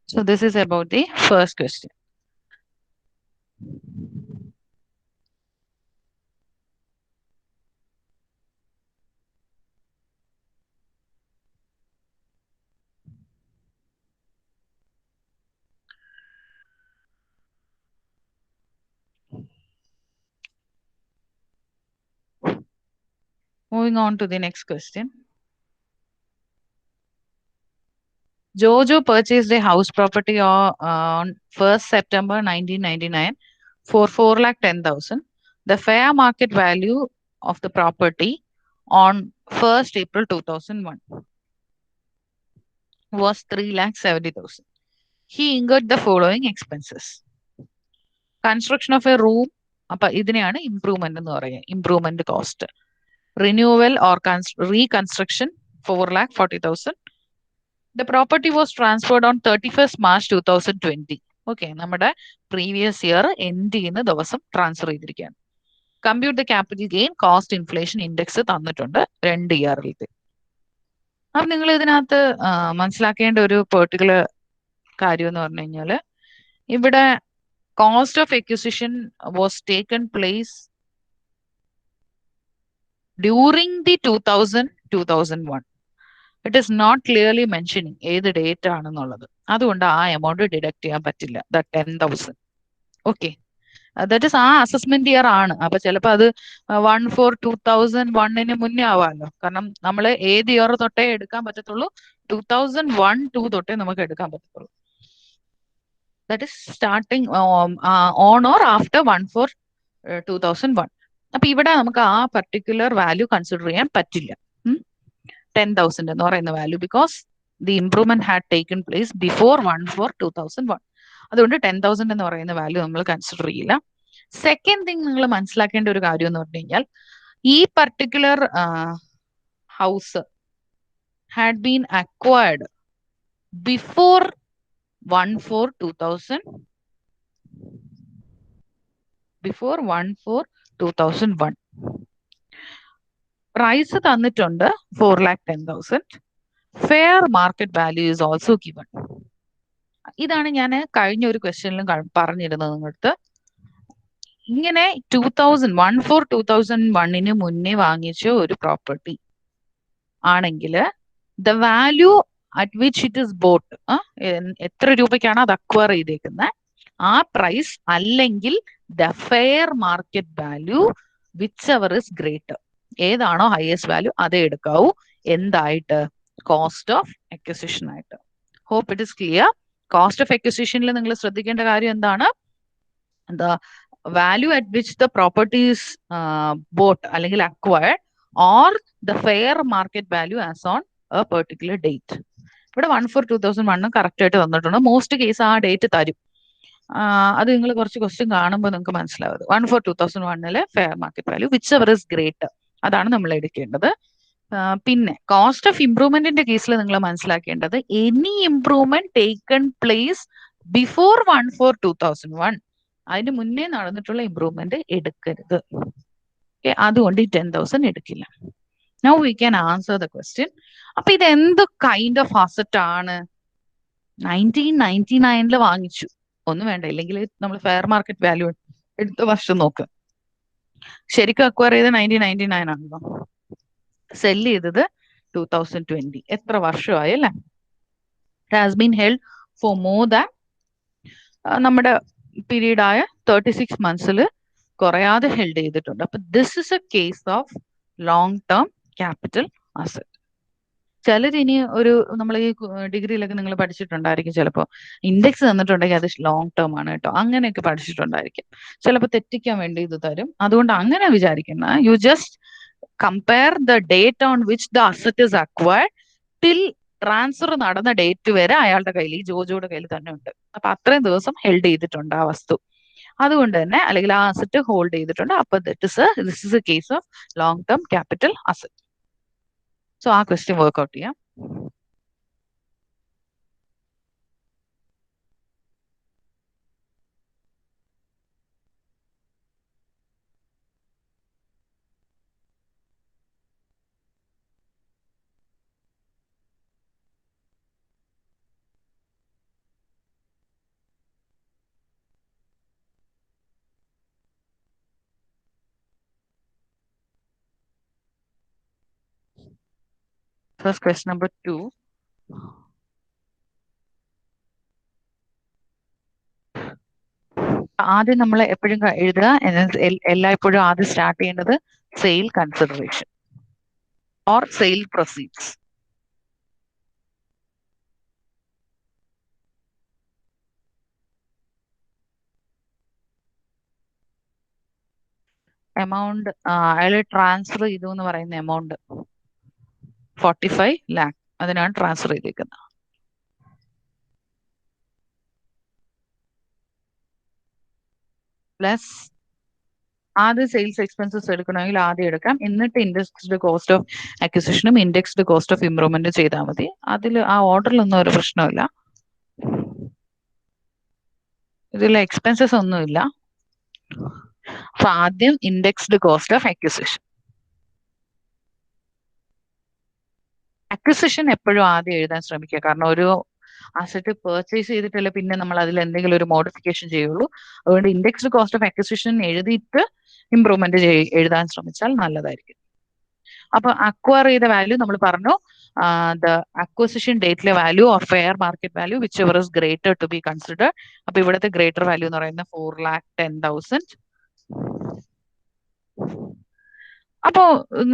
So this is about the first question. Moving on to the next question. Jojo purchased a house property on 1st September 1999 for 4,10,000. The fair market value of the property on 1st April 2001 was 3,70,000. He incurred the following expenses. Construction of a room, അപ്പൊ ഇതിനെയാണ് improvement എന്ന് പറയുക, improvement cost. Renewal or reconstruction 4,40,000. The property was transferred on 31st March 2020. Okay, നമ്മുടെ previous year end ചെയ്യുന്ന ദിവസം transfer ചെയ്തിരിക്കുകയാണ്. Compute the capital gain cost inflation index തന്നിട്ടുണ്ട് 2 ഇയറിലത്തെ. അപ്പൊ നിങ്ങൾ ഇതിനകത്ത് മനസ്സിലാക്കേണ്ട ഒരു പെർട്ടിക്കുലർ കാര്യം എന്ന് പറഞ്ഞു കഴിഞ്ഞാൽ ഇവിടെ cost of acquisition was taken place during the 2000-2001. It is not clearly mentioning ഏത് ഡേറ്റ് ആണെന്നുള്ളത്. അതുകൊണ്ട് ആ എമൗണ്ട് ഡിഡക്ട് ചെയ്യാൻ പറ്റില്ല, ദ 10,000. ഓക്കെ, ദാറ്റ് ഇസ് ആ അസസ്മെന്റ് ഇയർ ആണ്. അപ്പൊ ചിലപ്പോൾ അത് 1/4/2001 മുന്നേ ആവാമല്ലോ. കാരണം നമ്മൾ ഏത് ഇയർ തൊട്ടേ എടുക്കാൻ പറ്റത്തുള്ളൂ, 2001-2 തൊട്ടേ നമുക്ക് എടുക്കാൻ പറ്റത്തുള്ളൂ. That is starting on or after 1/4/2001. അപ്പൊ ഇവിടെ നമുക്ക് ആ പർട്ടിക്കുലർ വാല്യൂ കൺസിഡർ ചെയ്യാൻ പറ്റില്ല, 10,000 എന്ന് പറയുന്ന value, because the improvement had taken place before 1/4/2001. അതുകൊണ്ട് 10,000 എന്ന് പറയുന്ന വാല്യൂ നമ്മൾ കൺസിഡർ ചെയ്യില്ല. സെക്കൻഡ് തിങ് നിങ്ങൾ മനസ്സിലാക്കേണ്ട ഒരു കാര്യം എന്ന് പറഞ്ഞു കഴിഞ്ഞാൽ ഈ particular house had been acquired before 1/4/2000, before 1/4/2001. Price തന്നിട്ടുണ്ട് 4,10,000. Fair market value is also given. ഇതാണ് ഞാൻ കഴിഞ്ഞ ഒരു ക്വസ്റ്റ്യനിലും പറഞ്ഞിരുന്നത് നിങ്ങൾക്ക്. ഇങ്ങനെ 1/4/2001 മുന്നേ വാങ്ങിച്ച ഒരു പ്രോപ്പർട്ടി ആണെങ്കിൽ the value at which it is bought, എത്ര രൂപയ്ക്കാണ് അത് അക്വയർ ചെയ്തേക്കുന്നത്, ആ പ്രൈസ് അല്ലെങ്കിൽ the fair market value whichever is greater, ഏതാണോ ഹയസ്റ്റ് വാല്യൂ അതേ എടുക്കാവൂ. എന്തായിട്ട്? കോസ്റ്റ് ഓഫ് അക്വിസിഷൻ ആയിട്ട്. Hope it is clear. Cost of അക്വിസിഷനിൽ നിങ്ങൾ ശ്രദ്ധിക്കേണ്ട കാര്യം എന്താണ്? The value at which the properties bought അല്ലെങ്കിൽ acquired or the fair market value as on a particular date. ഇവിടെ 1/4/2001 കറക്റ്റ് ആയിട്ട് തന്നിട്ടുണ്ട്. മോസ്റ്റ് കേസ് ആ ഡേറ്റ് തരും. അത് നിങ്ങൾ കുറച്ച് ക്വസ്റ്റ്യൻ കാണുമ്പോൾ നിങ്ങൾക്ക് മനസ്സിലാവും. 1/4/2001 fair market value whichever is greater, അതാണ് നമ്മൾ എടുക്കേണ്ടത്. പിന്നെ കോസ്റ്റ് ഓഫ് ഇംപ്രൂവ്മെന്റിന്റെ കേസിൽ നിങ്ങൾ മനസ്സിലാക്കേണ്ടത് any improvement taken place before 1/4/2001, അതിന് മുന്നേ നടന്നിട്ടുള്ള ഇംപ്രൂവ്മെന്റ് എടുക്കരുത്. അതുകൊണ്ട് ഈ 10,000 എടുക്കില്ല. Now we can answer the question. അപ്പൊ ഇത് എന്ത് കൈൻഡ് ഓഫ് അസറ്റ് ആണ്? 1999 വാങ്ങിച്ചു, ഒന്നും വേണ്ട, ഇല്ലെങ്കിൽ നമ്മൾ ഫെയർ മാർക്കറ്റ് വാല്യൂ എടുത്ത വർഷം നോക്ക്. ശരിക്കും അക്വയർ ചെയ്ത് 1999 ആണല്ലോ, സെല് ചെയ്തത് 2020. എത്ര വർഷമായി അല്ലേ? It has been held for more than നമ്മുടെ പീരീഡ് ആയ 36 months കുറയാതെ ഹെൽഡ് ചെയ്തിട്ടുണ്ട്. അപ്പൊ this is A case of long term capital asset. ചിലർ ഇനി ഒരു നമ്മൾ ഈ ഡിഗ്രിയിലൊക്കെ നിങ്ങൾ പഠിച്ചിട്ടുണ്ടായിരിക്കും, ചിലപ്പോൾ ഇൻഡെക്സ് തന്നിട്ടുണ്ടെങ്കിൽ അത് ലോങ് ടേം ആണ് കേട്ടോ, അങ്ങനെയൊക്കെ പഠിച്ചിട്ടുണ്ടായിരിക്കും. ചിലപ്പോൾ തെറ്റിക്കാൻ വേണ്ടി ഇത് തരും. അതുകൊണ്ട് അങ്ങനെ വിചാരിക്കുന്ന, you just compare the date on which the asset is acquired till transfer നടന്ന ഡേറ്റ് വരെ അയാളുടെ കയ്യിൽ, ഈ ജോജോയുടെ കയ്യിൽ തന്നെ ഉണ്ട്. അപ്പൊ അത്രയും ദിവസം ഹെൽഡ് ചെയ്തിട്ടുണ്ട് ആ വസ്തു. അതുകൊണ്ട് തന്നെ, അല്ലെങ്കിൽ ആ അസറ്റ് ഹോൾഡ് ചെയ്തിട്ടുണ്ട്. അപ്പൊ this is A case of long term capital asset. So ആ ക്വസ്റ്റ്യൻ വർക്ക്ഔട്ട് ചെയ്യാം. First question number 2. ആദ്യം നമ്മൾ എപ്പോഴും എഴുതുക, എല്ലായ്പ്പോഴും ആദ്യം സ്റ്റാർട്ട് ചെയ്യേണ്ടത് sale consideration or sale proceeds. Amount അയാൾ ട്രാൻസ്ഫർ ചെയ്തു എന്ന് പറയുന്ന എമൗണ്ട് 45 lakh, അതിനാണ് ട്രാൻസ്ഫർ ചെയ്തേക്കുന്നത്. പ്ലസ് ആദ്യം സെയിൽസ് എക്സ്പെൻസസ് എടുക്കണമെങ്കിൽ ആദ്യം എടുക്കാം, എന്നിട്ട് ഇൻഡെക്സ്ഡ് കോസ്റ്റ് ഓഫ് അക്വിസിഷനും ഇൻഡെക്സ്ഡ് കോസ്റ്റ് ഓഫ് ഇംപ്രൂവ്മെന്റ് ചെയ്താൽ മതി. അതിൽ ആ ഓർഡറിലൊന്നും ഒരു പ്രശ്നമില്ല. ഇതിൽ എക്സ്പെൻസസ് ഒന്നുമില്ല. അപ്പൊ ആദ്യം indexed cost of acquisition. Acquisition എപ്പോഴും ആദ്യം എഴുതാൻ ശ്രമിക്കുക, കാരണം ഒരു അസറ്റ് പർച്ചേസ് ചെയ്തിട്ടല്ലേ പിന്നെ നമ്മൾ അതിൽ എന്തെങ്കിലും ഒരു മോഡിഫിക്കേഷൻ ചെയ്യുള്ളൂ. അതുകൊണ്ട് ഇൻഡെക്സ്ഡ് കോസ്റ്റ് ഓഫ് അക്വിസിഷൻ എഴുതിയിട്ട് ഇംപ്രൂവ്മെന്റ് എഴുതാൻ ശ്രമിച്ചാൽ നല്ലതായിരിക്കും. അപ്പൊ അക്വയർ ചെയ്ത വാല്യൂ നമ്മൾ പറഞ്ഞു, ദ അക്വസിഷൻ ഡേറ്റിലെ value of fair market value whichever is greater to be consider. അപ്പൊ ഇവിടുത്തെ ഗ്രേറ്റർ വാല്യൂ എന്ന് പറയുന്നത് 4,10,000. അപ്പോ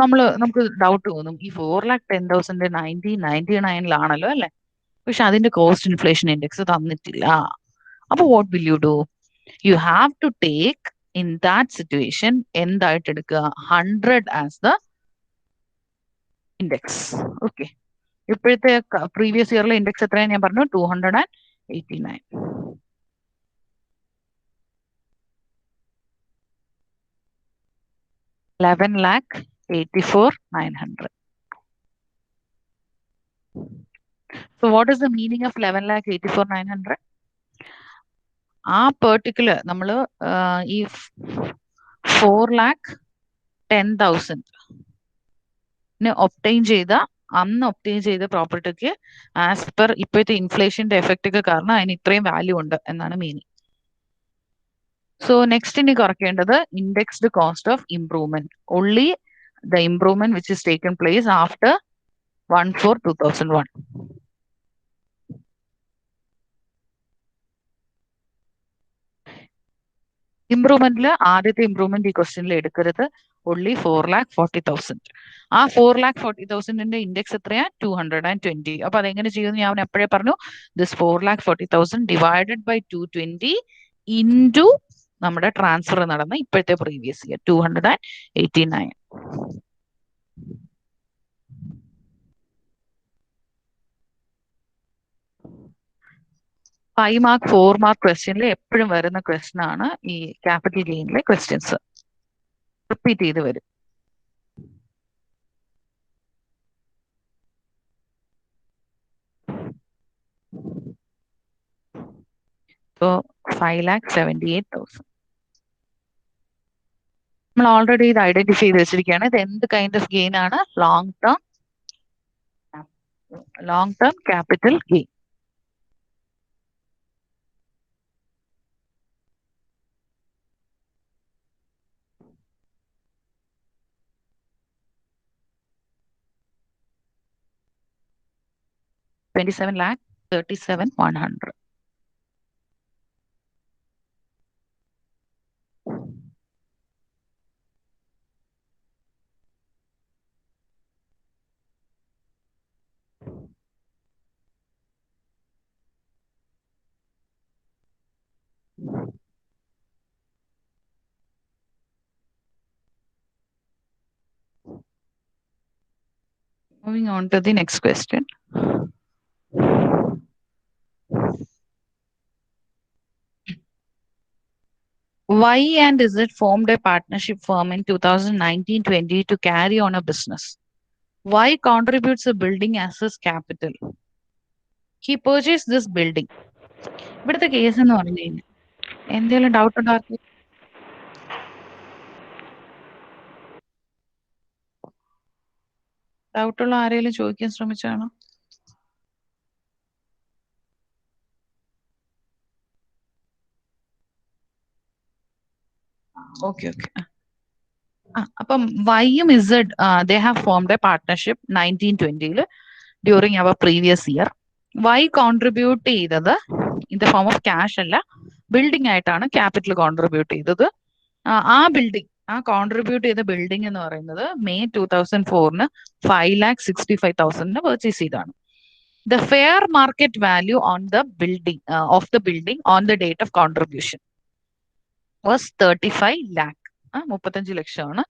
നമുക്ക് ഡൗട്ട് തോന്നും, ഈ 4,10,000 1999 അല്ലെ, പക്ഷെ അതിന്റെ കോസ്റ്റ് ഇൻഫ്ലേഷൻ ഇൻഡെക്സ് തന്നിട്ടില്ല. അപ്പൊ what will you do? You have to take in that situation എന്തായിട്ട് എടുക്കുക? 100 ആസ് ദ ഇൻഡെക്സ്. ഓക്കെ, ഇപ്പോഴത്തെ പ്രീവിയസ് ഇയറിലെ ഇൻഡെക്സ് എത്രയാണ് ഞാൻ പറഞ്ഞു? 289. 11,84,900. So what is the meaning of 11,84,900? ആ പെർട്ടിക്കുലർ നമ്മൾ ഈ 4,10,000 ഒപ്റ്റൈൻ ചെയ്ത അന്ന് ഒപ്റ്റൈൻ ചെയ്ത പ്രോപ്പർട്ടിക്ക് ആസ് പെർ ഇപ്പോഴത്തെ ഇൻഫ്ലേഷന്റെ എഫക്റ്റ് ഒക്കെ കാരണം അതിന് ഇത്രയും വാല്യൂ ഉണ്ട് എന്നാണ് മീനിങ്. സോ നെക്സ്റ്റ് ഇനി കുറയ്ക്കേണ്ടത് indexed cost of improvement. Only the improvement which is taken place after 1/4/2001. ഇംപ്രൂവ്മെന്റിൽ ആദ്യത്തെ ഇംപ്രൂവ്മെന്റ് ഈ ക്വസ്റ്റ്യനിൽ എടുക്കരുത്. ഓൺലി 4,40,000. ആ 4,40,000ന്റെ ഇൻഡെക്സ് എത്രയാ? 220. അപ്പൊ അതെങ്ങനെ ചെയ്യുമെന്ന് ഞാൻ എപ്പോഴേ പറഞ്ഞു. ദിസ് 4,40,000 ഡിവൈഡഡ് ബൈ 220 ഇൻറ്റു നമ്മുടെ ട്രാൻസ്ഫർ നടന്ന ഇപ്പോഴത്തെ previous year 289. Five mark 4 mark ക്വസ്റ്റ്യനിൽ എപ്പോഴും വരുന്ന ക്വസ്റ്റ്യൻ ആണ് ഈ ക്യാപിറ്റൽ ഗെയിനിലെ ക്വസ്റ്റ്യൻസ്. റിപ്പീറ്റ് ചെയ്ത് വരും. So 5,78,000. നമ്മൾ ഓൾറെഡി ഇത് ഐഡന്റിഫൈ ചെയ്ത് വെച്ചിരിക്കുകയാണ്. ഇത് എന്ത് കൈൻഡ് ഓഫ് ഗെയിൻ ആണ്? Long term capital gain. $27,37,100. Moving on to the next question. Y and Z formed a partnership firm in 2019-20 to carry on a business. Y contributes a building as his capital. He purchased this building. ഇവിടുത്തെ case എന്ന് പറഞ്ഞു കഴിഞ്ഞാൽ എന്തെങ്കിലും doubt ഉണ്ടാക്കി? ഡൗട്ടുള്ള ആരെങ്കിലും ചോദിക്കാൻ ശ്രമിച്ചാണോ? Okay okay. അപ്പം വൈയും Z they have formed a partnership 1920 during our previous year. Y contribute ചെയ്തത് in the form of cash അല്ല, ബിൽഡിംഗ് ആയിട്ടാണ് ക്യാപിറ്റൽ കോൺട്രിബ്യൂട്ട് ചെയ്തത്. ആ ബിൽഡിംഗ്, ആ കോൺട്രിബ്യൂട്ട് ചെയ്ത ബിൽഡിംഗ് എന്ന് പറയുന്നത് മെയ് 2004 5,65,000 പർച്ചേസ് ചെയ്താണ്. The fair market value on the building of the building on the date of contribution was 35 lakh. 35 ലക്ഷമാണ്.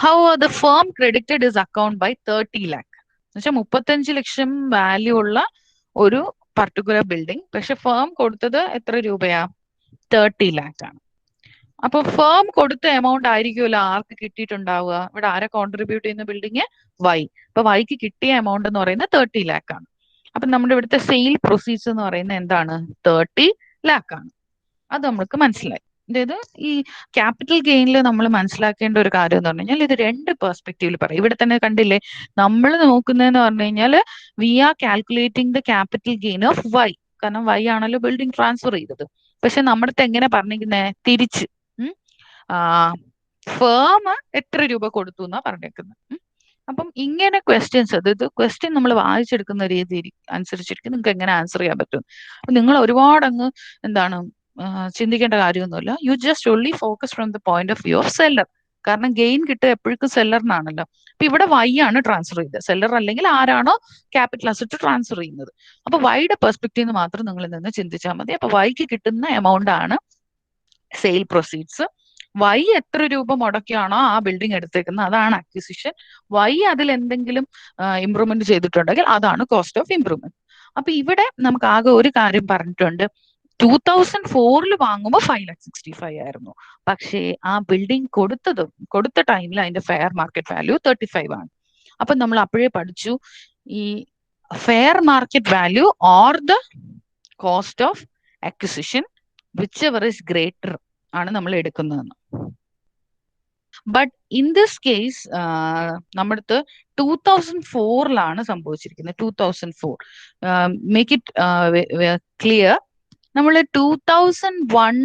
How the firm credited is account by 30 lakh. എന്നുവെച്ചാൽ 35 ലക്ഷം value ഉള്ള ഒരു particular building, പക്ഷെ firm കൊടുത്തത് എത്ര രൂപയാ? 30 lakh ആണ്. അപ്പൊ ഫേം കൊടുത്ത എമൗണ്ട് ആയിരിക്കുമല്ലോ ആർക്ക് കിട്ടിയിട്ടുണ്ടാവുക? ഇവിടെ ആരെ കോൺട്രിബ്യൂട്ട് ചെയ്യുന്ന ബിൽഡിംഗ്? വൈ. അപ്പൊ വൈക്ക് കിട്ടിയ എമൗണ്ട് എന്ന് പറയുന്നത് 30 lakh ആണ്. അപ്പൊ നമ്മുടെ ഇവിടുത്തെ സെയിൽ പ്രൊസീഡ്സ് എന്ന് പറയുന്നത് എന്താണ്? 30 lakh ആണ്. അത് നമ്മൾക്ക് മനസ്സിലായി. അതായത് ഈ ക്യാപിറ്റൽ ഗെയിനിൽ നമ്മൾ മനസ്സിലാക്കേണ്ട ഒരു കാര്യം എന്ന് പറഞ്ഞു കഴിഞ്ഞാൽ ഇത് രണ്ട് പെർസ്പെക്റ്റീവിൽ പറയും. ഇവിടെ തന്നെ കണ്ടില്ലേ, നമ്മൾ നോക്കുന്നതെന്ന് പറഞ്ഞു കഴിഞ്ഞാൽ we are calculating the capital gain of Y. കാരണം വൈ ആണല്ലോ ബിൽഡിംഗ് ട്രാൻസ്ഫർ ചെയ്തത്. പക്ഷെ നമ്മുടെ അടുത്ത് എങ്ങനെ പറഞ്ഞിരിക്കുന്നത്? തിരിച്ച് ഫേം എത്ര രൂപ കൊടുത്തു എന്നാ പറഞ്ഞേക്കുന്നത്. അപ്പം ഇങ്ങനെ ക്വസ്റ്റ്യൻസ്, അതായത് ക്വസ്റ്റ്യൻ നമ്മൾ വായിച്ചെടുക്കുന്ന രീതി അനുസരിച്ചിരിക്കും നിങ്ങൾക്ക് എങ്ങനെ ആൻസർ ചെയ്യാൻ പറ്റും. അപ്പൊ നിങ്ങൾ ഒരുപാട് അങ്ങ് എന്താണ് ചിന്തിക്കേണ്ട കാര്യമൊന്നുമില്ല. You just only focus from the point of view of seller. കാരണം ഗെയിൻ കിട്ടുക എപ്പോഴും സെല്ലറിനാണല്ലോ. അപ്പൊ ഇവിടെ വൈ ആണ് ട്രാൻസ്ഫർ ചെയ്തത്, സെല്ലർ അല്ലെങ്കിൽ ആരാണോ ക്യാപിറ്റൽ അസറ്റ് ട്രാൻസ്ഫർ ചെയ്യുന്നത്. അപ്പൊ വൈയുടെ പെർസ്പെക്റ്റീവ് മാത്രം നിങ്ങൾ നിന്ന് ചിന്തിച്ചാൽ മതി. അപ്പൊ വൈക്ക് കിട്ടുന്ന എമൗണ്ട് ആണ് സെയിൽ പ്രൊസീഡ്സ്. വൈ എത്ര രൂപ മുടക്കിയാണോ ആ ബിൽഡിംഗ് എടുത്തേക്കുന്നത് അതാണ് അക്വിസിഷൻ. വൈ അതിൽ എന്തെങ്കിലും ഇംപ്രൂവ്മെന്റ് ചെയ്തിട്ടുണ്ടെങ്കിൽ അതാണ് കോസ്റ്റ് ഓഫ് ഇംപ്രൂവ്മെന്റ്. അപ്പൊ ഇവിടെ നമുക്ക് ആകെ ഒരു കാര്യം പറഞ്ഞിട്ടുണ്ട്. 2004 വാങ്ങുമ്പോൾ 5,65,000 ആയിരുന്നു. പക്ഷേ ആ ബിൽഡിംഗ് കൊടുത്ത ടൈമിൽ അതിന്റെ ഫെയർ മാർക്കറ്റ് വാല്യൂ 35 ആണ്. അപ്പൊ നമ്മൾ അപ്പോഴേ പഠിച്ചു ഈ fair market value or the cost of acquisition which ever is greater ആണ് നമ്മൾ എടുക്കുന്നതെന്ന്. ബട്ട് ഇൻ ദിസ് കേസ് നമ്മുടെ അടുത്ത് 2004 സംഭവിച്ചിരിക്കുന്നത്. 2004 മേക്ക് ഇറ്റ് ക്ലിയർ. നമ്മൾ 2001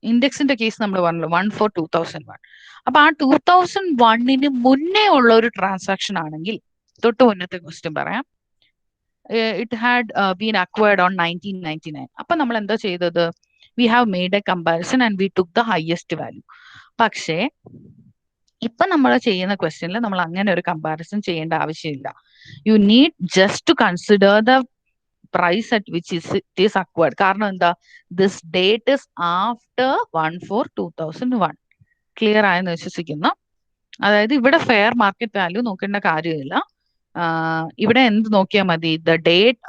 ഇൻഡെക്സിന്റെ കേസ് നമ്മൾ പറഞ്ഞല്ലോ 1/4/2001. അപ്പൊ ആ 2001 മുന്നേ ഉള്ള ഒരു ട്രാൻസാക്ഷൻ ആണെങ്കിൽ, തൊട്ട് മുന്നത്തെ ക്വസ്റ്റ്യൻ പറയാം, it had been acquired on 1999. അപ്പൊ നമ്മൾ എന്താ ചെയ്തത്? We have made A comparison and we took the highest value. പക്ഷേ ഇപ്പൊ നമ്മൾ ചെയ്യുന്ന ക്വസ്റ്റ്യനിൽ നമ്മൾ അങ്ങനെ ഒരു കമ്പാരിസൺ ചെയ്യേണ്ട ആവശ്യമില്ല. You need just to consider the price at which it is acquired. കാരണം എന്താ? This date is after 1/4/2001. Clear ആയെന്ന് വിശ്വസിക്കുന്നു. അതായത് ഇവിടെ ഫെയർ മാർക്കറ്റ് വാല്യൂ നോക്കേണ്ട കാര്യമില്ല. ഇവിടെ എന്ത് നോക്കിയാൽ മതി? The date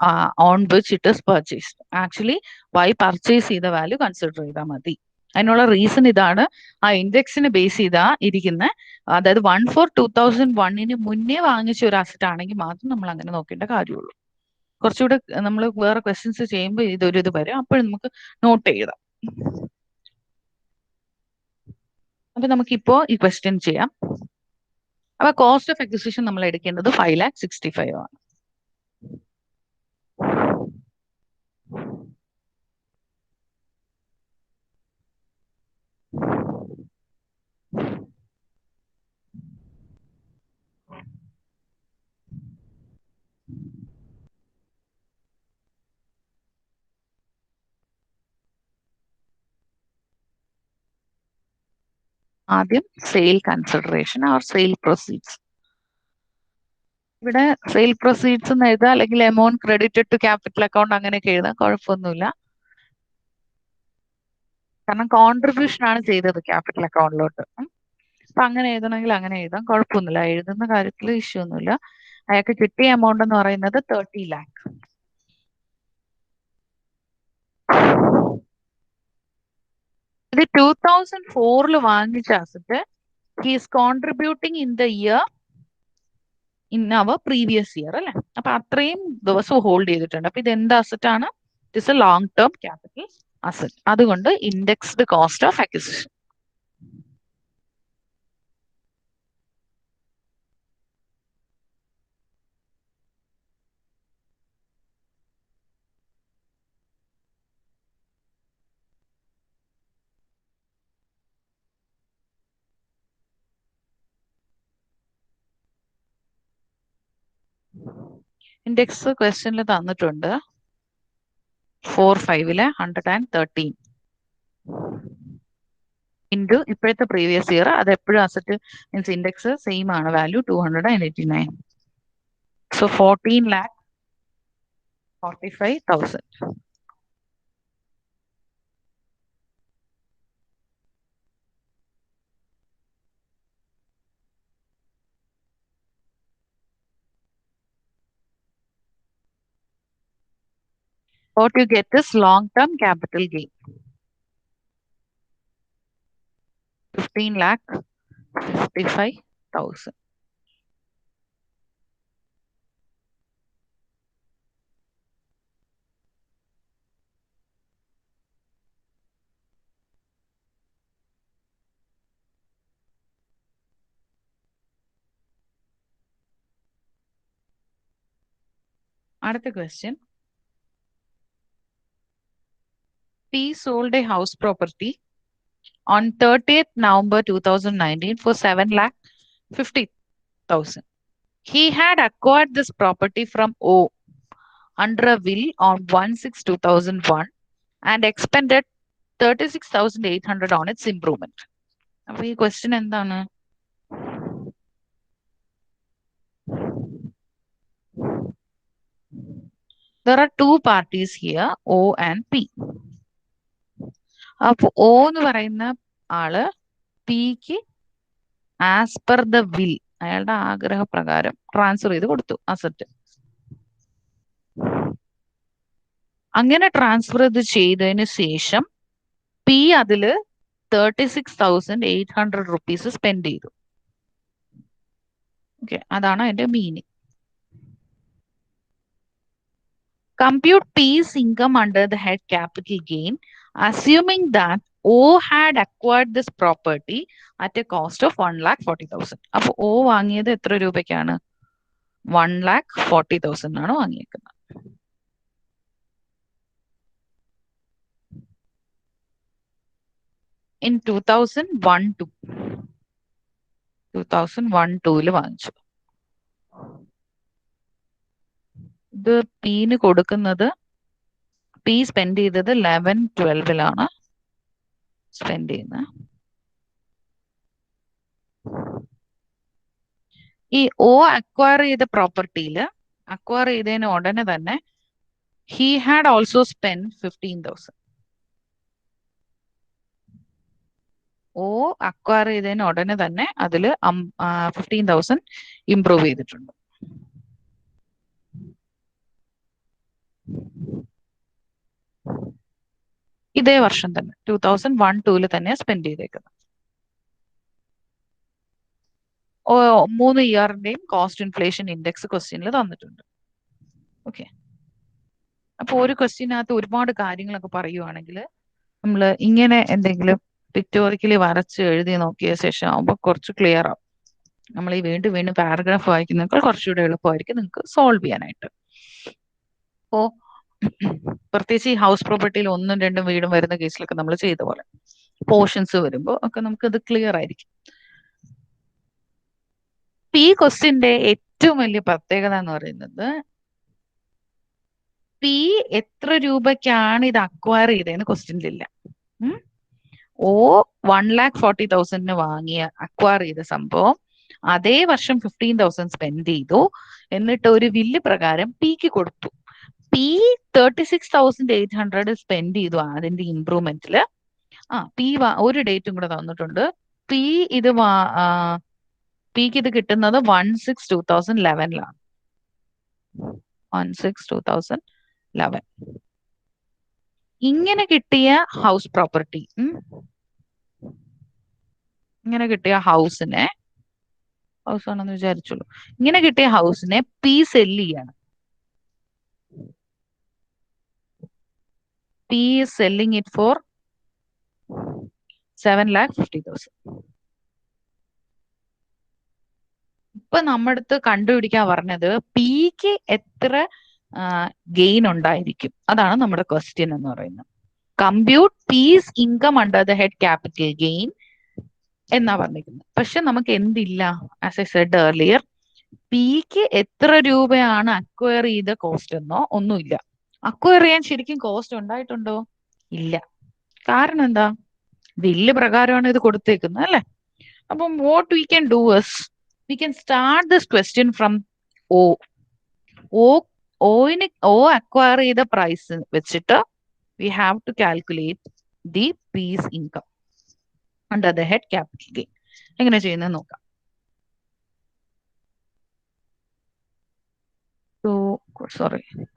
on which it is purchased. Actually Y purchase ചെയ്ത വാല്യൂ കൺസിഡർ ചെയ്താൽ മതി. അതിനുള്ള റീസൺ ഇതാണ്. ആ ഇൻഡെക്സിന് ബേസ് ചെയ്താ ഇരിക്കുന്നത്. അതായത് 1/4/2001 മുന്നേ വാങ്ങിച്ച ഒരു അസറ്റ് ആണെങ്കിൽ മാത്രം നമ്മൾ അങ്ങനെ നോക്കേണ്ട കാര്യമുള്ളൂ. കുറച്ചുകൂടെ നമ്മൾ വേറെ ക്വസ്റ്റ്യൻസ് ചെയ്യുമ്പോൾ ഇതൊരു ഇത് വരും. അപ്പോൾ നമുക്ക് നോട്ട് ചെയ്താം. അപ്പൊ നമുക്കിപ്പോ ഈ ക്വസ്റ്റ്യൻ ചെയ്യാം. അപ്പൊ കോസ്റ്റ് ഓഫ് അക്വിസിഷൻ നമ്മൾ എടുക്കേണ്ടത് 5,65,000 ആണ്. ആദ്യം sale consideration or sale proceeds. ഇവിടെ സെയിൽ പ്രൊസീഡ്സ് എന്ന് എഴുതാം, അല്ലെങ്കിൽ amount credited to capital account അങ്ങനെയൊക്കെ എഴുതാം, കുഴപ്പമൊന്നുമില്ല. കാരണം കോൺട്രിബ്യൂഷൻ ആണ് ചെയ്തത് ക്യാപിറ്റൽ അക്കൗണ്ടിലോട്ട്. അപ്പൊ അങ്ങനെ എഴുതണമെങ്കിൽ അങ്ങനെ എഴുതാം, കുഴപ്പമൊന്നുമില്ല. എഴുതുന്ന കാര്യത്തിൽ ഇഷ്യൂ ഒന്നുമില്ല. അയാൾക്ക് കിട്ടിയ എമൗണ്ട് എന്ന് പറയുന്നത് 30 lakh. ഇത് 2004 വാങ്ങിച്ച asset he's contributing in the year in our previous year അല്ലെ. അപ്പൊ അത്രയും ദിവസം ഹോൾഡ് ചെയ്തിട്ടുണ്ട്. അപ്പൊ ഇത് എന്ത് അസറ്റ് ആണ്? It is a long term capital asset. അതുകൊണ്ട് indexed cost of acquisition. Index ക്വസ്റ്റ്യനിൽ തന്നിട്ടുണ്ട് 4/5 113 ഇൻറ്റു ഇപ്പോഴത്തെ പ്രീവിയസ് ഇയർ. അത് എപ്പോഴും അസറ്റ് മീൻസ് ഇൻഡെക്സ് സെയിം ആണ്, value 289. So 14,45,000. What you get is long-term capital gain. 15,55,000. അടുത്ത question. P sold a house property on 30th November 2019 for 7,50,000. He had acquired this property from O under a will on 1/6/2001 and expended 36,800 on its improvement. അപ്പൊ ഈ question എന്താണ്? There are two parties here, O and P. അപ്പൊ O എന്ന് പറയുന്ന ആള് പിക്ക് as per the will, അയാളുടെ ആഗ്രഹപ്രകാരം transfer ചെയ്ത് കൊടുത്തു അസറ്റ്. അങ്ങനെ ട്രാൻസ്ഫർ ചെയ്തതിന് ശേഷം പി അതില് 36,800 റുപ്പീസ് സ്പെൻഡ് ചെയ്തു. ഓക്കെ, അതാണ് അതിന്റെ meaning. Compute P's income under the head capital gain, assuming that O had acquired this property at a cost of 1,40,000. അപ്പൊ O വാങ്ങിയത് എത്ര രൂപയ്ക്കാണ്? 1,40,000 ആണ് വാങ്ങിയേക്കുന്നത്. In 2001-2 വാങ്ങിച്ചു. ഇത് Pന് കൊടുക്കുന്നത്, P സ്പെൻഡ് ചെയ്തത് 11-12 സ്പെൻഡ് ചെയ്യുന്നത്. ഈ O അക്വയർ ചെയ്ത പ്രോപ്പർട്ടിയിൽ അക്വയർ ചെയ്തതിന് ഉടനെ തന്നെ he had also spent 15,000. O acquire ചെയ്തതിന് ഉടനെ തന്നെ അതിൽ 15,000 ഇംപ്രൂവ് ചെയ്തിട്ടുണ്ട്. ഇതേ വർഷം തന്നെ 2001-2 തന്നെ സ്പെൻഡ് ചെയ്തേക്കുന്നത്. 3 ഇയറിന്റെയും കോസ്റ്റ് ഇൻഫ്ലേഷൻ ഇൻഡെക്സ് ക്വസ്റ്റ്യനിൽ തന്നിട്ടുണ്ട്. ഓക്കെ, അപ്പൊ ഒരു ക്വസ്റ്റ്യനകത്ത് ഒരുപാട് കാര്യങ്ങളൊക്കെ പറയുവാണെങ്കിൽ നമ്മൾ ഇങ്ങനെ എന്തെങ്കിലും പിക്ടോറിക്കലി വരച്ച് എഴുതി നോക്കിയ ശേഷം ആവുമ്പോൾ കുറച്ച് ക്ലിയർ ആവും. നമ്മൾ ഈ വീണ്ടും വീണ്ടും പാരഗ്രാഫ് വായിക്കുന്നതിനേക്കാൾ കുറച്ചുകൂടെ എളുപ്പമായിരിക്കും നിങ്ങൾക്ക് സോൾവ് ചെയ്യാനായിട്ട്. അപ്പോ പ്രത്യേകിച്ച് ഈ ഹൗസ് പ്രോപ്പർട്ടിയിൽ 1-2 വീടും വരുന്ന കേസിലൊക്കെ നമ്മൾ ചെയ്ത പോലെ പോർഷൻസ് വരുമ്പോൾ ഒക്കെ നമുക്ക് ഇത് ക്ലിയർ ആയിരിക്കും. ഈ ക്വസ്റ്റ്യന്റെ ഏറ്റവും വലിയ പ്രത്യേകത എന്ന് പറയുന്നത് പി എത്ര രൂപയ്ക്കാണ് ഇത് അക്വയർ ചെയ്തതെന്ന് ക്വസ്റ്റ്യനിലില്ല. O 1,40,000 വാങ്ങിയ അക്വയർ ചെയ്ത സംഭവം അതേ വർഷം 15,000 സ്പെൻഡ് ചെയ്തു. എന്നിട്ട് ഒരു വില്ല് പ്രകാരം പിക്ക് കൊടുത്തു. പി 36,800 സ്പെൻഡ് ചെയ്തു അതിന്റെ ഇംപ്രൂവ്മെന്റില്. പി ഒരു ഡേറ്റും കൂടെ തന്നിട്ടുണ്ട്. പി ഇത് പിക്ക് ഇത് കിട്ടുന്നത് 1/6/2011 1/6/2011. ഇങ്ങനെ കിട്ടിയ ഹൗസ് പ്രോപ്പർട്ടി, ഇങ്ങനെ കിട്ടിയ ഹൗസിനെ, ഹൗസ് ആണെന്ന് വിചാരിച്ചുള്ളൂ, ഇങ്ങനെ കിട്ടിയ ഹൗസിനെ പി സെല്ല് ചെയ്യാണ്. P is selling it for 7,50,000. ഇപ്പൊ നമ്മുടെ അടുത്ത് കണ്ടുപിടിക്കാൻ പറഞ്ഞത് പിക്ക് എത്ര ഗെയിൻ ഉണ്ടായിരിക്കും, അതാണ് നമ്മുടെ ക്വസ്റ്റ്യൻ എന്ന് പറയുന്നത്. Compute P's income under the head capital gain എന്നാ പറഞ്ഞിരിക്കുന്നത്. പക്ഷെ നമുക്ക് എന്തില്ല, as I said earlier, pick എത്ര രൂപയാണ് അക്വയർ ചെയ്ത കോസ്റ്റ് എന്നോ ഒന്നുമില്ല. അക്വയർ ചെയ്യാൻ ശരിക്കും കോസ്റ്റ് ഉണ്ടായിട്ടുണ്ടോ? ഇല്ല. കാരണം എന്താ? ബില്ല് പ്രകാരമാണ് ഇത് കൊടുത്തേക്കുന്നത് അല്ലെ. അപ്പം what we can do is we can start this question from O. O acquire ചെയ്ത പ്രൈസ് വെച്ചിട്ട് we have to calculate the P's income under the head capital gain. എങ്ങനെ ചെയ്യുന്നത് നോക്കാം.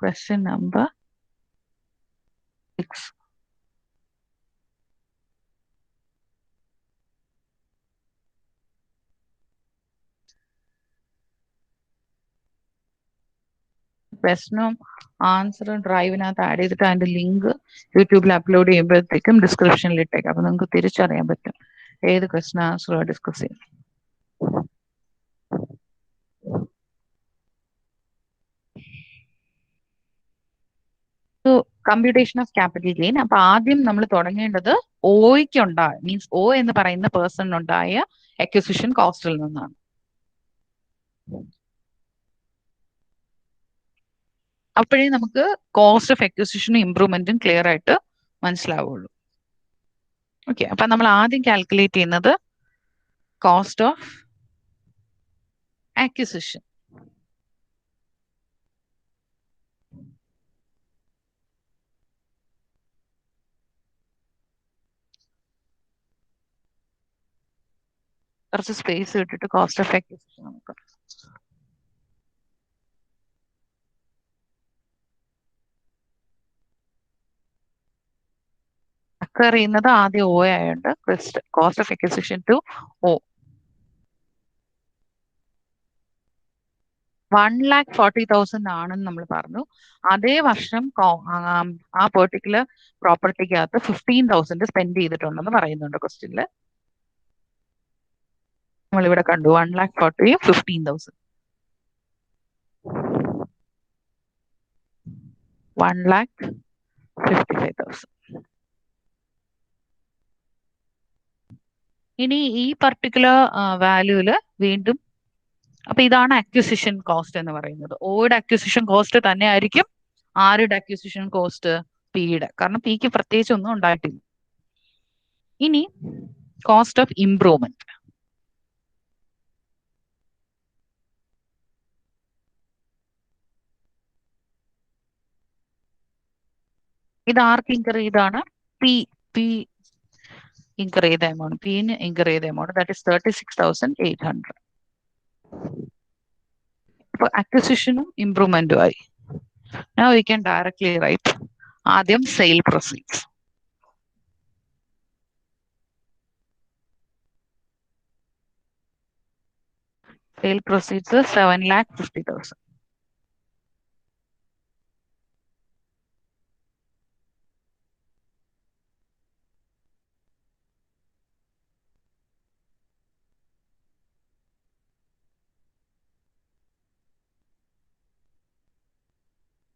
Question number 6. പ്രശ്നം ആൻസർ ഡ്രൈവിനകത്ത് ആഡ് ചെയ്തിട്ട് അതിന്റെ link യൂട്യൂബിൽ upload ചെയ്യുമ്പോഴത്തേക്കും ഡിസ്ക്രിപ്ഷനിൽ ഇട്ടേക്കാം. അപ്പൊ നിങ്ങൾക്ക് തിരിച്ചറിയാൻ പറ്റും ഏത് ക്വസ്റ്റൻ ആൻസർ ഡിസ്കസ് ചെയ്യും. Computation of capital gain. അപ്പൊ ആദ്യം നമ്മൾ തുടങ്ങേണ്ടത് ഓയ്ക്കുണ്ടായ, മീൻസ് O എന്ന് പറയുന്ന പേഴ്സണിനുണ്ടായ അക്വിസിഷൻ കോസ്റ്റിൽ നിന്നാണ്. അപ്പോഴേ നമുക്ക് കോസ്റ്റ് ഓഫ് അക്വിസിഷനും ഇംപ്രൂവ്മെന്റും ക്ലിയർ ആയിട്ട് മനസ്സിലാവുള്ളൂ. ഓക്കെ, അപ്പൊ നമ്മൾ ആദ്യം കാൽക്കുലേറ്റ് ചെയ്യുന്നത് കോസ്റ്റ് ഓഫ് അക്വിസിഷൻ. കുറച്ച് സ്പേസ് ഇട്ടിട്ട് കോസ്റ്റ് ഓഫ് അക്വിസിഷൻ നമുക്ക് അക്വയർ ചെയ്യുന്നത് ആദ്യം O ആയതുകൊണ്ട് cost of acquisition to O. 1,40,000 ആണെന്ന് നമ്മൾ പറഞ്ഞു. അതേ വർഷം ആ പെർട്ടിക്കുലർ പ്രോപ്പർട്ടിക്കകത്ത് 15,000 സ്പെൻഡ് ചെയ്തിട്ടുണ്ടെന്ന് പറയുന്നുണ്ട് ക്വസ്റ്റ്യനിൽ. നമ്മളിവിടെ കണ്ടു 1,40,000 15,000. 1,55,000. ഇനി ഈ പർട്ടിക്കുലർ വാല്യൂല് വീണ്ടും അപ്പൊ ഇതാണ് അക്വിസിഷൻ കോസ്റ്റ് എന്ന് പറയുന്നത്. ഓയുടെ അക്വിസിഷൻ കോസ്റ്റ് തന്നെ ആയിരിക്കും ആരുടെ അക്വിസിഷൻ കോസ്റ്റ്? പിയുടെ. കാരണം പിക്ക് പ്രത്യേകിച്ച് ഒന്നും ഉണ്ടായിട്ടില്ല. ഇനി കോസ്റ്റ് ഓഫ് ഇംപ്രൂവ്മെന്റ്. ഇത് ആർക്ക് ഇൻകർ ചെയ്താണ്? പി പി ഇൻകർ ചെയ്ത എമൗണ്ട്, പിന് ഇൻകർ ചെയ്ത എമൗണ്ട്, ദാറ്റ് ഇസ് 36,800. അപ്പൊ അക്വിസിഷനും ഇംപ്രൂവ്മെന്റും ആയി. Now we can directly write ആദ്യം sale proceeds. Sale proceeds 7,50,000.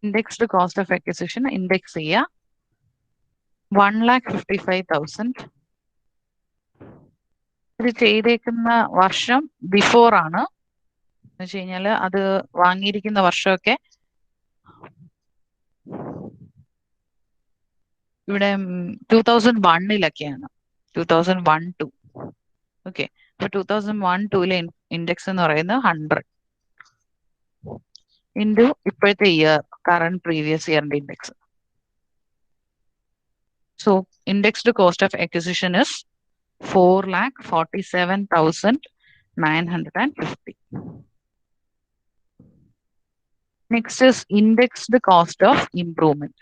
Indexed cost of acquisition index ചെയ്യുക 1,55,000. ഇത് ചെയ്തേക്കുന്ന വർഷം ബിഫോർ ആണ് എന്ന് വെച്ച് കഴിഞ്ഞാൽ അത് വാങ്ങിയിരിക്കുന്ന വർഷമൊക്കെ ഇവിടെ 2001-ലൊക്കെയാണ്. 2001-2. ഓക്കെ. അപ്പൊ 2001-2-ലെ ഇൻഡെക്സ് എന്ന് പറയുന്നത് 100 ഇൻറ്റു ഇപ്പോഴത്തെ ഇയർ കറണ്ട് പ്രീവിയസ് ഇയറിന്റെ index. So indexed cost of acquisition is 4,47,950. Next is indexed cost of improvement.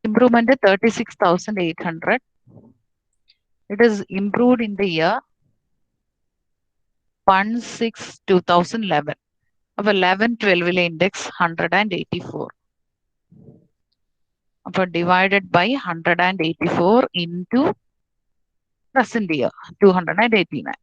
Improvement 36,800. It is improved in the year 1/6/2011. Of 11/12 index 184. Divided by 184 into present year 289.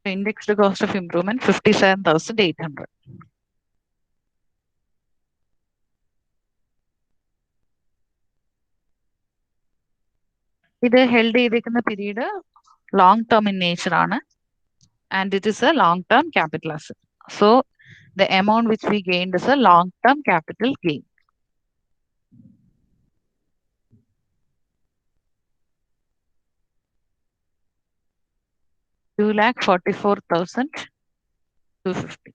Indexed cost of improvement 57,800. ഇത് held ചെയ്തേക്കുന്ന period long term in nature ആണ്, and it is a long term capital asset. So the amount which we gained is a long term capital gain. $2,44,250.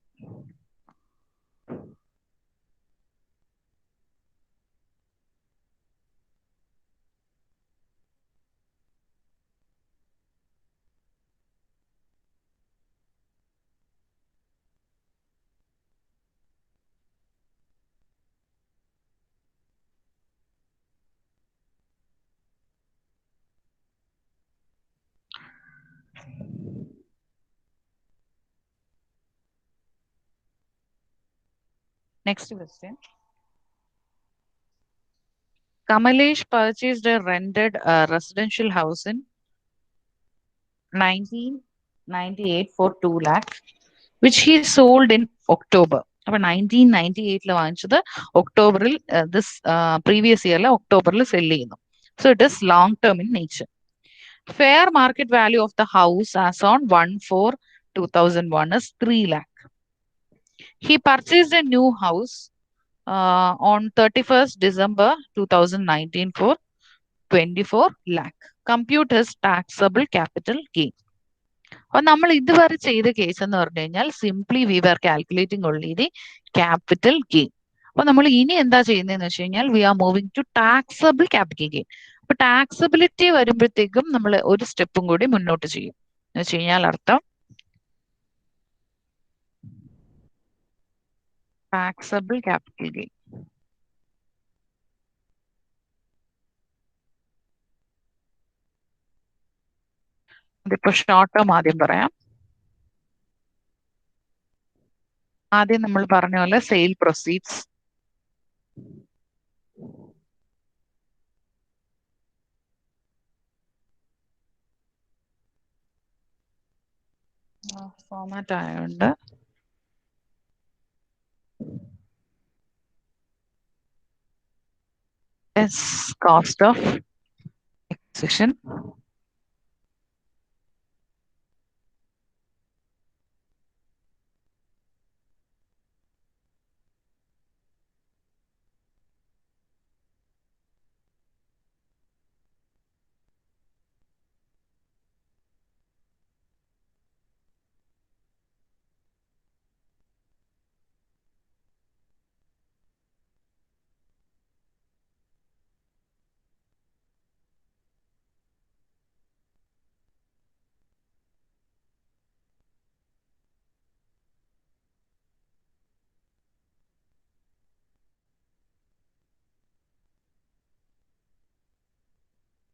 Next question. Kamalesh purchased a rented residential house in 1998 for 2 lakh, which he sold in October. അപ്പൊ 1998 വാങ്ങിച്ചത് ഒക്ടോബറിൽ this previous ഇയറിലെ ഒക്ടോബറിൽ cell ചെയ്യുന്നു. So it is long term in nature. Fair market value of the house as on 1/4/2001 is 3 lakh. He purchased a new house on 31st December 2019 for 24 lakh. Compute his taxable capital gain. അപ്പൊ നമ്മൾ ഇതുവരെ ചെയ്ത case എന്ന് പറഞ്ഞു കഴിഞ്ഞാൽ simply we are calculating only the capital gain. അപ്പൊ നമ്മൾ ഇനി എന്താ ചെയ്യുന്നതെന്ന് വെച്ച് കഴിഞ്ഞാൽ we are moving to taxable capital gain. അപ്പൊ ടാക്സബിലിറ്റി വരുമ്പോഴത്തേക്കും നമ്മൾ ഒരു സ്റ്റെപ്പും കൂടി മുന്നോട്ട് ചെയ്യും എന്ന് വെച്ച് കഴിഞ്ഞാൽ അർത്ഥം ടാക്സബിൾ ക്യാപിറ്റൽ ഗെയിൻ. അതിപ്പോ ഷോർട്ട് ടേം ആദ്യം പറയാം. ആദ്യം നമ്മൾ പറഞ്ഞ പോലെ സെയിൽ പ്രൊസീഡ്സ്, ഫോമാറ്റ് ആയതുകൊണ്ട് കോസ്റ്റ് ഓഫ് എക്സിഷൻ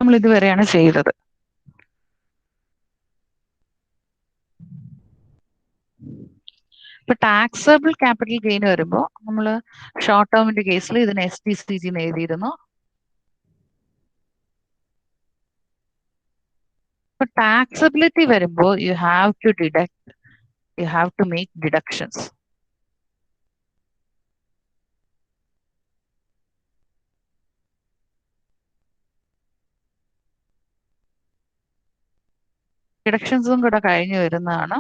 നമ്മൾ ഇതുവരെയാണ് ചെയ്തത്. ഇപ്പൊ ടാക്സബിൾ ക്യാപിറ്റൽ ഗെയിൻ വരുമ്പോൾ നമ്മൾ ഷോർട്ട് ടേമിന്റെ കേസിൽ ഇതിന് STCG എന്ന് എഴുതിയിരുന്നു. ഇപ്പൊ ടാക്സബിലിറ്റി വരുമ്പോൾ U have to make deductions. ഡിഡക്ഷൻസും കൂടെ കഴിഞ്ഞു വരുന്നതാണ്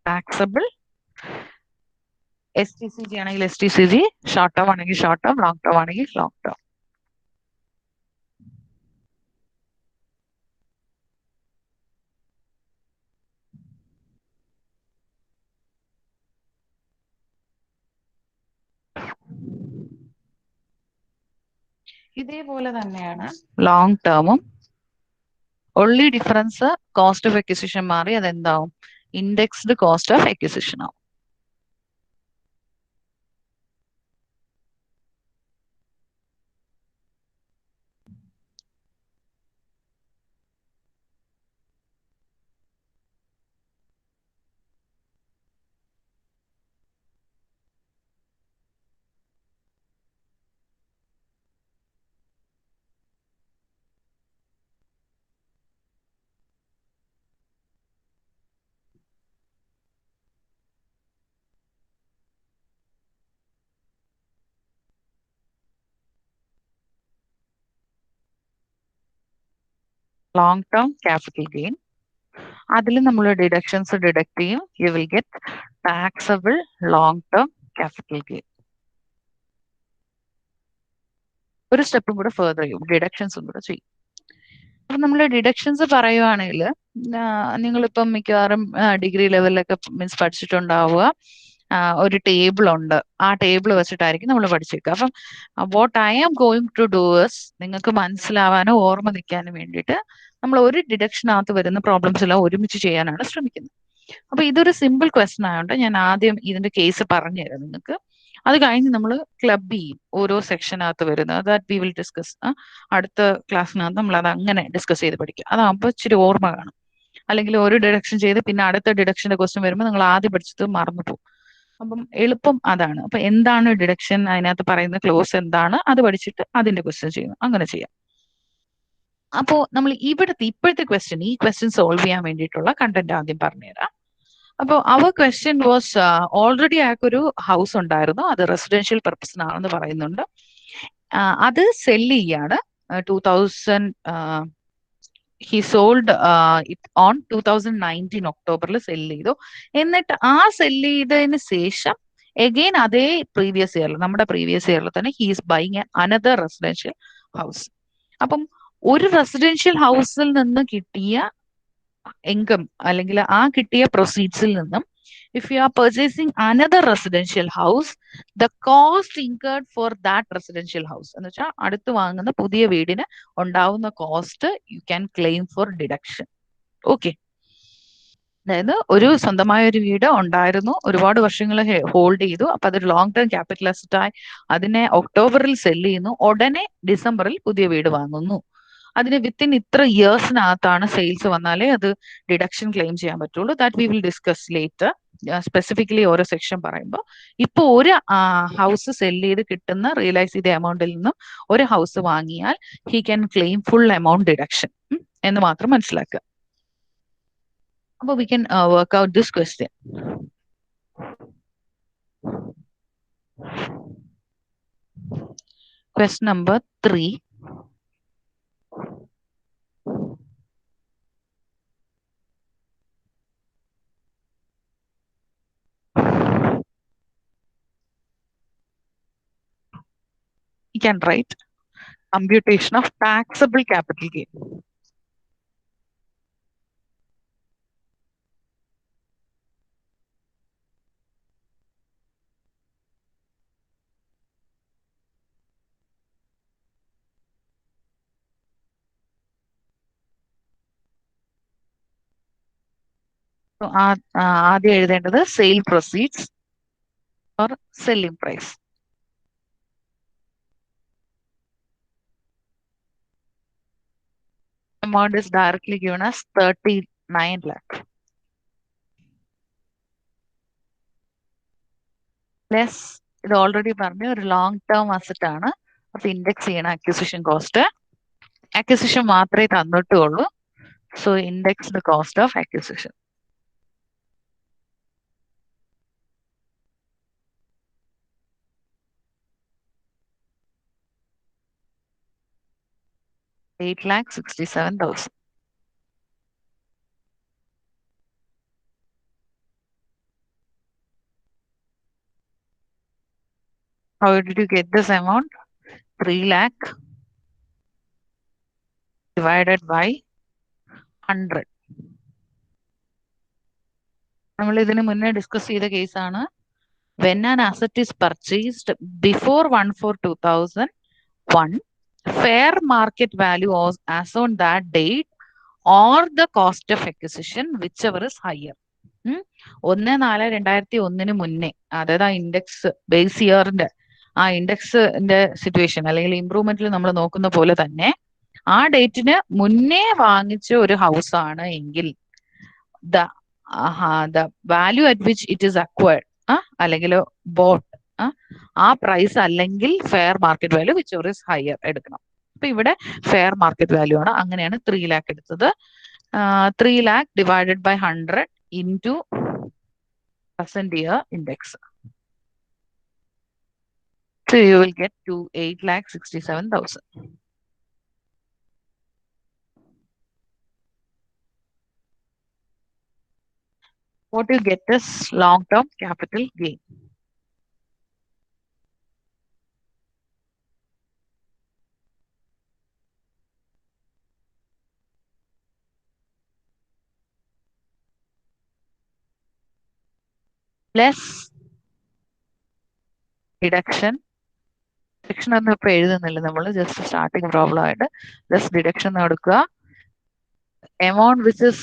ടാക്സബിൾ. STCG ആണെങ്കിൽ STCG, ഷോർട്ട് ടേം ആണെങ്കിൽ ഷോർട്ട് ടേം, ലോങ് ടേം ആണെങ്കിൽ ലോങ് ടേം. ഇതേപോലെ തന്നെയാണ് long ടേമും. Only difference cost of acquisition മാറി അതെന്താവും, ഇൻഡെക്സ്ഡ് കോസ്റ്റ് ഓഫ് അക്വിസിഷൻ ആവും. ലോങ് ടേം ക്യാപിറ്റൽ ഗെയിൻ, അതിൽ നമ്മൾ ഡിഡക്ഷൻസ് ഡിഡക്ട് ചെയ്യും. U will get taxable long term capital gain. ഒരു സ്റ്റെപ്പും കൂടെ ഫെർദർ ചെയ്യും, ഡിഡക്ഷൻസും കൂടെ ചെയ്യും. അപ്പൊ നമ്മൾ ഡിഡക്ഷൻസ് പറയുവാണെങ്കിൽ നിങ്ങളിപ്പം മിക്കവാറും ഡിഗ്രി ലെവലിലൊക്കെ മീൻസ് പഠിച്ചിട്ടുണ്ടാവുക. ഒരു ടേബിൾ ഉണ്ട്, ആ ടേബിൾ വെച്ചിട്ടായിരിക്കും നമ്മൾ പഠിച്ചേക്കുക. അപ്പം what I am going to do is, നിങ്ങൾക്ക് മനസ്സിലാവാനോ ഓർമ്മ നിൽക്കാനും വേണ്ടിയിട്ട് നമ്മൾ ഒരു ഡിഡക്ഷനകത്ത് വരുന്ന പ്രോബ്ലംസ് എല്ലാം ഒരുമിച്ച് ചെയ്യാനാണ് ശ്രമിക്കുന്നത്. അപ്പൊ ഇതൊരു സിമ്പിൾ ക്വസ്റ്റൻ ആയതുകൊണ്ട് ഞാൻ ആദ്യം ഇതിന്റെ കേസ് പറഞ്ഞുതരാം നിങ്ങൾക്ക്. അത് കഴിഞ്ഞ് നമ്മൾ ക്ലബ് ചെയ്യും ഓരോ സെക്ഷനകത്ത് വരുന്നത്. That we will discuss. അടുത്ത ക്ലാസ്സിനകത്ത് നമ്മൾ അത് അങ്ങനെ ഡിസ്കസ് ചെയ്ത് പഠിക്കും. അതാകുമ്പോൾ ഇച്ചിരി ഓർമ്മ കാണും. അല്ലെങ്കിൽ ഒരു ഡിഡക്ഷൻ ചെയ്ത് പിന്നെ അടുത്ത ഡിഡക്ഷന്റെ ക്വസ്റ്റ്യൻ വരുമ്പോൾ നിങ്ങൾ ആദ്യം പഠിച്ചത് മറന്നു പോകും. അപ്പം എളുപ്പം അതാണ്. അപ്പൊ എന്താണ് ഡിഡക്ഷൻ, അതിനകത്ത് പറയുന്ന ക്ലോസ് എന്താണ്, അത് പഠിച്ചിട്ട് അതിന്റെ ക്വസ്റ്റ്യൻ ചെയ്യുന്നു. അങ്ങനെ ചെയ്യാം. അപ്പോ നമ്മൾ ഇപ്പോഴത്തെ ക്വസ്റ്റ്യൻ, ഈ ക്വസ്റ്റ്യൻ സോൾവ് ചെയ്യാൻ വേണ്ടിയിട്ടുള്ള കണ്ടന്റ് ആദ്യം പറഞ്ഞുതരാം. അപ്പോൾ അവർ ക്വസ്റ്റ്യൻ വാസ്, ഓൾറെഡി അയാൾക്കൊരു ഹൗസ് ഉണ്ടായിരുന്നു, അത് റെസിഡൻഷ്യൽ പർപ്പസിനാണെന്ന് പറയുന്നുണ്ട്. അത് സെല്ല് ചെയ്യാണ്. 2000 ഹി സോൾഡ് ഇറ്റ് ഓൺ 2019 ഒക്ടോബറിൽ സെല്ല് ചെയ്തു. എന്നിട്ട് ആ സെല്ല് ചെയ്തതിന് ശേഷം എഗെയിൻ അതേ പ്രീവിയസ് ഇയറിൽ, നമ്മുടെ പ്രീവിയസ് ഇയറിൽ തന്നെ he is buying another residential house. അപ്പം ഒരു റെസിഡൻഷ്യൽ ഹൗസിൽ നിന്ന് കിട്ടിയ ഇൻകം അല്ലെങ്കിൽ ആ കിട്ടിയ പ്രൊസീഡ്സിൽ നിന്നും if you R purchasing another residential house the cost incurred for that residential house എന്ന് വെച്ചാൽ അടുത്ത് വാങ്ങുന്ന പുതിയ വീടിന് ഉണ്ടാവുന്ന cost U can claim four deduction. Okay. അതായത് ഒരു സ്വന്തമായ ഒരു വീട് ഉണ്ടായിരുന്നു, ഒരുപാട് വർഷങ്ങൾ ഹോൾഡ് ചെയ്തു, അപ്പൊ അതൊരു ലോങ് ടേം ക്യാപിറ്റൽ അസറ്റ് ആയി, അതിനെ ഒക്ടോബറിൽ സെല് ചെയ്യുന്നു, ഉടനെ ഡിസംബറിൽ പുതിയ വീട് വാങ്ങുന്നു. അതിന് വിത്തിൻ ഇത്ര ഇയേഴ്സിനകത്താണ് സെയിൽസ് വന്നാലേ അത് ഡിഡക്ഷൻ ക്ലെയിം ചെയ്യാൻ പറ്റുള്ളൂ. That we will discuss later, specifically ഓരോ സെക്ഷൻ പറയുമ്പോൾ. ഇപ്പൊ ഒരു ഹൗസ് സെല് ചെയ്ത് കിട്ടുന്ന റിയലൈസ് ചെയ്ത എമൗണ്ടിൽ നിന്നും ഒരു ഹൗസ് വാങ്ങിയാൽ he can claim full amount deduction എന്ന് മാത്രം മനസ്സിലാക്കുക. അപ്പോൾ we can work out this question. Question number 3. You can write computation of taxable capital gain. So ആദ്യം എഴുതേണ്ടത് sale proceeds or selling price. Amount is directly given as 39 lakh. Less, ഇത് already പറഞ്ഞ ഒരു long term asset ആണ്, അപ്പൊ index ചെയ്യണം acquisition cost. Acquisition മാത്രമേ തന്നിട്ടുള്ളൂ, so index the cost of acquisition. 8,67,000. How did you get this amount? 3 lakh divided by 100. നമ്മൾ ഇതിന് മുന്നേ ഡിസ്കസ് ചെയ്ത കേസാണ്. When an asset is purchased before 1/4/2001, fair market value was as on that date or the cost of acquisition, whichever is higher. 1/4/2001 മുന്നേ, അതായത് ആ index base ഇയറിന്റെ ആ ഇൻഡെക്സിന്റെ situation അല്ലെങ്കിൽ ഇംപ്രൂവ്മെന്റിൽ നമ്മൾ നോക്കുന്ന പോലെ തന്നെ ആ ഡേറ്റിന് മുന്നേ വാങ്ങിച്ച ഒരു ഹൗസ് ആണ് എങ്കിൽ the value at which it is acquired അല്ലെങ്കിൽ ബോട്ട് ആ പ്രൈസ് അല്ലെങ്കിൽ fair market value which or is higher എടുക്കണം. അപ്പൊ ഇവിടെ ഫെയർ മാർക്കറ്റ് വാല്യൂ ആണ്, അങ്ങനെയാണ് 3 lakh എടുത്തത്. 3 lakh divided by 100 into present year index. So you will get to 8,67,000. What you get is long-term capital gain. Less deduction. Deduction ഒന്നും ഇപ്പൊ എഴുതുന്നില്ല, നമ്മൾ ജസ്റ്റ് സ്റ്റാർട്ടിങ് പ്രോബ്ലം ആയിട്ട് ജസ്റ്റ് ഡിഡക്ഷൻ എടുക്കുക. Amount which is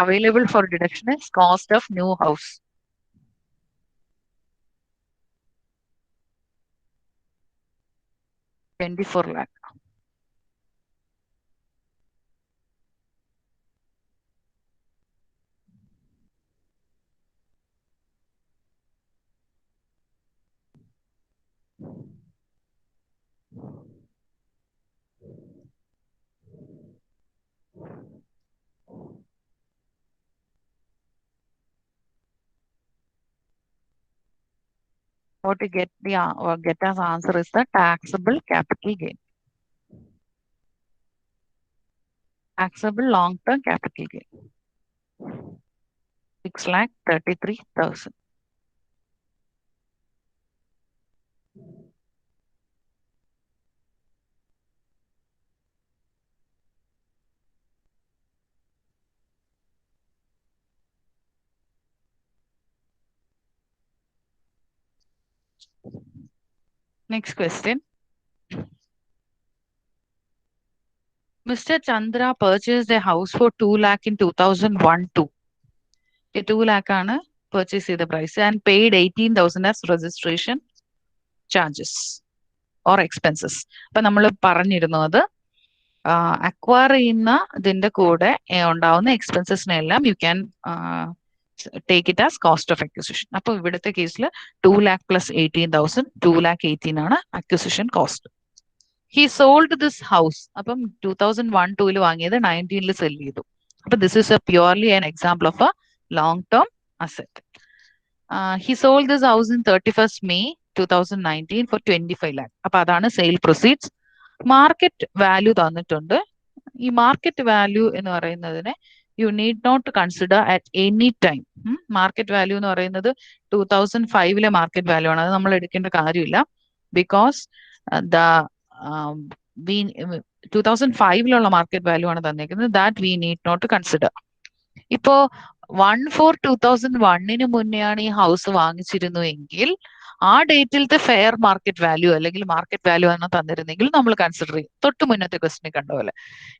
available for deduction is cost of new house. $24 lakh. What you get as answer is the taxable capital gain. Taxable long-term capital gain. 6,33,000. Next question. Mr. Chandra purchased a house for 2 lakh in 2001-2. 2 lakh ആണ് purchase ചെയ്ത price and paid 18,000 as registration charges or expenses. അപ്പൊ നമ്മൾ പറഞ്ഞിരുന്നു അത് acquire ചെയ്യുന്ന ഇതിന്റെ കൂടെ ഉണ്ടാവുന്ന എക്സ്പെൻസസിനെ എല്ലാം you can take it as cost of acquisition. അപ്പൊ ഇവിടുത്തെ കേസിൽ 2 lakh plus 18,000 2,18,000 ആണ് acquisition cost. He sold this house. അപ്പം 2001-2 വാങ്ങിയത് 19 സെൽ ചെയ്തു. അപ്പൊ this is a purely an example of a long term asset. He sold this house in 31st May 2019 ഫോർ 25 lakh. അപ്പൊ അതാണ് സെയിൽ പ്രൊസീഡ്സ്. മാർക്കറ്റ് വാല്യൂ തന്നിട്ടുണ്ട്. ഈ മാർക്കറ്റ് വാല്യൂ എന്ന് പറയുന്നതിനെ U need not consider at any time. Market value എന്ന് പറയുന്നത് 2005 market value ആണ്. അത് നമ്മൾ എടുക്കേണ്ട കാര്യമില്ല. ബിക്കോസ് ദ 2005 മാർക്കറ്റ് വാല്യൂ ആണ് തന്നിരിക്കുന്നത്. That we need not consider. ഇപ്പോ 1/4/2001 മുന്നെയാണ് ഈ ഹൗസ് വാങ്ങിച്ചിരുന്നു എങ്കിൽ ആ ഡേറ്റിലത്തെ ഫെയർ മാർക്കറ്റ് വാല്യൂ അല്ലെങ്കിൽ മാർക്കറ്റ് വാല്യൂ ആണ് തന്നിരുന്നെങ്കിൽ നമ്മൾ കൺസിഡർ ചെയ്യും. തൊട്ട് മുന്നത്തെ ക്വസ്റ്റിനെ കണ്ട പോലെ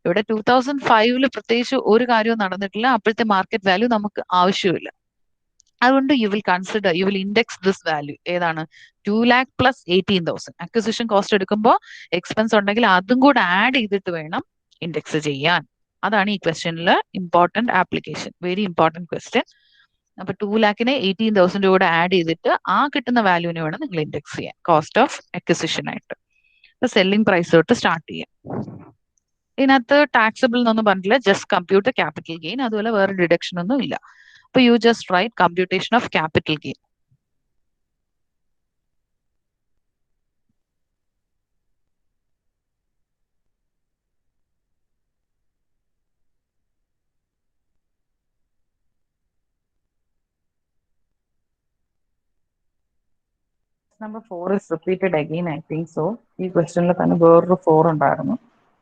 ഇവിടെ 2005 പ്രത്യേകിച്ച് ഒരു കാര്യവും നടന്നിട്ടില്ല. അപ്പോഴത്തെ മാർക്കറ്റ് വാല്യൂ നമുക്ക് ആവശ്യമില്ല. അതുകൊണ്ട് U will consider, you will index this value. ഏതാണ്? 2 lakh plus 18,000. അക്വിസിഷൻ കോസ്റ്റ് എടുക്കുമ്പോൾ എക്സ്പെൻസ് ഉണ്ടെങ്കിൽ അതും കൂടെ ആഡ് ചെയ്തിട്ട് വേണം ഇൻഡെക്സ് ചെയ്യാൻ. അതാണ് ഈ ക്വസ്റ്റ്യനിലെ important application. Very important question. അപ്പൊ 2 lakhനെ 18,000 കൂടെ ആഡ് ചെയ്തിട്ട് ആ കിട്ടുന്ന വാല്യൂവിനെ വേണം നിങ്ങൾ ഇൻഡെക്സ് ചെയ്യാൻ കോസ്റ്റ് ഓഫ് അക്വിസിഷൻ ആയിട്ട്. അപ്പൊ സെല്ലിംഗ് പ്രൈസ് തൊട്ട് സ്റ്റാർട്ട് ചെയ്യാം. ഇതിനകത്ത് ടാക്സബിൾ എന്നൊന്നും പറഞ്ഞില്ല, ജസ്റ്റ് കമ്പ്യൂട്ട് ക്യാപിറ്റൽ ഗെയിൻ. അതുപോലെ വേറെ ഡിഡക്ഷൻ ഒന്നും ഇല്ല. അപ്പൊ you just right computation of capital gain. Number 4 is repeated again, I think so. ഈ ക്വസ്റ്റ്യനിൽ തന്നെ വേറൊരു 4 ഉണ്ടായിരുന്നു.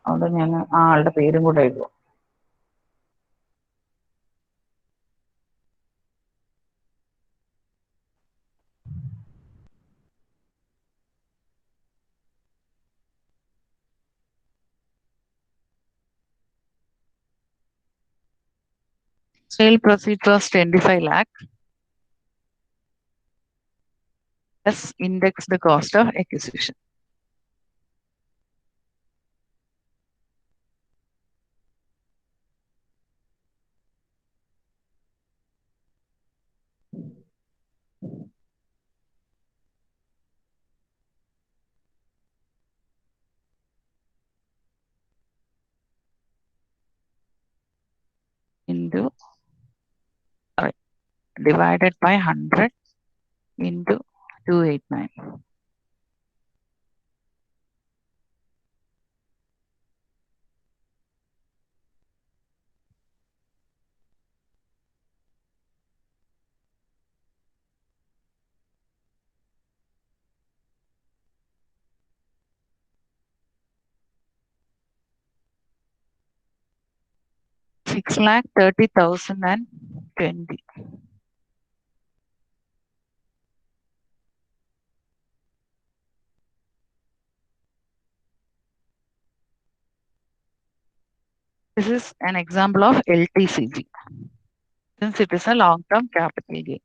അതുകൊണ്ട് ഞാൻ ആ ആളുടെ പേരും കൂടെ എഴുതുക. Sale proceed was 25 lakh. Let's index the cost of acquisition. Into divided by 100 into 289. Six lakh 30,020. This is an example of LTCG. Since it is a long-term capital gain.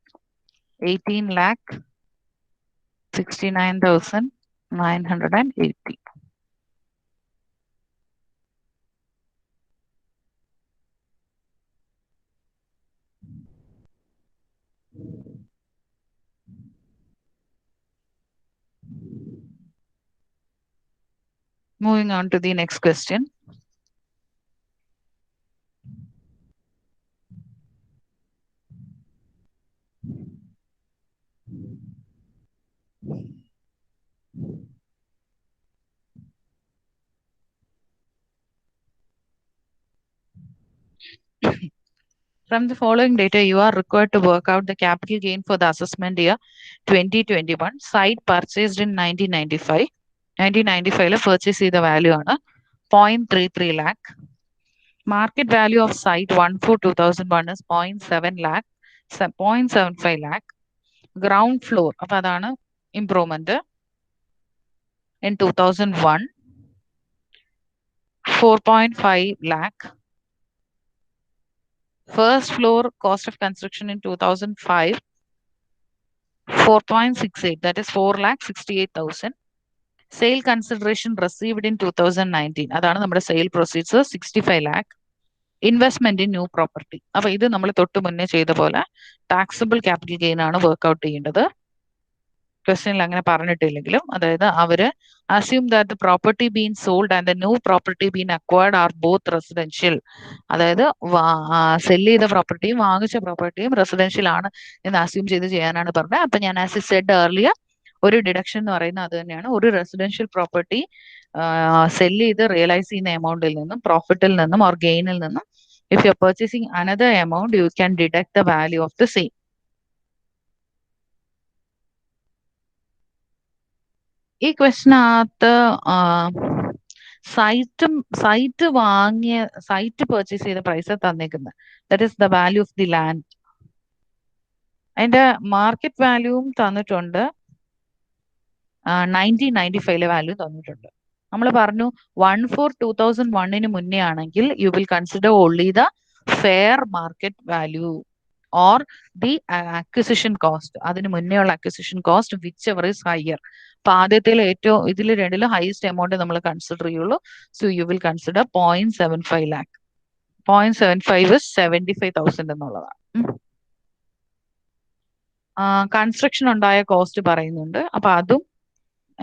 18 lakh 69,980. Moving on to the next question. From the following data, you are required to work out the capital gain for the assessment year 2021. Site purchased in 1995. 1995 purchase the value on 0.33 lakh. Market value of site 1/4/2001 is 0.7 lakh, 0.75 lakh. Ground floor, അപ്പോൾ അതാണ് improvement in 2001, 4.5 lakh. First floor cost of construction in 2005, 4.68, that is 4,68,000. Sale consideration received in 2019, അതാണ് നമ്മുടെ sale proceeds 65 lakh. Investment in new property. അപ്പൊ ഇത് നമ്മൾ തൊട്ട് മുന്നേ ചെയ്ത പോലെ ടാക്സബിൾ ക്യാപിറ്റൽ ഗെയിൻ ആണ് വർക്ക്ഔട്ട് ചെയ്യേണ്ടത്. ക്വസ്റ്റ്യനിൽ അങ്ങനെ പറഞ്ഞിട്ടില്ലെങ്കിലും, അതായത് അവര് assume that the property been sold and the new property been acquired are both residential. അതായത് സെല് ചെയ്ത പ്രോപ്പർട്ടിയും വാങ്ങിച്ച പ്രോപ്പർട്ടിയും റെസിഡൻഷ്യൽ ആണ് എന്ന് അസ്യൂം ചെയ്ത് ചെയ്യാനാണ് പറഞ്ഞത്. അപ്പൊ ഞാൻ ആസ് എ സെഡ് ഏർലിയർ, ഒരു ഡിഡക്ഷൻ എന്ന് പറയുന്നത് അത് തന്നെയാണ്. ഒരു റെസിഡൻഷ്യൽ പ്രോപ്പർട്ടി സെല് ചെയ്ത് റിയലൈസ് ചെയ്യുന്ന എമൗണ്ടിൽ നിന്നും, പ്രോഫിറ്റിൽ നിന്നും ഓർ ഗെയിനിൽ നിന്നും, if you R purchasing another amount you can deduct the value of the same. ഈ ക്വസ്റ്റിനകത്ത് സൈറ്റ് വാങ്ങിയ സൈറ്റ് പർച്ചേസ് ചെയ്ത price തന്നേക്കുന്നത്, that is the value of the land. അതിന്റെ മാർക്കറ്റ് വാല്യൂവും തന്നിട്ടുണ്ട്, 1995 വാല്യൂ തന്നിട്ടുണ്ട്. നമ്മൾ പറഞ്ഞു 1/4/2001 മുന്നേ ആണെങ്കിൽ U will consider only the fair market value or the acquisition cost. അതിന് മുന്നേ ഉള്ള acquisition cost which ever is higher. അപ്പൊ ആദ്യത്തിൽ ഏറ്റവും ഇതിൽ രണ്ടിലും ഹയസ്റ്റ് എമൗണ്ട് നമ്മൾ കൺസിഡർ ചെയ്യുള്ളൂ. So you will consider 0.75 lakh. 0.75 is 75,000 എന്നുള്ളതാണ്. കൺസ്ട്രക്ഷൻ ഉണ്ടായ കോസ്റ്റ് പറയുന്നുണ്ട്. അപ്പൊ അതും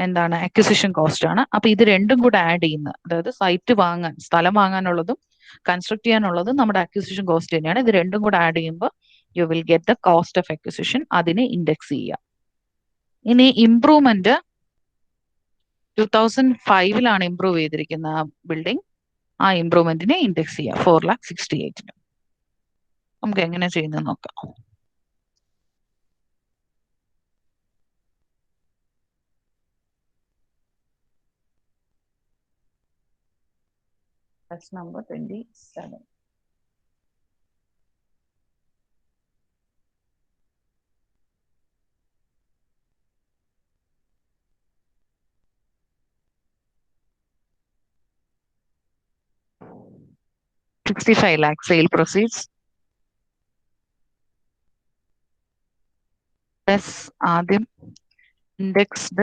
എന്താണ്, അക്വിസിഷൻ കോസ്റ്റ് ആണ്. അപ്പൊ ഇത് രണ്ടും കൂടെ ആഡ് ചെയ്യുന്ന, അതായത് സൈറ്റ് വാങ്ങാൻ, സ്ഥലം വാങ്ങാനുള്ളതും കൺസ്ട്രക്ട് ചെയ്യാനുള്ളതും നമ്മുടെ അക്വിസിഷൻ കോസ്റ്റ് തന്നെയാണ്. ഇത് രണ്ടും കൂടെ ആഡ് ചെയ്യുമ്പോൾ you will get the cost of acquisition. അതിനെ ഇൻഡെക്സ് ചെയ്യുക. ഇനി ഇംപ്രൂവ്മെന്റ് 2005 ഇംപ്രൂവ് ചെയ്തിരിക്കുന്ന ബിൽഡിംഗ്, ആ ഇംപ്രൂവ്മെന്റിനെ ഇൻഡെക്സ് ചെയ്യുക 4,68,000. നമുക്ക് എങ്ങനെ ചെയ്യുന്നത് നോക്കാം. That's number 27. $65 lakh sale proceeds. Plus ആദ്യം indexed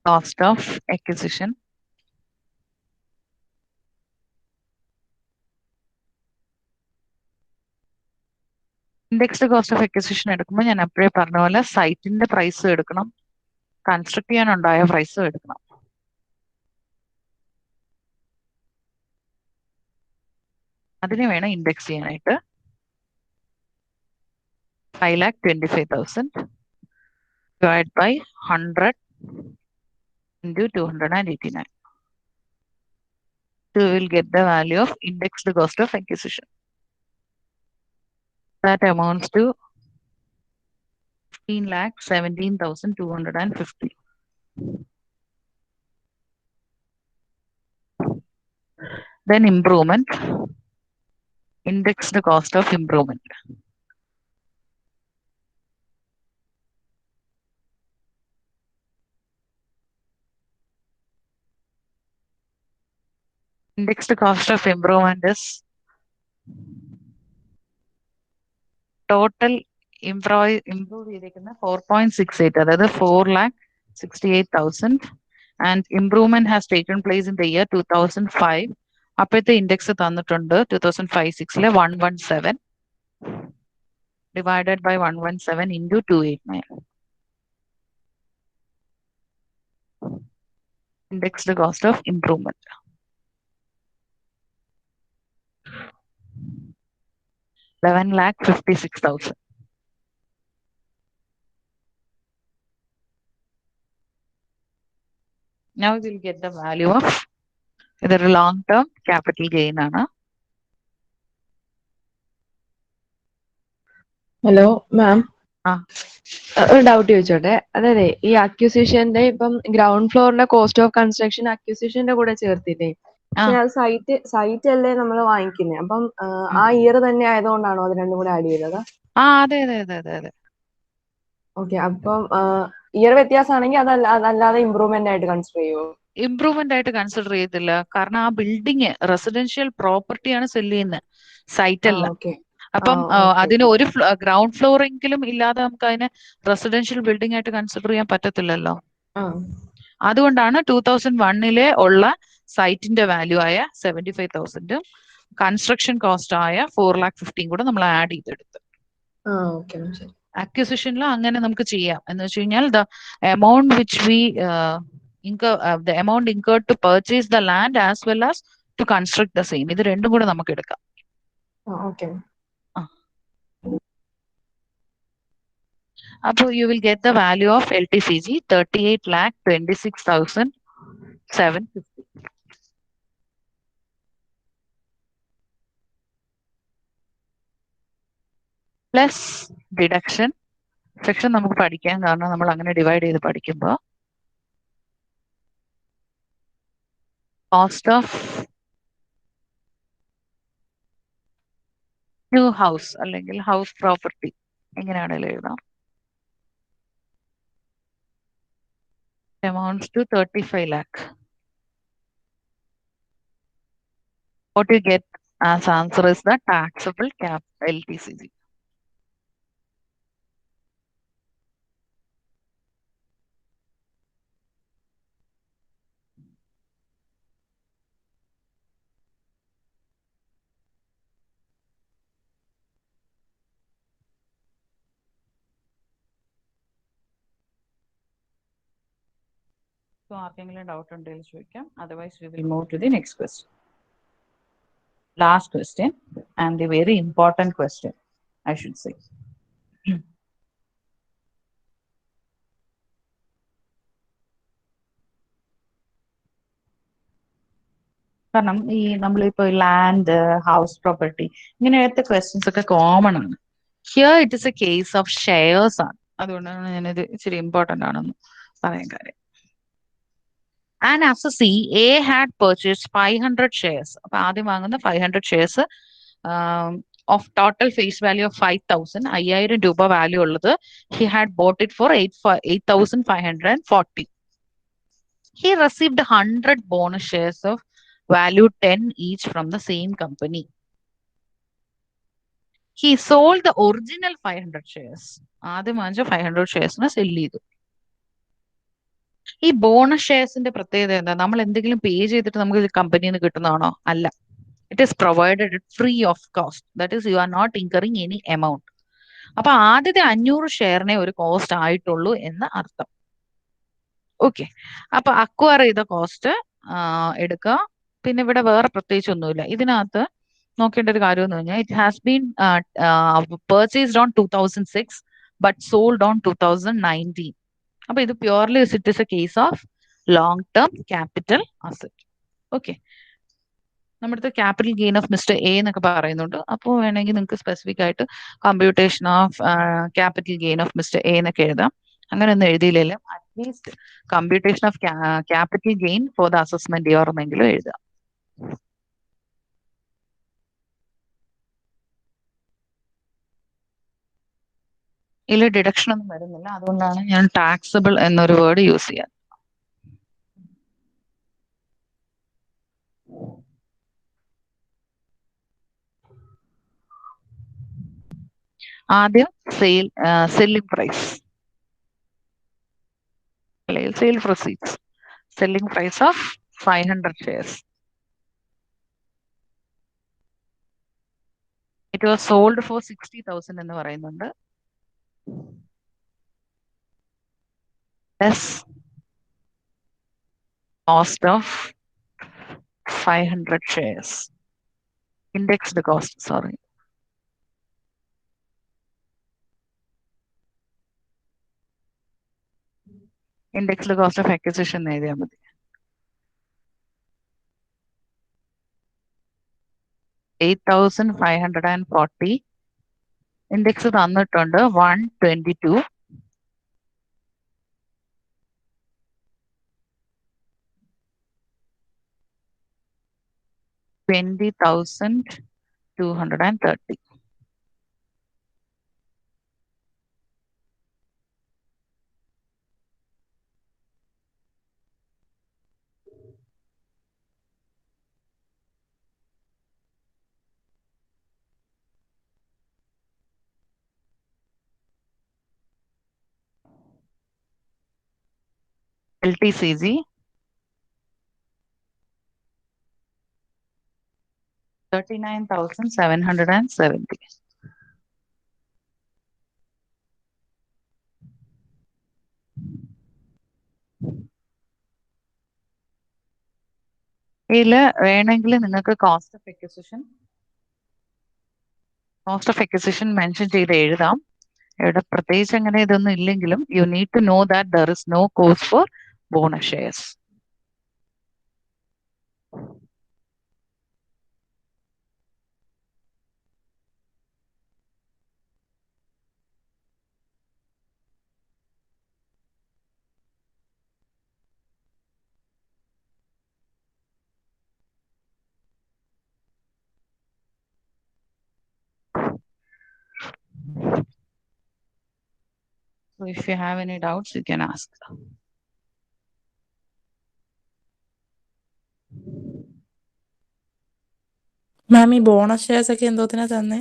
cost of acquisition. Indexed cost of acquisition എടുക്കുമ്പോൾ ഞാൻ അപ്പോഴേ പറഞ്ഞ പോലെ സൈറ്റിന്റെ പ്രൈസ് എടുക്കണം, കൺസ്ട്രക്ട് ചെയ്യാനുണ്ടായ പ്രൈസും എടുക്കണം. അതിനെ വേണം ഇൻഡെക്സ് ചെയ്യാനായിട്ട്. 5,25,000 divided by 100 into 289. You will get the value of indexed cost of acquisition. That amounts to 15,17,250. Then improvement, indexed cost of improvement. Indexed cost of improvement is total improve ചെയ്തിരിക്കുന്ന 4.68, അതായത് 4,68,000, and improvement has taken place in the year 2005. അപ്പോഴത്തെ index തന്നിട്ടുണ്ട് 2005-06 117 divided by 117 into 289. Indexed cost of improvement. 11,56,000. Now we will get the value of either long-term capital gain ആണ്. Hello ma'am, ഒരു doubt ചോദിച്ചോട്ടെ. അതായത് ഈ അക്യൂസിഷന്റെ ഇപ്പം ഗ്രൗണ്ട് ഫ്ലോറിന്റെ കോസ്റ്റ് ഓഫ് കൺസ്ട്രക്ഷൻ അക്യൂസിഷന്റെ കൂടെ ചേർത്തില്ലേ? പക്ഷെ അത് സൈറ്റ് അല്ലേ നമ്മൾ വാങ്ങിക്കുന്നത്. അപ്പം ആ ഇയർ തന്നെ ആയതുകൊണ്ടാണോ അത് രണ്ടും കൂടെ ആഡ് ചെയ്തത്? അതെ. ഓക്കെ. അപ്പം ഇയർ വ്യത്യാസമാണെങ്കിൽ അതല്ലാതെ ഇമ്പ്രൂവ്മെന്റ് ആയിട്ട് കൺസിഡർ ചെയ്യുമോ? ഇമ്പ്രൂവ്മെന്റ് ആയിട്ട് കൺസിഡർ ചെയ്യത്തില്ല. കാരണം ആ ബിൽഡിങ് റെസിഡൻഷ്യൽ പ്രോപ്പർട്ടിയാണ് സെല് ചെയ്യുന്നത്, സൈറ്റ് അല്ല. ഓക്കെ. അപ്പം ഓക്കെ അതിന് ഒരു ഗ്രൗണ്ട് ഫ്ലോർ എങ്കിലും ഇല്ലാതെ നമുക്ക് അതിനെ റെസിഡൻഷ്യൽ ബിൽഡിംഗ് ആയിട്ട് കൺസിഡർ ചെയ്യാൻ പറ്റത്തില്ലല്ലോ. അതുകൊണ്ടാണ് 2001 ഉള്ള സൈറ്റിന്റെ വാല്യൂ ആയ 75,000 കൺസ്ട്രക്ഷൻ കോസ്റ്റ് ആയ 4,15,000 കൂടെ നമ്മൾ ആഡ് ചെയ്തെടുത്ത്. അക്വിസിഷനിൽ അങ്ങനെ നമുക്ക് ചെയ്യാം. എന്ന് വെച്ച് കഴിഞ്ഞാൽ the amount which we the amount incurred to purchase the land as well as to construct the same, ഇത് രണ്ടും കൂടെ നമുക്ക് എടുക്കാം. അപ്പോൾ you will get the value of LTCG 38,26,750. Plus deduction section നമുക്ക് പഠിക്കാം, കാരണം നമ്മൾ അങ്ങനെ ഡിവൈഡ് ചെയ്ത് പഠിക്കുമ്പോൾ കോസ്റ്റ് ഓഫ് ന്യൂ ഹൗസ് അല്ലെങ്കിൽ ഹൗസ് പ്രോപ്പർട്ടി എങ്ങനെയാണെങ്കിലും എഴുതാം. amounts to 35 lakh. What you get as answer is the taxable cap LTCG. So, ആർക്കെങ്കിലും ഡൗട്ട് ഉണ്ടെങ്കിൽ ചോദിക്കാം. Otherwise, we will move to the next question. Last question and the very important question, I should say. കാരണം ഈ നമ്മളിപ്പോ land, house property ഇങ്ങനത്തെ questions ഒക്കെ common ആണ്. Here it is A case of shares ആണ്. അതുകൊണ്ടാണ് ഞാനിത് ഇച്ചിരി ഇമ്പോർട്ടന്റ് ആണെന്ന് പറയാൻ കാര്യം. And assessee A had purchased 500 shares. അപ്പൊ ആദ്യം വാങ്ങുന്ന 500 shares of total face value of 5,000, 5,000 രൂപ വാല്യൂ ഉള്ളത്. He had boat it for 8,540. He received 100 bonus shares of value 10 each from the same company. He sold the original 500 shares. ആദ്യം വാങ്ങിച്ച 500 ഷെയർസിനെ cell ചെയ്തു. ഈ bonus ഷെയർസിന്റെ പ്രത്യേകത എന്താ? നമ്മൾ എന്തെങ്കിലും പേ ചെയ്തിട്ട് നമുക്ക് കമ്പനിയിൽ നിന്ന് കിട്ടുന്നതാണോ? അല്ല. It is provided free of cost. That is you are not incurring any amount. അപ്പൊ ആദ്യത്തെ 500 ഷെയറിനെ ഒരു കോസ്റ്റ് ആയിട്ടുള്ളൂ എന്ന് അർത്ഥം. ഓക്കെ, അപ്പൊ അക്വയർ ചെയ്ത കോസ്റ്റ് എടുക്കുക. പിന്നെ ഇവിടെ വേറെ പ്രത്യേകിച്ച് ഒന്നുമില്ല. ഇതിനകത്ത് നോക്കേണ്ട ഒരു കാര്യം എന്ന് പറഞ്ഞാൽ it has been purchased on 2006 but sold on 2019. അപ്പൊ ഇത് purely it is A case of long term capital asset. Okay, നമ്മുടെ capital gain of mister A എന്നൊക്കെ പറയുന്നുണ്ട്. അപ്പോൾ വേണമെങ്കിൽ നിങ്ങൾക്ക് സ്പെസിഫിക് ആയിട്ട് computation of capital gain of mister A എന്നൊക്കെ എഴുതാം. അങ്ങനെ ഒന്നും എഴുതിയില്ലെങ്കിലും at least computation of capital gain for the assessment year എന്നെങ്കിലും എഴുതാം. ഇതിൽ ഡിഡക്ഷൻ ഒന്നും വരുന്നില്ല, അതുകൊണ്ടാണ് ഞാൻ ടാക്സബിൾ എന്നൊരു വേർഡ് യൂസ് ചെയ്യാൻ. ആദ്യം സെല്ലിംഗ് പ്രൈസ് അല്ലെങ്കിൽ sale proceeds. Selling price of 500 shares. It was sold for 60,000 എന്ന് പറയുന്നുണ്ട്. Less cost of 500 shares. Indexed cost, sorry. Indexed cost of acquisition എഴുതിയാൽ മതി. 8,540. ഇൻഡെക്സ് തന്നിട്ടുണ്ട് 122. 20,230. LTCG $39,770. ഇതില് വേണമെങ്കിൽ നിങ്ങൾക്ക് കോസ്റ്റ് ഓഫ് അക്വിസിഷൻ മെൻഷൻ ചെയ്ത് എഴുതാം. ഇവിടെ പ്രത്യേകിച്ച് അങ്ങനെ ഇതൊന്നും ഇല്ലെങ്കിലും U need to know that there is no cost for bonus shares. So if you have any doubts, you can ask. മാം ഈ ബോണസ് ഷെയർസ് ഒക്കെ എന്തോത്തിനാ തന്നെ?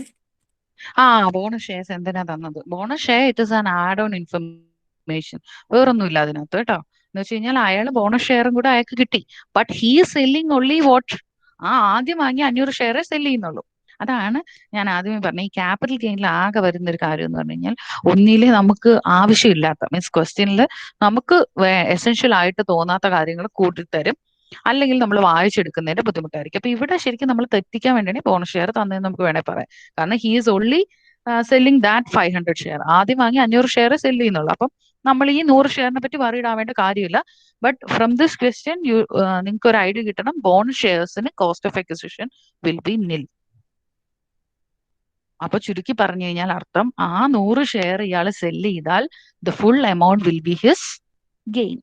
ബോണസ് ഷെയർസ് എന്തിനാ തന്നത്? Bonus share it is an add on information, വേറൊന്നുമില്ല അതിനകത്ത് കേട്ടോ. എന്ന് വെച്ച് കഴിഞ്ഞാൽ അയാൾ ബോണസ് ഷെയറും കൂടെ അയാൾക്ക് കിട്ടി. But he selling only what ആദ്യം വാങ്ങി 500 ഷെയർ സെല് ചെയ്യുന്നുള്ളൂ. അതാണ് ഞാൻ ആദ്യമേ പറഞ്ഞ ഈ ക്യാപിറ്റൽ ഗെയിനിൽ ആകെ വരുന്ന ഒരു കാര്യം എന്ന് പറഞ്ഞു കഴിഞ്ഞാൽ ഒന്നിലെ നമുക്ക് ആവശ്യമില്ലാത്ത മീൻസ് ക്വസ്റ്റ്യനിൽ നമുക്ക് എസെൻഷ്യൽ ആയിട്ട് തോന്നാത്ത കാര്യങ്ങൾ കൂട്ടിത്തരും, അല്ലെങ്കിൽ നമ്മൾ വായിച്ചെടുക്കുന്നതിന്റെ ബുദ്ധിമുട്ടായിരിക്കും. അപ്പൊ ഇവിടെ ശരിക്കും നമ്മൾ തെറ്റിക്കാൻ വേണ്ടിയാണ് ബോണസ് ഷെയർ തന്നതെന്ന് നമുക്ക് വേണേൽ പറയാം. കാരണം he is only selling that 500 share. ആദ്യം വാങ്ങി 500 ഷെയർ സെല് ചെയ്യുന്നുള്ളൂ. അപ്പം നമ്മൾ ഈ 100 ഷെയറിനെ പറ്റി വറീഡ് ആവേണ്ട കാര്യമില്ല. ബട്ട് ഫ്രം ദിസ് ക്വസ്റ്റ്യൻ നിങ്ങൾക്ക് ഒരു ഐഡിയ കിട്ടണം, bonus ഷെയർസിന് cost of acquisition will be നിൽ. അപ്പൊ ചുരുക്കി പറഞ്ഞു കഴിഞ്ഞാൽ അർത്ഥം 100 ഷെയർ ഇയാൾ സെല് ചെയ്താൽ the full amount will be his gain.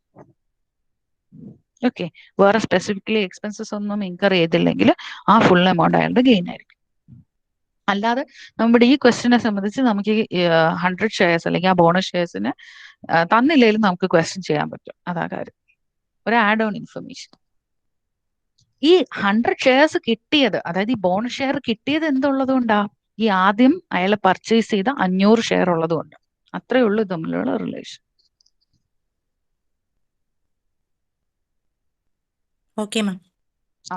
Okay, വേറെ സ്പെസിഫിക്കലി എക്സ്പെൻസസ് ഒന്നും ഇൻകർ ചെയ്തില്ലെങ്കിൽ ആ ഫുൾ എമൗണ്ട് അയാളുടെ ഗെയിൻ ആയിരിക്കും. അല്ലാതെ നമ്മുടെ ഈ ക്വസ്റ്റിനെ സംബന്ധിച്ച് നമുക്ക് 100 ഷെയർസ് അല്ലെങ്കിൽ ആ ബോണസ് ഷെയർസിന് തന്നില്ലെങ്കിലും നമുക്ക് ക്വസ്റ്റ്യൻ ചെയ്യാൻ പറ്റും. അതാ കാര്യം, ഒരു ആഡ് ഓൺ ഇൻഫർമേഷൻ. ഈ 100 ഷെയർസ് കിട്ടിയത്, അതായത് ഈ ബോണസ് ഷെയർ കിട്ടിയത് എന്തുള്ളത് കൊണ്ടാ? ഈ ആദ്യം അയാൾ പർച്ചേസ് ചെയ്ത 500 ഷെയർ ഉള്ളത് കൊണ്ട്. അത്രേ ഉള്ളൂ തമ്മിലുള്ള റിലേഷൻ. Okay ma'am. ആ